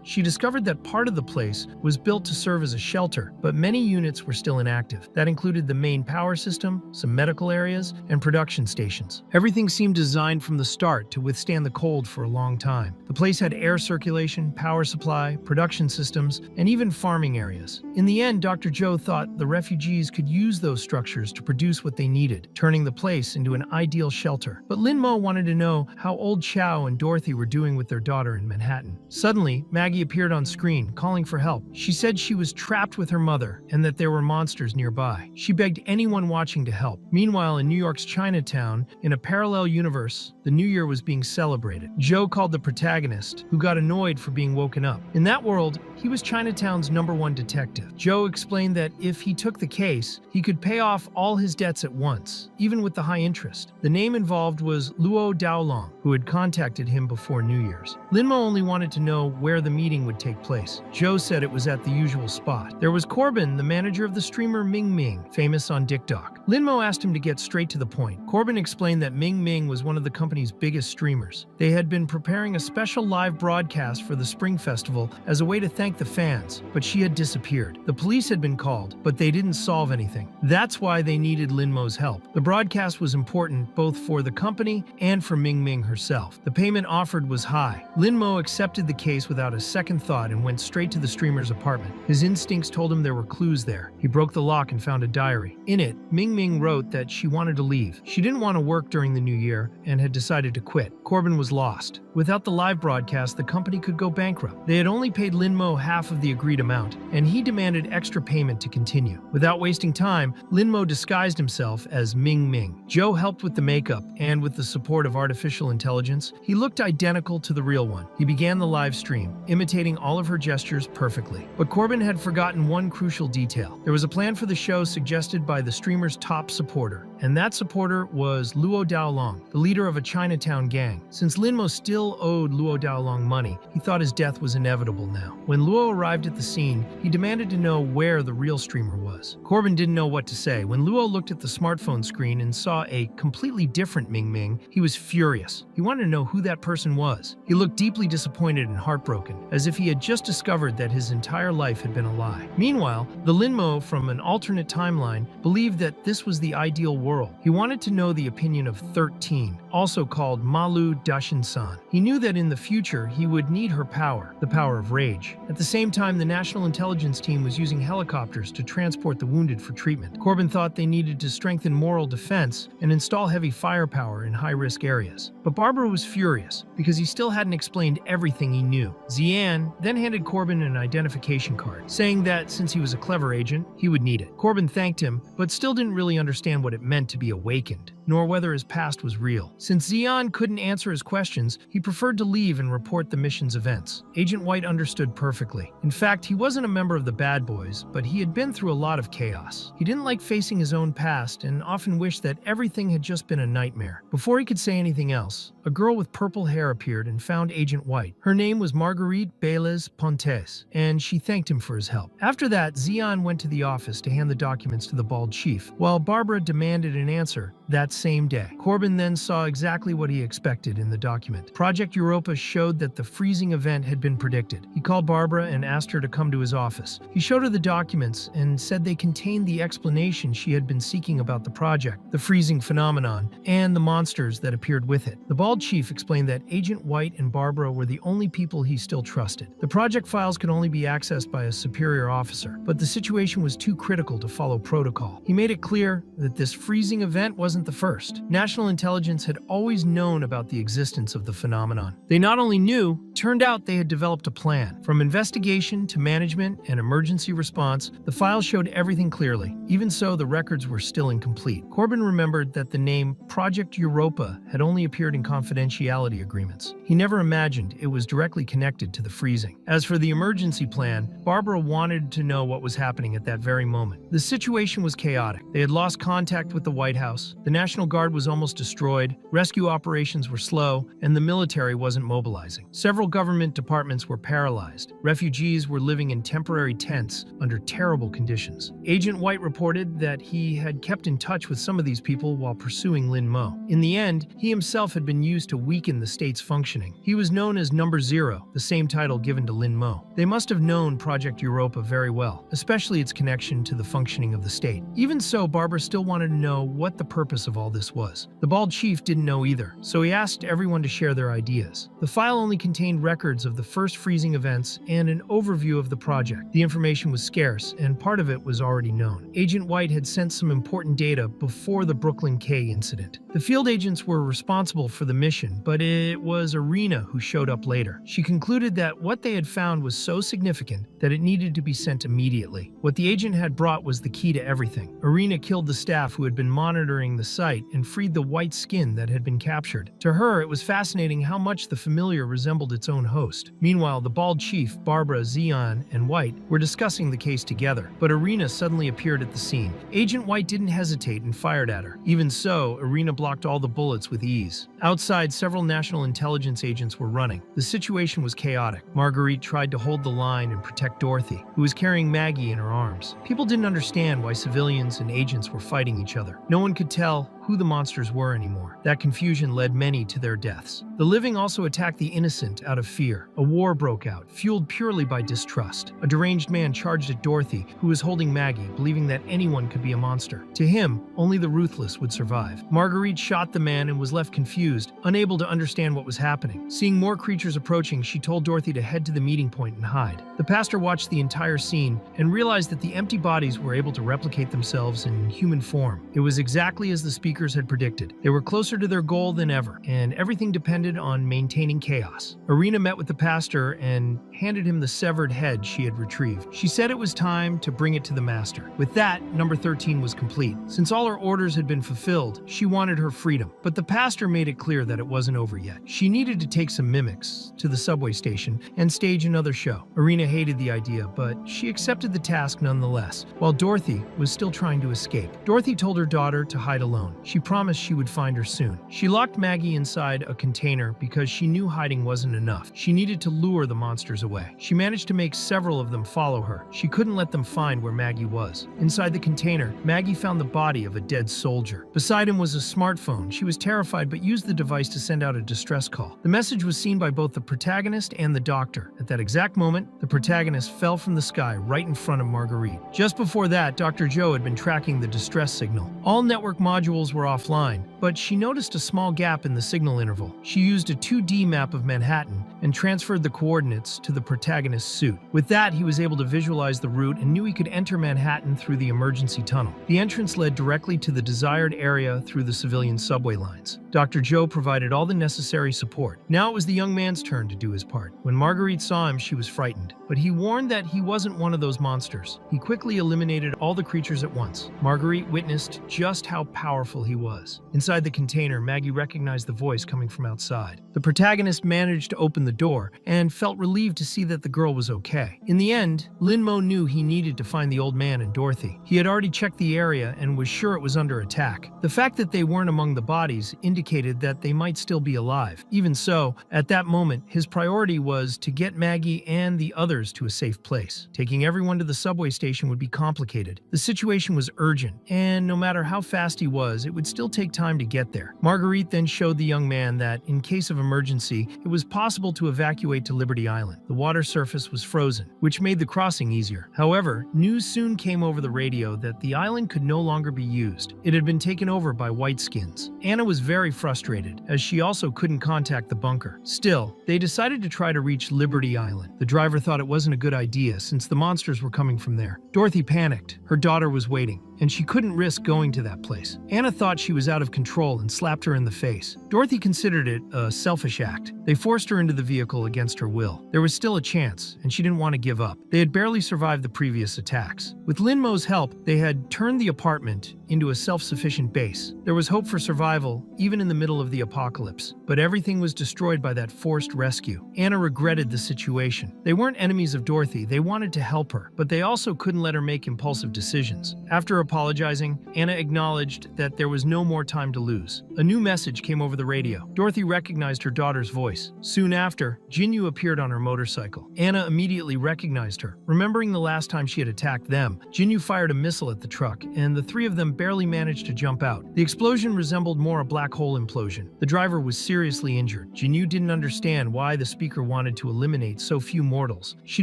She discovered that part of the place was built to serve as a shelter, but many units were still inactive. That included the main power system, some medical areas, and production stations. Everything seemed designed from the start to withstand the cold for a long time. The place had air circulation, power supply, production systems, and even farming areas. In the end, Dr. Joe thought the refugees could use those structures to produce what they needed, turning the place into an ideal shelter. But Linmo wanted to know how old Chow and Dorothy were doing with their daughter in Manhattan. Suddenly, Maggie appeared on screen, calling for help. She said she was trapped with her mother and that there were monsters nearby. She begged anyone watching to help. Meanwhile, in New York's Chinatown, in a parallel universe, the New Year was being celebrated. Joe called the protagonist, who got annoyed for being woken up. In that world, he was Chinatown's #1 detective. Joe explained that if he took the case, he could pay off all his debts at once, even with the high interest. The name involved was Luo Daolong, who had contacted him before New Year's. Linmo only wanted to know where the meeting would take place. Joe said it was at the usual spot. There was Corbin, the manager of the streamer Ming Ming, famous on TikTok. Linmo asked him to get straight to the point. Corbin explained that Ming Ming was one of the company's biggest streamers. They had been preparing a special live broadcast for the Spring Festival as a way to thank the fans, but she had disappeared. The police had been called, but they didn't solve anything. That's why they needed Linmo's help. The broadcast was important both for the company and for Ming Ming herself. The payment offered was high. Linmo accepted the case without a second thought and went straight to the streamer's apartment. His instincts told him there were clues there. He broke the lock and found a diary. In it, Ming Ming wrote that she wanted to leave. She didn't want to work during the new year and had decided to quit. Corbin was lost. Without the live broadcast, the company could go bankrupt. They had only paid Linmo half of the agreed amount, and he demanded extra payment to continue. Without wasting time, Linmo disguised himself as Ming Ming. Joe helped with the makeup, and with the support of artificial intelligence, he looked identical to the real one. He began the live stream stream, imitating all of her gestures perfectly. But Corbin had forgotten one crucial detail. There was a plan for the show suggested by the streamer's top supporter, and that supporter was Luo Daolong, the leader of a Chinatown gang. Since Linmo still owed Luo Daolong money, he thought his death was inevitable now. When Luo arrived at the scene, he demanded to know where the real streamer was. Corbin didn't know what to say. When Luo looked at the smartphone screen and saw a completely different Ming Ming, he was furious. He wanted to know who that person was. He looked deeply disappointed and heartbroken, as if he had just discovered that his entire life had been a lie. Meanwhile, the Linmo from an alternate timeline believed that this was the ideal world. He wanted to know the opinion of 13, also called Malu Dashin-san. He knew that in the future he would need her power, the power of rage. At the same time, the National Intelligence Team was using helicopters to transport the wounded for treatment. Corbin thought they needed to strengthen moral defense and install heavy firepower in high-risk areas. But Barbara was furious, because he still hadn't explained everything he knew. Xian then handed Corbin an identification card, saying that since he was a clever agent, he would need it. Corbin thanked him, but still didn't really understand what it meant to be awakened, nor whether his past was real. Since Xian couldn't answer his questions, he preferred to leave and report the mission's events. Agent White understood perfectly. In fact, he wasn't a member of the Bad Boys, but he had been through a lot of chaos. He didn't like facing his own past and often wished that everything had just been a nightmare. Before he could say anything else, a girl with purple hair appeared and found Agent White. Her name was Marguerite Bélez Pontes, and she thanked him for his help. After that, Xian went to the office to hand the documents to the bald chief, while Barbara demanded an answer that same day. Corbin then saw exactly what he expected in the document. Project Europa showed that the freezing event had been predicted. He called Barbara and asked her to come to his office. He showed her the documents and said they contained the explanation she had been seeking about the project, the freezing phenomenon, and the monsters that appeared with it. The bald chief explained that Agent White and Barbara were the only people he still trusted. The project files could only be accessed by a superior officer, but the situation was too critical to follow protocol. He made it clear that this freezing event wasn't the first. National intelligence had always known about the existence of the phenomenon. They not only knew, turned out they had developed a plan. From investigation to management and emergency response, the files showed everything clearly. Even so, the records were still incomplete. Corbin remembered that the name Project Europa had only appeared in confidentiality agreements. He never imagined it was directly connected to the freezing. As for the emergency plan, Barbara wanted to know what was happening at that very moment. The situation was chaotic. They had lost contact with the White House, the National Guard was almost destroyed, rescue operations were slow, and the military wasn't mobilizing. Several government departments were paralyzed. Refugees were living in temporary tents under terrible conditions. Agent White reported that he had kept in touch with some of these people while pursuing Lin Mo. In the end, he himself had been used to weaken the state's functioning. He was known as Number Zero, the same title given to Lin Mo. They must have known Project Europa very well, especially its connection to the functioning of the state. Even so, Barbara still wanted to know what the purpose of all this was. The bald chief didn't know either, so he asked everyone to share their ideas. The file only contained records of the first freezing events and an overview of the project. The information was scarce, and part of it was already known. Agent White had sent some important data before the Brooklyn K incident. The field agents were responsible for the mission, but it was Irina who showed up later. She concluded that what they had found was so significant that it needed to be sent immediately. What the agent had brought was the key to everything. Irina killed the staff who had been monitoring the site and freed the white skin that had been captured. To her, it was fascinating how much the familiar resembled its own host. Meanwhile, the bald chief, Barbara, Xian, and White were discussing the case together, but Irina suddenly appeared at the scene. Agent White didn't hesitate and fired at her. Even so, Irina blocked all the bullets with ease. Outside, several national intelligence agents were running. The situation was chaotic. Marguerite tried to hold the line and protect Dorothy, who was carrying Maggie in her arms. People didn't understand why civilians and agents were fighting each other. No one could tell who the monsters were anymore. That confusion led many to their deaths. The living also attacked the innocent out of fear. A war broke out, fueled purely by distrust. A deranged man charged at Dorothy, who was holding Maggie, believing that anyone could be a monster. To him, only the ruthless would survive. Marguerite shot the man and was left confused, unable to understand what was happening. Seeing more creatures approaching, she told Dorothy to head to the meeting point and hide. The pastor watched the entire scene and realized that the empty bodies were able to replicate themselves in human form. It was exactly as the speaker speakers had predicted. They were closer to their goal than ever, and everything depended on maintaining chaos. Irina met with the pastor and handed him the severed head she had retrieved. She said it was time to bring it to the master. With that, number 13 was complete. Since all her orders had been fulfilled, she wanted her freedom. But the pastor made it clear that it wasn't over yet. She needed to take some mimics to the subway station and stage another show. Irina hated the idea, but she accepted the task nonetheless, while Dorothy was still trying to escape. Dorothy told her daughter to hide alone. She promised she would find her soon. She locked Maggie inside a container because she knew hiding wasn't enough. She needed to lure the monsters away. She managed to make several of them follow her. She couldn't let them find where Maggie was. Inside the container, Maggie found the body of a dead soldier. Beside him was a smartphone. She was terrified but used the device to send out a distress call. The message was seen by both the protagonist and the doctor. At that exact moment, the protagonist fell from the sky right in front of Marguerite. Just before that, Dr. Joe had been tracking the distress signal. All network modules were offline, but she noticed a small gap in the signal interval. She used a 2D map of Manhattan and transferred the coordinates to the protagonist's suit. With that, he was able to visualize the route and knew he could enter Manhattan through the emergency tunnel. The entrance led directly to the desired area through the civilian subway lines. Dr. Joe provided all the necessary support. Now it was the young man's turn to do his part. When Marguerite saw him, she was frightened, but he warned that he wasn't one of those monsters. He quickly eliminated all the creatures at once. Marguerite witnessed just how powerful he was. Inside the container, Maggie recognized the voice coming from outside. The protagonist managed to open the door and felt relieved to see that the girl was okay. In the end, Lin-Mo knew he needed to find the old man and Dorothy. He had already checked the area and was sure it was under attack. The fact that they weren't among the bodies indicated that they might still be alive. Even so, at that moment, his priority was to get Maggie and the others to a safe place. Taking everyone to the subway station would be complicated. The situation was urgent, and no matter how fast he was, it would still take time to get there. Marguerite then showed the young man that, in case of emergency, it was possible to evacuate to Liberty Island. The water surface was frozen, which made the crossing easier. However, news soon came over the radio that the island could no longer be used. It had been taken over by whiteskins. Anna was very frustrated, as she also couldn't contact the bunker. Still, they decided to try to reach Liberty Island. The driver thought it wasn't a good idea since the monsters were coming from there. Dorothy panicked. Her daughter was waiting, and she couldn't risk going to that place. Anna thought she was out of control and slapped her in the face. Dorothy considered it a selfish act. They forced her into the vehicle against her will. There was still a chance, and she didn't want to give up. They had barely survived the previous attacks. With Lin-Mo's help, they had turned the apartment into a self-sufficient base. There was hope for survival, even in the middle of the apocalypse. But everything was destroyed by that forced rescue. Anna regretted the situation. They weren't enemies of Dorothy. They wanted to help her, but they also couldn't let her make impulsive decisions. After apologizing, Anna acknowledged that there was no more time to lose. A new message came over the radio. Dorothy recognized her daughter's voice. Soon after, Jinyu appeared on her motorcycle. Anna immediately recognized her. Remembering the last time she had attacked them, Jinyu fired a missile at the truck, and the three of them barely managed to jump out. The explosion resembled more a black hole implosion. The driver was seriously injured. Jinyu didn't understand why the speaker wanted to eliminate so few mortals. She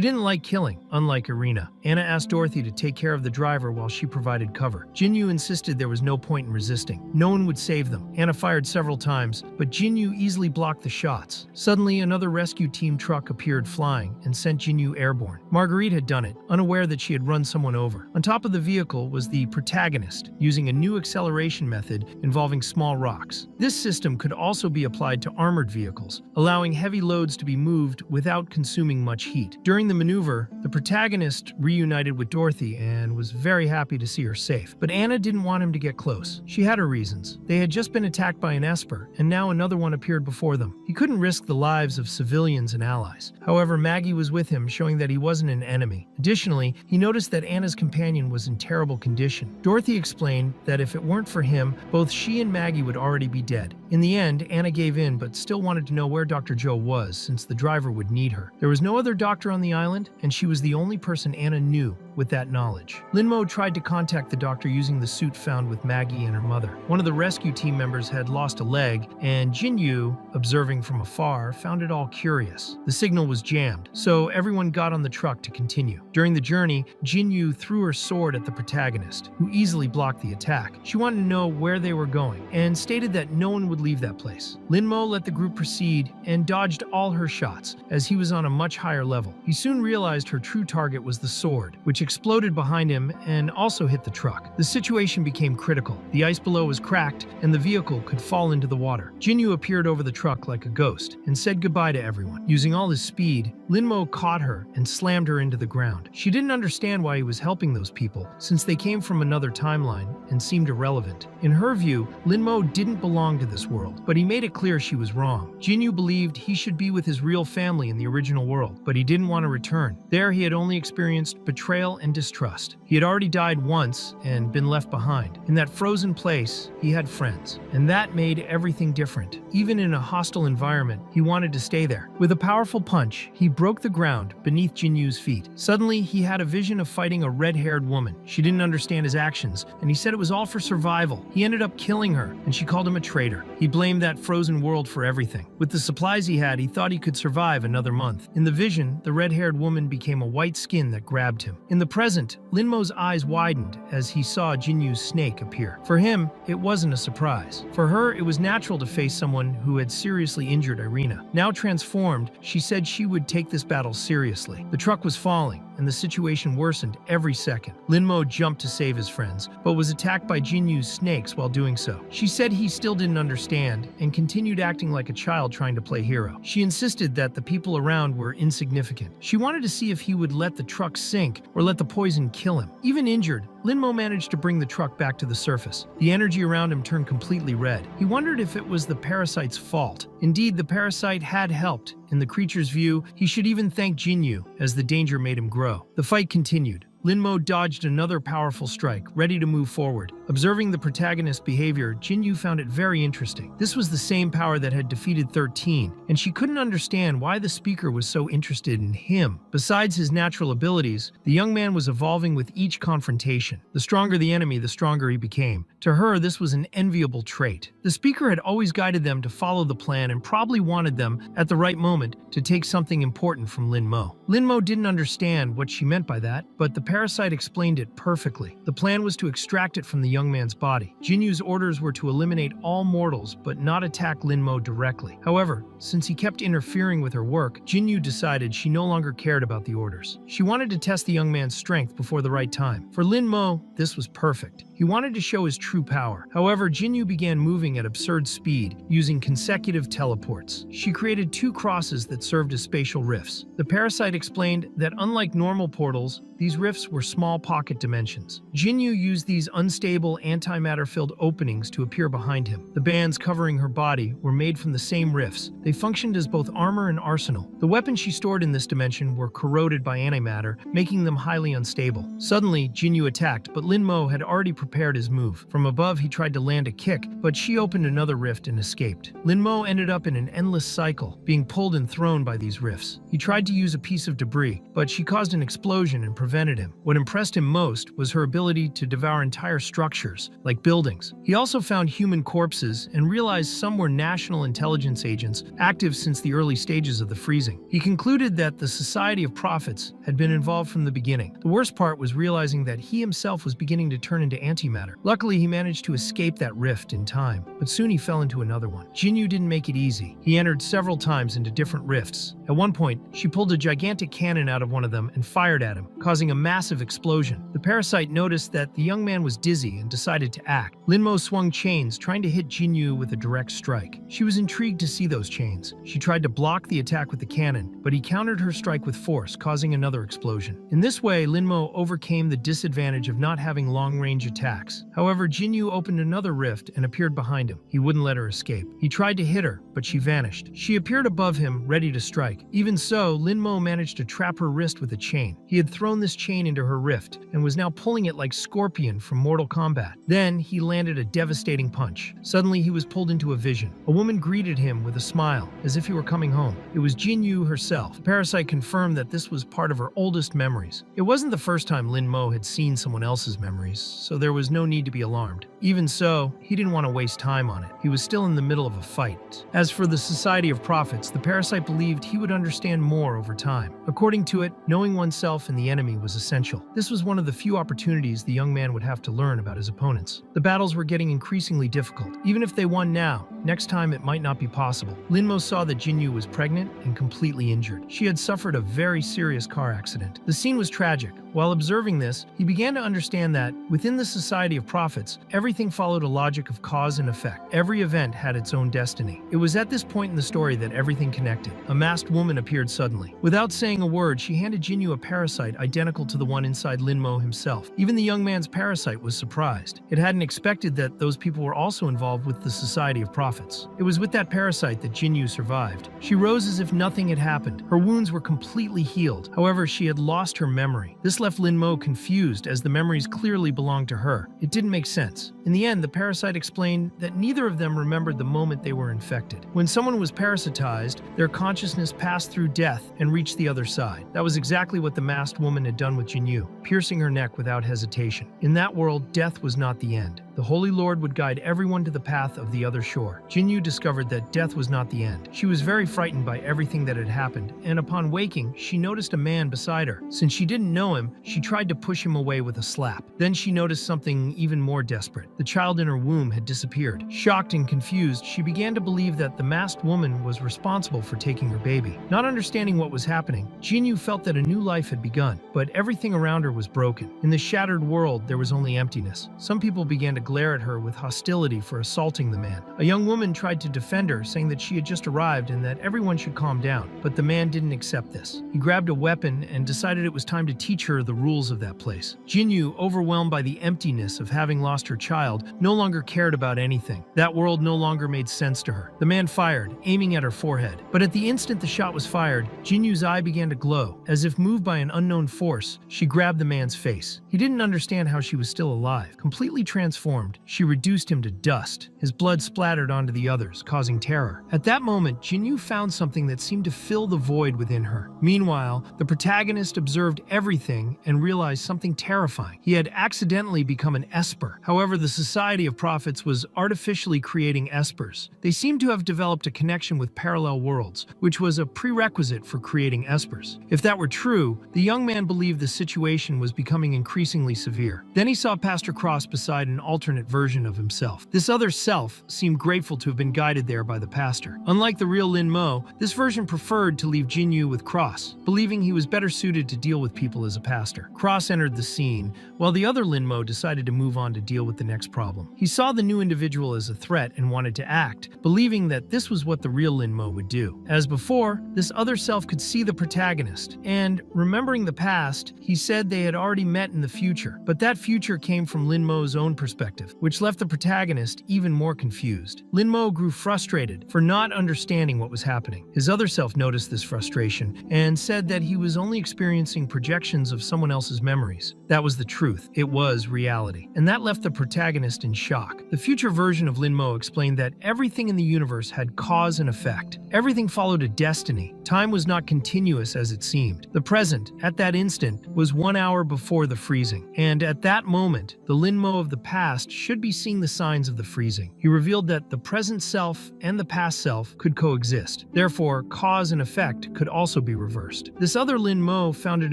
didn't like killing, unlike Irina. Anna asked Dorothy to take care of the driver while she provided cover. Jinyu insisted there was no point in resisting. No one would save them. Anna fired several times, but Jinyu easily blocked the shots. Suddenly, another rescue team truck appeared flying and sent Jinyu airborne. Marguerite had done it, unaware that she had run someone over. On top of the vehicle was the protagonist, using a new acceleration method involving small rocks. This system could also be applied to armored vehicles, allowing heavy loads to be moved without consuming much heat. During the maneuver, the protagonist reunited with Dorothy and was very happy to see her safe. But Anna didn't want him to get close. She had her reasons. They had just been attacked by an Esper, and now another one appeared before them. He couldn't risk the lives of civilians and allies. However, Maggie was with him, showing that he wasn't an enemy. Additionally, he noticed that Anna's companion was in terrible condition. Dorothy explained that if it weren't for him, both she and Maggie would already be dead. In the end, Anna gave in, but still wanted to know where Dr. Joe was, since the driver would need her. There was no other doctor on the island, and she was the only person Anna knew with that knowledge. Lin-Mo tried to contact the doctor using the suit found with Maggie and her mother. One of the rescue team members had lost a leg, and Jinyu, observing from afar, found it all curious. The signal was jammed, so everyone got on the truck to continue. During the journey, Jinyu threw her sword at the protagonist, who easily blocked the attack. She wanted to know where they were going, and stated that no one would leave that place. Lin-Mo let the group proceed and dodged all her shots, as he was on a much higher level. He soon realized her true target was the sword, which exploded behind him and also hit the truck. The situation became critical. The ice below was cracked, and the vehicle could fall into the water. Jinyu appeared over the truck like a ghost and said goodbye to everyone. Using all his speed, Linmo caught her and slammed her into the ground. She didn't understand why he was helping those people, since they came from another timeline and seemed irrelevant. In her view, Linmo didn't belong to this world, but he made it clear she was wrong. Jinyu believed he should be with his real family in the original world, but he didn't want to return. There, he had only experienced betrayal and distrust. He had already died once and been left behind. In that frozen place, he had friends, and that made everything different. Even in a hostile environment, he wanted to stay there. With a powerful punch, he broke the ground beneath Jinyu's feet. Suddenly, he had a vision of fighting a red-haired woman. She didn't understand his actions, and he said it was all for survival. He ended up killing her, and she called him a traitor. He blamed that frozen world for everything. With the supplies he had, he thought he could survive another month. In the vision, the red-haired woman became a white skin that grabbed him. In the present, Linmo's eyes widened as he saw Jinyu's snake appear. For him, it wasn't a surprise. For her, it was natural to face someone who had seriously injured Irina. Now transformed, she said she would take this battle seriously. The truck was falling, and the situation worsened every second. Linmo jumped to save his friends, but was attacked by Jinyu's snakes while doing so. She said he still didn't understand and continued acting like a child trying to play hero. She insisted that the people around were insignificant. She wanted to see if he would let the truck sink or let the poison kill him. Even injured, Linmo managed to bring the truck back to the surface. The energy around him turned completely red. He wondered if it was the parasite's fault. Indeed, the parasite had helped. In the creature's view, he should even thank Jinyu, as the danger made him grow. The fight continued. Linmo dodged another powerful strike, ready to move forward. Observing the protagonist's behavior, Jinyu found it very interesting. This was the same power that had defeated 13, and she couldn't understand why the speaker was so interested in him. Besides his natural abilities, the young man was evolving with each confrontation. The stronger the enemy, the stronger he became. To her, this was an enviable trait. The speaker had always guided them to follow the plan and probably wanted them, at the right moment, to take something important from Linmo. Linmo didn't understand what she meant by that, but the parasite explained it perfectly. The plan was to extract it from the young man's body. Jinyu's orders were to eliminate all mortals, but not attack Linmo directly. However, since he kept interfering with her work, Jinyu decided she no longer cared about the orders. She wanted to test the young man's strength before the right time. For Linmo, this was perfect. He wanted to show his true power. However, Jinyu began moving at absurd speed, using consecutive teleports. She created 2 crosses that served as spatial rifts. The parasite explained that unlike normal portals, these rifts were small pocket dimensions. Jinyu used these unstable, antimatter-filled openings to appear behind him. The bands covering her body were made from the same rifts. They functioned as both armor and arsenal. The weapons she stored in this dimension were corroded by antimatter, making them highly unstable. Suddenly, Jinyu attacked, but Linmo had already prepared his move. From above, he tried to land a kick, but she opened another rift and escaped. Linmo ended up in an endless cycle, being pulled and thrown by these rifts. He tried to use a piece of debris, but she caused an explosion and prevented him. What impressed him most was her ability to devour entire structures, like buildings. He also found human corpses and realized some were national intelligence agents, active since the early stages of the freezing. He concluded that the Society of Prophets had been involved from the beginning. The worst part was realizing that he himself was beginning to turn into antimatter. Luckily, he managed to escape that rift in time, but soon he fell into another one. Jinyu didn't make it easy. He entered several times into different rifts. At one point, she pulled a gigantic cannon out of one of them and fired at him, causing a massive explosion. The parasite noticed that the young man was dizzy and decided to act. Linmo swung chains, trying to hit Jinyu with a direct strike. She was intrigued to see those chains. She tried to block the attack with the cannon, but he countered her strike with force, causing another explosion. In this way, Linmo overcame the disadvantage of not having long-range attacks. However, Jinyu opened another rift and appeared behind him. He wouldn't let her escape. He tried to hit her, but she vanished. She appeared above him, ready to strike. Even so, Linmo managed to trap her wrist with a chain. He had thrown this chain into her rift and was now pulling it like Scorpion from Mortal Kombat. Then, he landed a devastating punch. Suddenly, he was pulled into a vision. A woman greeted him with a smile, as if he were coming home. It was Jinyu herself. The parasite confirmed that this was part of her oldest memories. It wasn't the first time Linmo had seen someone else's memories, so there was no need to be alarmed. Even so, he didn't want to waste time on it. He was still in the middle of a fight. As for the Society of Prophets, the parasite believed he would understand more over time. According to it, knowing oneself and the enemy was essential. This was one of the few opportunities the young man would have to learn about his opponents. The battles were getting increasingly difficult. Even if they won now, next time it might not be possible. Linmo saw that Jinyu was pregnant and completely injured. She had suffered a very serious car accident. The scene was tragic. While observing this, he began to understand that, within the Society of Prophets, everything followed a logic of cause and effect. Every event had its own destiny. It was at this point in the story that everything connected. A masked woman appeared suddenly. Without saying a word, she handed Jinyu a parasite identical to the one inside Linmo himself. Even the young man's parasite was surprised. It hadn't expected that those people were also involved with the Society of Prophets. It was with that parasite that Jinyu survived. She rose as if nothing had happened. Her wounds were completely healed. However, she had lost her memory. This left Linmo confused, as the memories clearly belonged to her. It didn't make sense. In the end, the parasite explained that neither of them remembered the moment they were infected. When someone was parasitized, their consciousness passed through death and reached the other side. That was exactly what the masked woman had done with Jinyu, piercing her neck without hesitation. In that world, death was not the end. The Holy Lord would guide everyone to the path of the other shore. Jinyu discovered that death was not the end. She was very frightened by everything that had happened, and upon waking, she noticed a man beside her. Since she didn't know him, she tried to push him away with a slap. Then she noticed something even more desperate. The child in her womb had disappeared. Shocked and confused, she began to believe that the masked woman was responsible for taking her baby. Not understanding what was happening, Jinyu felt that a new life had begun, but everything around her was broken. In the shattered world, there was only emptiness. Some people began to glare at her with hostility for assaulting the man. A young woman tried to defend her, saying that she had just arrived and that everyone should calm down, but the man didn't accept this. He grabbed a weapon and decided it was time to teach her the rules of that place. Jinyu, overwhelmed by the emptiness of having lost her child, no longer cared about anything. That world no longer made sense to her. The man fired, aiming at her forehead. But at the instant the shot was fired, Jinyu's eye began to glow. As if moved by an unknown force, she grabbed the man's face. He didn't understand how she was still alive. Completely transformed, she reduced him to dust. His blood splattered onto the others, causing terror. At that moment, Jinyu found something that seemed to fill the void within her. Meanwhile, the protagonist observed everything and realized something terrifying. He had accidentally become an esper. However, the Society of Prophets was artificially creating espers. They seemed to have developed a connection with parallel worlds, which was a prerequisite for creating espers. If that were true, the young man believed the situation was becoming increasingly severe. Then he saw Pastor Cross beside an alternate version of himself. This other self seemed grateful to have been guided there by the pastor. Unlike the real Linmo, this version preferred to leave Jinyu with Cross, believing he was better suited to deal with people as a pastor. Cross entered the scene, while the other Linmo decided to move on to deal with the next problem. He saw the new individual as a threat and wanted to act, believing that this was what the real Linmo would do. As before, this other self could see the protagonist, and, remembering the past, he said they had already met in the future, but that future came from Linmo's own perspective, which left the protagonist even more confused. Linmo grew frustrated for not understanding what was happening. His other self noticed this frustration and said that he was only experiencing projections of someone else's memories. That was the truth. It was reality. And that left the protagonist in shock. The future version of Linmo explained that everything in the universe had cause and effect. Everything followed a destiny. Time was not continuous as it seemed. The present, at that instant, was 1 hour before the freezing. And at that moment, the Linmo of the past should be seeing the signs of the freezing. He revealed that the present self and the past self could coexist. Therefore, cause and effect could also be reversed. This other Linmo found it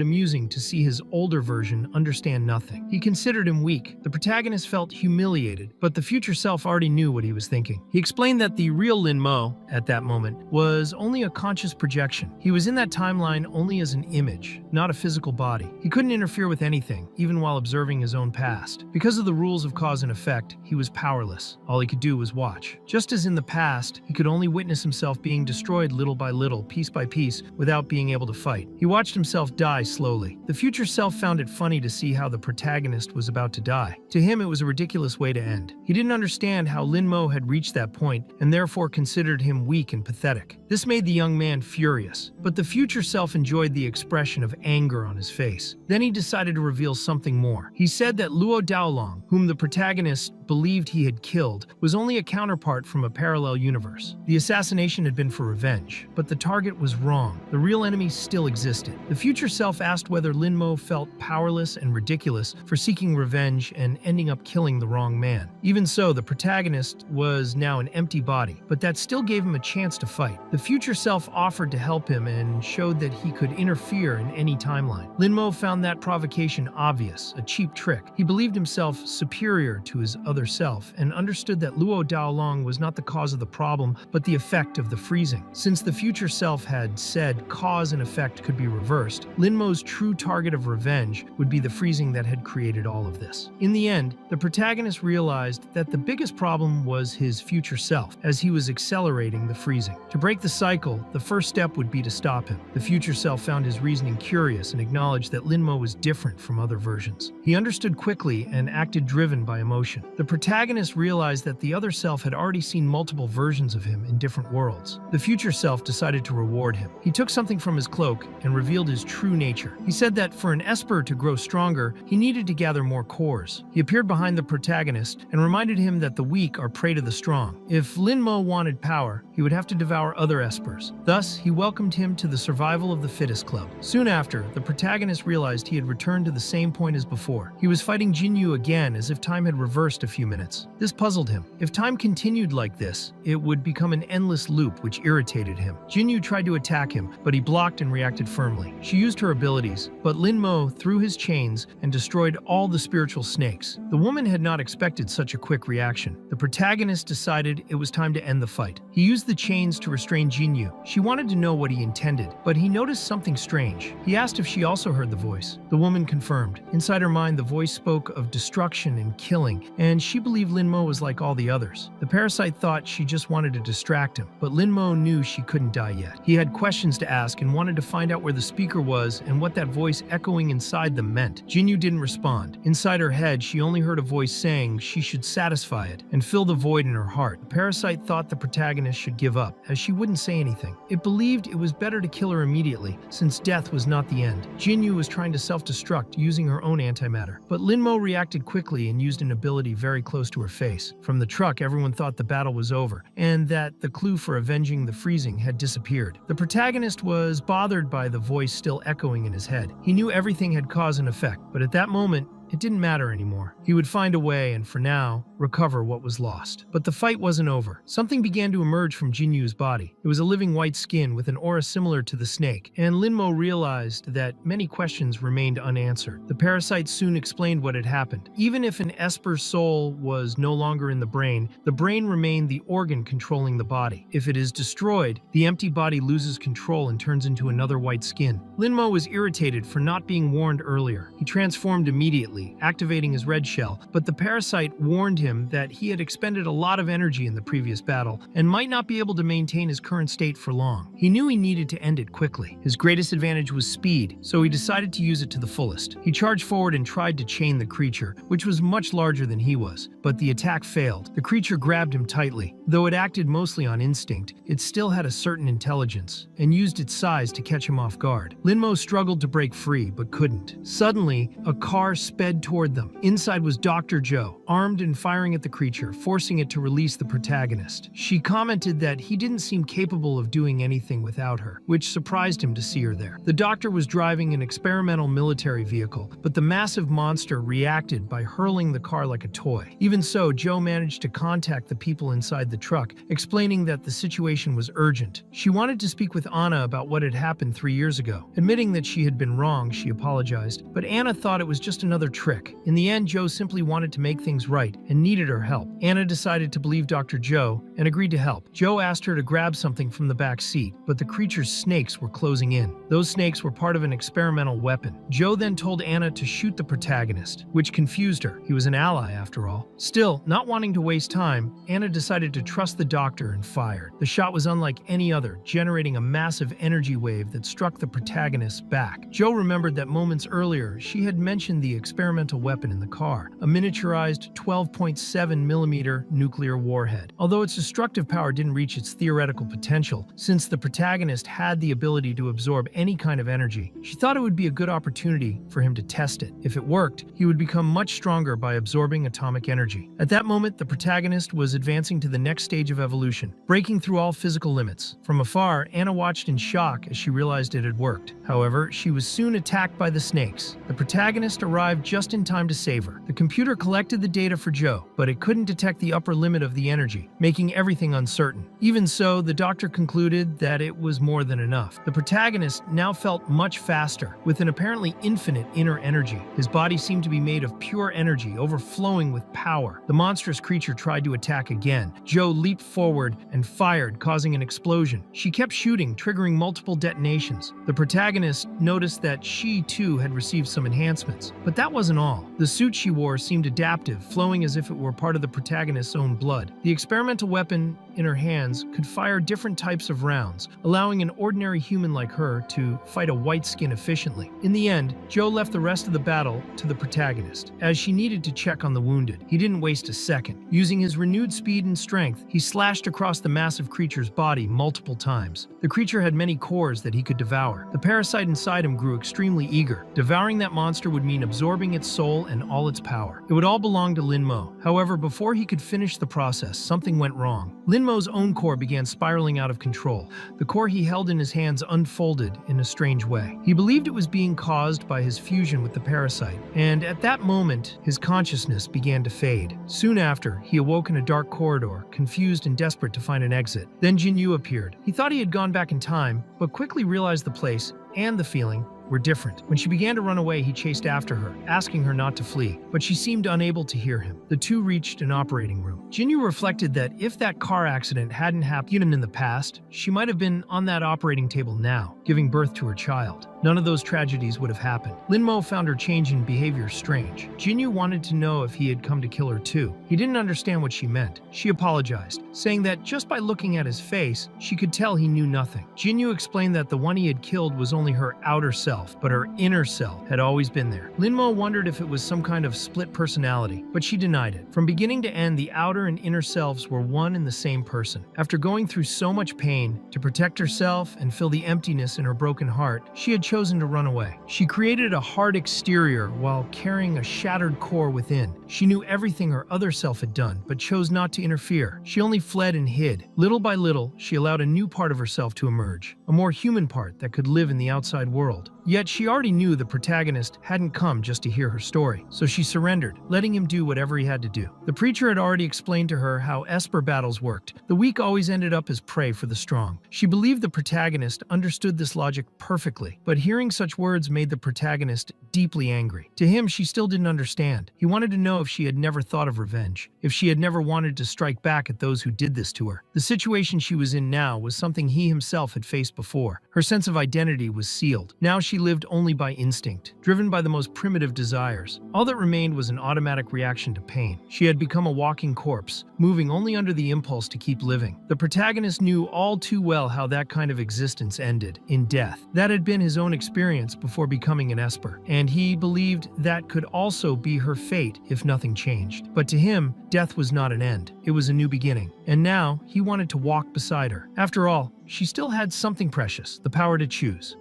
amusing to see his older version understand nothing. He considered him weak. The protagonist felt humiliated, but the future self already knew what he was thinking. He explained that the real Linmo, at that moment, was only a conscious projection. He was in that timeline only as an image, not a physical body. He couldn't interfere with anything, even while observing his own past. Because of the rules of cause and effect, he was powerless. All he could do was watch. Just as in the past, he could only witness himself being destroyed little by little, piece by piece, without being able to fight. He watched himself die slowly. The future self found it funny to see how the protagonist was about to die. To him, it was a ridiculous way to end. He didn't understand how Linmo had reached that point, and therefore considered him weak and pathetic. This made the young man furious, but the future self enjoyed the expression of anger on his face. Then he decided to reveal something more. He said that Luo Daolong, whom the protagonist protagonist believed he had killed was only a counterpart from a parallel universe. The assassination had been for revenge, but the target was wrong. The real enemy still existed. The future self asked whether Linmo felt powerless and ridiculous for seeking revenge and ending up killing the wrong man. Even so, the protagonist was now an empty body, but that still gave him a chance to fight. The future self offered to help him and showed that he could interfere in any timeline. Linmo found that provocation obvious, a cheap trick. He believed himself superior to his other self and understood that Luo Daolong was not the cause of the problem, but the effect of the freezing. Since the future self had said cause and effect could be reversed, Linmo's true target of revenge would be the freezing that had created all of this. In the end, the protagonist realized that the biggest problem was his future self, as he was accelerating the freezing. To break the cycle, the first step would be to stop him. The future self found his reasoning curious and acknowledged that Linmo was different from other versions. He understood quickly and acted driven by emotion. The protagonist realized that the other self had already seen multiple versions of him in different worlds. The future self decided to reward him. He took something from his cloak and revealed his true nature. He said that for an esper to grow stronger, he needed to gather more cores. He appeared behind the protagonist and reminded him that the weak are prey to the strong. If Linmo wanted power, he would have to devour other espers. Thus, he welcomed him to the survival of the fittest club. Soon after, the protagonist realized he had returned to the same point as before. He was fighting Jinyu again as if time had reversed a few minutes. This puzzled him. If time continued like this, it would become an endless loop which irritated him. Jinyu tried to attack him, but he blocked and reacted firmly. She used her abilities, but Linmo threw his chains and destroyed all the spiritual snakes. The woman had not expected such a quick reaction. The protagonist decided it was time to end the fight. He used the chains to restrain Jinyu. She wanted to know what he intended, but he noticed something strange. He asked if she also heard the voice. The woman confirmed. Inside her mind, the voice spoke of destruction and killing, and she believed Linmo was like all the others. The parasite thought she just wanted to distract him, but Linmo knew she couldn't die yet. He had questions to ask and wanted to find out where the speaker was and what that voice echoing inside them meant. Jinyu didn't respond. Inside her head, she only heard a voice saying she should satisfy it and fill the void in her heart. The parasite thought the protagonist should give up, as she wouldn't say anything. It believed it was better to kill her immediately, since death was not the end. Jinyu was trying to self-destruct using her own antimatter, but Linmo reacted quickly and used an ability very close to her face. From the truck, everyone thought the battle was over, and that the clue for avenging the freezing had disappeared. The protagonist was bothered by the voice still echoing in his head. He knew everything had cause and effect, but at that moment, it didn't matter anymore. He would find a way and, for now, recover what was lost. But the fight wasn't over. Something began to emerge from Jinyu's body. It was a living white skin with an aura similar to the snake, and Linmo realized that many questions remained unanswered. The parasite soon explained what had happened. Even if an esper's soul was no longer in the brain remained the organ controlling the body. If it is destroyed, the empty body loses control and turns into another white skin. Linmo was irritated for not being warned earlier. He transformed immediately, activating his red shell, but the parasite warned him that he had expended a lot of energy in the previous battle and might not be able to maintain his current state for long. He knew he needed to end it quickly. His greatest advantage was speed, so he decided to use it to the fullest. He charged forward and tried to chain the creature, which was much larger than he was, but the attack failed. The creature grabbed him tightly. Though it acted mostly on instinct, it still had a certain intelligence and used its size to catch him off guard. Linmo struggled to break free, but couldn't. Suddenly, a car sped toward them. Inside was Dr. Joe, armed and firing at the creature, forcing it to release the protagonist. She commented that he didn't seem capable of doing anything without her, which surprised him to see her there. The doctor was driving an experimental military vehicle, but the massive monster reacted by hurling the car like a toy. Even so, Joe managed to contact the people inside the truck, explaining that the situation was urgent. She wanted to speak with Anna about what had happened 3 years ago. Admitting that she had been wrong, she apologized, but Anna thought it was just another trick. In the end, Joe simply wanted to make things right and needed her help. Anna decided to believe Dr. Joe and agreed to help. Joe asked her to grab something from the back seat, but the creature's snakes were closing in. Those snakes were part of an experimental weapon. Joe then told Anna to shoot the protagonist, which confused her. He was an ally, after all. Still, not wanting to waste time, Anna decided to trust the doctor and fired. The shot was unlike any other, generating a massive energy wave that struck the protagonist's back. Joe remembered that moments earlier, she had mentioned the experimental weapon in the car, a miniaturized 12.6 3.7mm nuclear warhead. Although its destructive power didn't reach its theoretical potential, since the protagonist had the ability to absorb any kind of energy, she thought it would be a good opportunity for him to test it. If it worked, he would become much stronger by absorbing atomic energy. At that moment, the protagonist was advancing to the next stage of evolution, breaking through all physical limits. From afar, Anna watched in shock as she realized it had worked. However, she was soon attacked by the snakes. The protagonist arrived just in time to save her. The computer collected the data for Joe, but it couldn't detect the upper limit of the energy, making everything uncertain. Even so, the doctor concluded that it was more than enough. The protagonist now felt much faster, with an apparently infinite inner energy. His body seemed to be made of pure energy, overflowing with power. The monstrous creature tried to attack again. Joe leaped forward and fired, causing an explosion. She kept shooting, triggering multiple detonations. The protagonist noticed that she too had received some enhancements. But that wasn't all. The suit she wore seemed adaptive, flowing as if it were part of the protagonist's own blood. The experimental weapon in her hands could fire different types of rounds, allowing an ordinary human like her to fight a white skin efficiently. In the end, Joe left the rest of the battle to the protagonist, as she needed to check on the wounded. He didn't waste a second. Using his renewed speed and strength, he slashed across the massive creature's body multiple times. The creature had many cores that he could devour. The parasite inside him grew extremely eager. Devouring that monster would mean absorbing its soul and all its power. It would all belong to Linmo. However, before he could finish the process, something went wrong. Linmo's own core began spiraling out of control. The core he held in his hands unfolded in a strange way. He believed it was being caused by his fusion with the parasite, and at that moment, his consciousness began to fade. Soon after, he awoke in a dark corridor, confused and desperate to find an exit. Then Jinyu appeared. He thought he had gone back in time, but quickly realized the place and the feeling were different. When she began to run away, he chased after her, asking her not to flee, but she seemed unable to hear him. The two reached an operating room. Jinyu reflected that if that car accident hadn't happened in the past, she might have been on that operating table now, giving birth to her child. None of those tragedies would have happened. Linmo found her change in behavior strange. Jinyu wanted to know if he had come to kill her too. He didn't understand what she meant. She apologized, saying that just by looking at his face, she could tell he knew nothing. Jinyu explained that the one he had killed was only her outer self, but her inner self had always been there. Linmo wondered if it was some kind of split personality, but she denied it. From beginning to end, the outer and inner selves were one and the same person. After going through so much pain to protect herself and fill the emptiness in her broken heart, she had chosen to run away. She created a hard exterior while carrying a shattered core within. She knew everything her other self had done, but chose not to interfere. She only fled and hid. Little by little, she allowed a new part of herself to emerge, a more human part that could live in the outside world. Yet she already knew the protagonist hadn't come just to hear her story, so she surrendered, letting him do whatever he had to do. The preacher had already explained to her how Esper battles worked. The weak always ended up as prey for the strong. She believed the protagonist understood this logic perfectly, but hearing such words made the protagonist deeply angry. To him, she still didn't understand. He wanted to know if she had never thought of revenge, if she had never wanted to strike back at those who did this to her. The situation she was in now was something he himself had faced before. Her sense of identity was sealed. Now she lived only by instinct, driven by the most primitive desires. All that remained was an automatic reaction to pain. She had become a walking corpse, moving only under the impulse to keep living. The protagonist knew all too well how that kind of existence ended, in death. That had been his own experience before becoming an Esper, and he believed that could also be her fate if nothing changed. But to him, death was not an end. It was a new beginning, and now he wanted to walk beside her. After all, she still had something precious, the power to choose.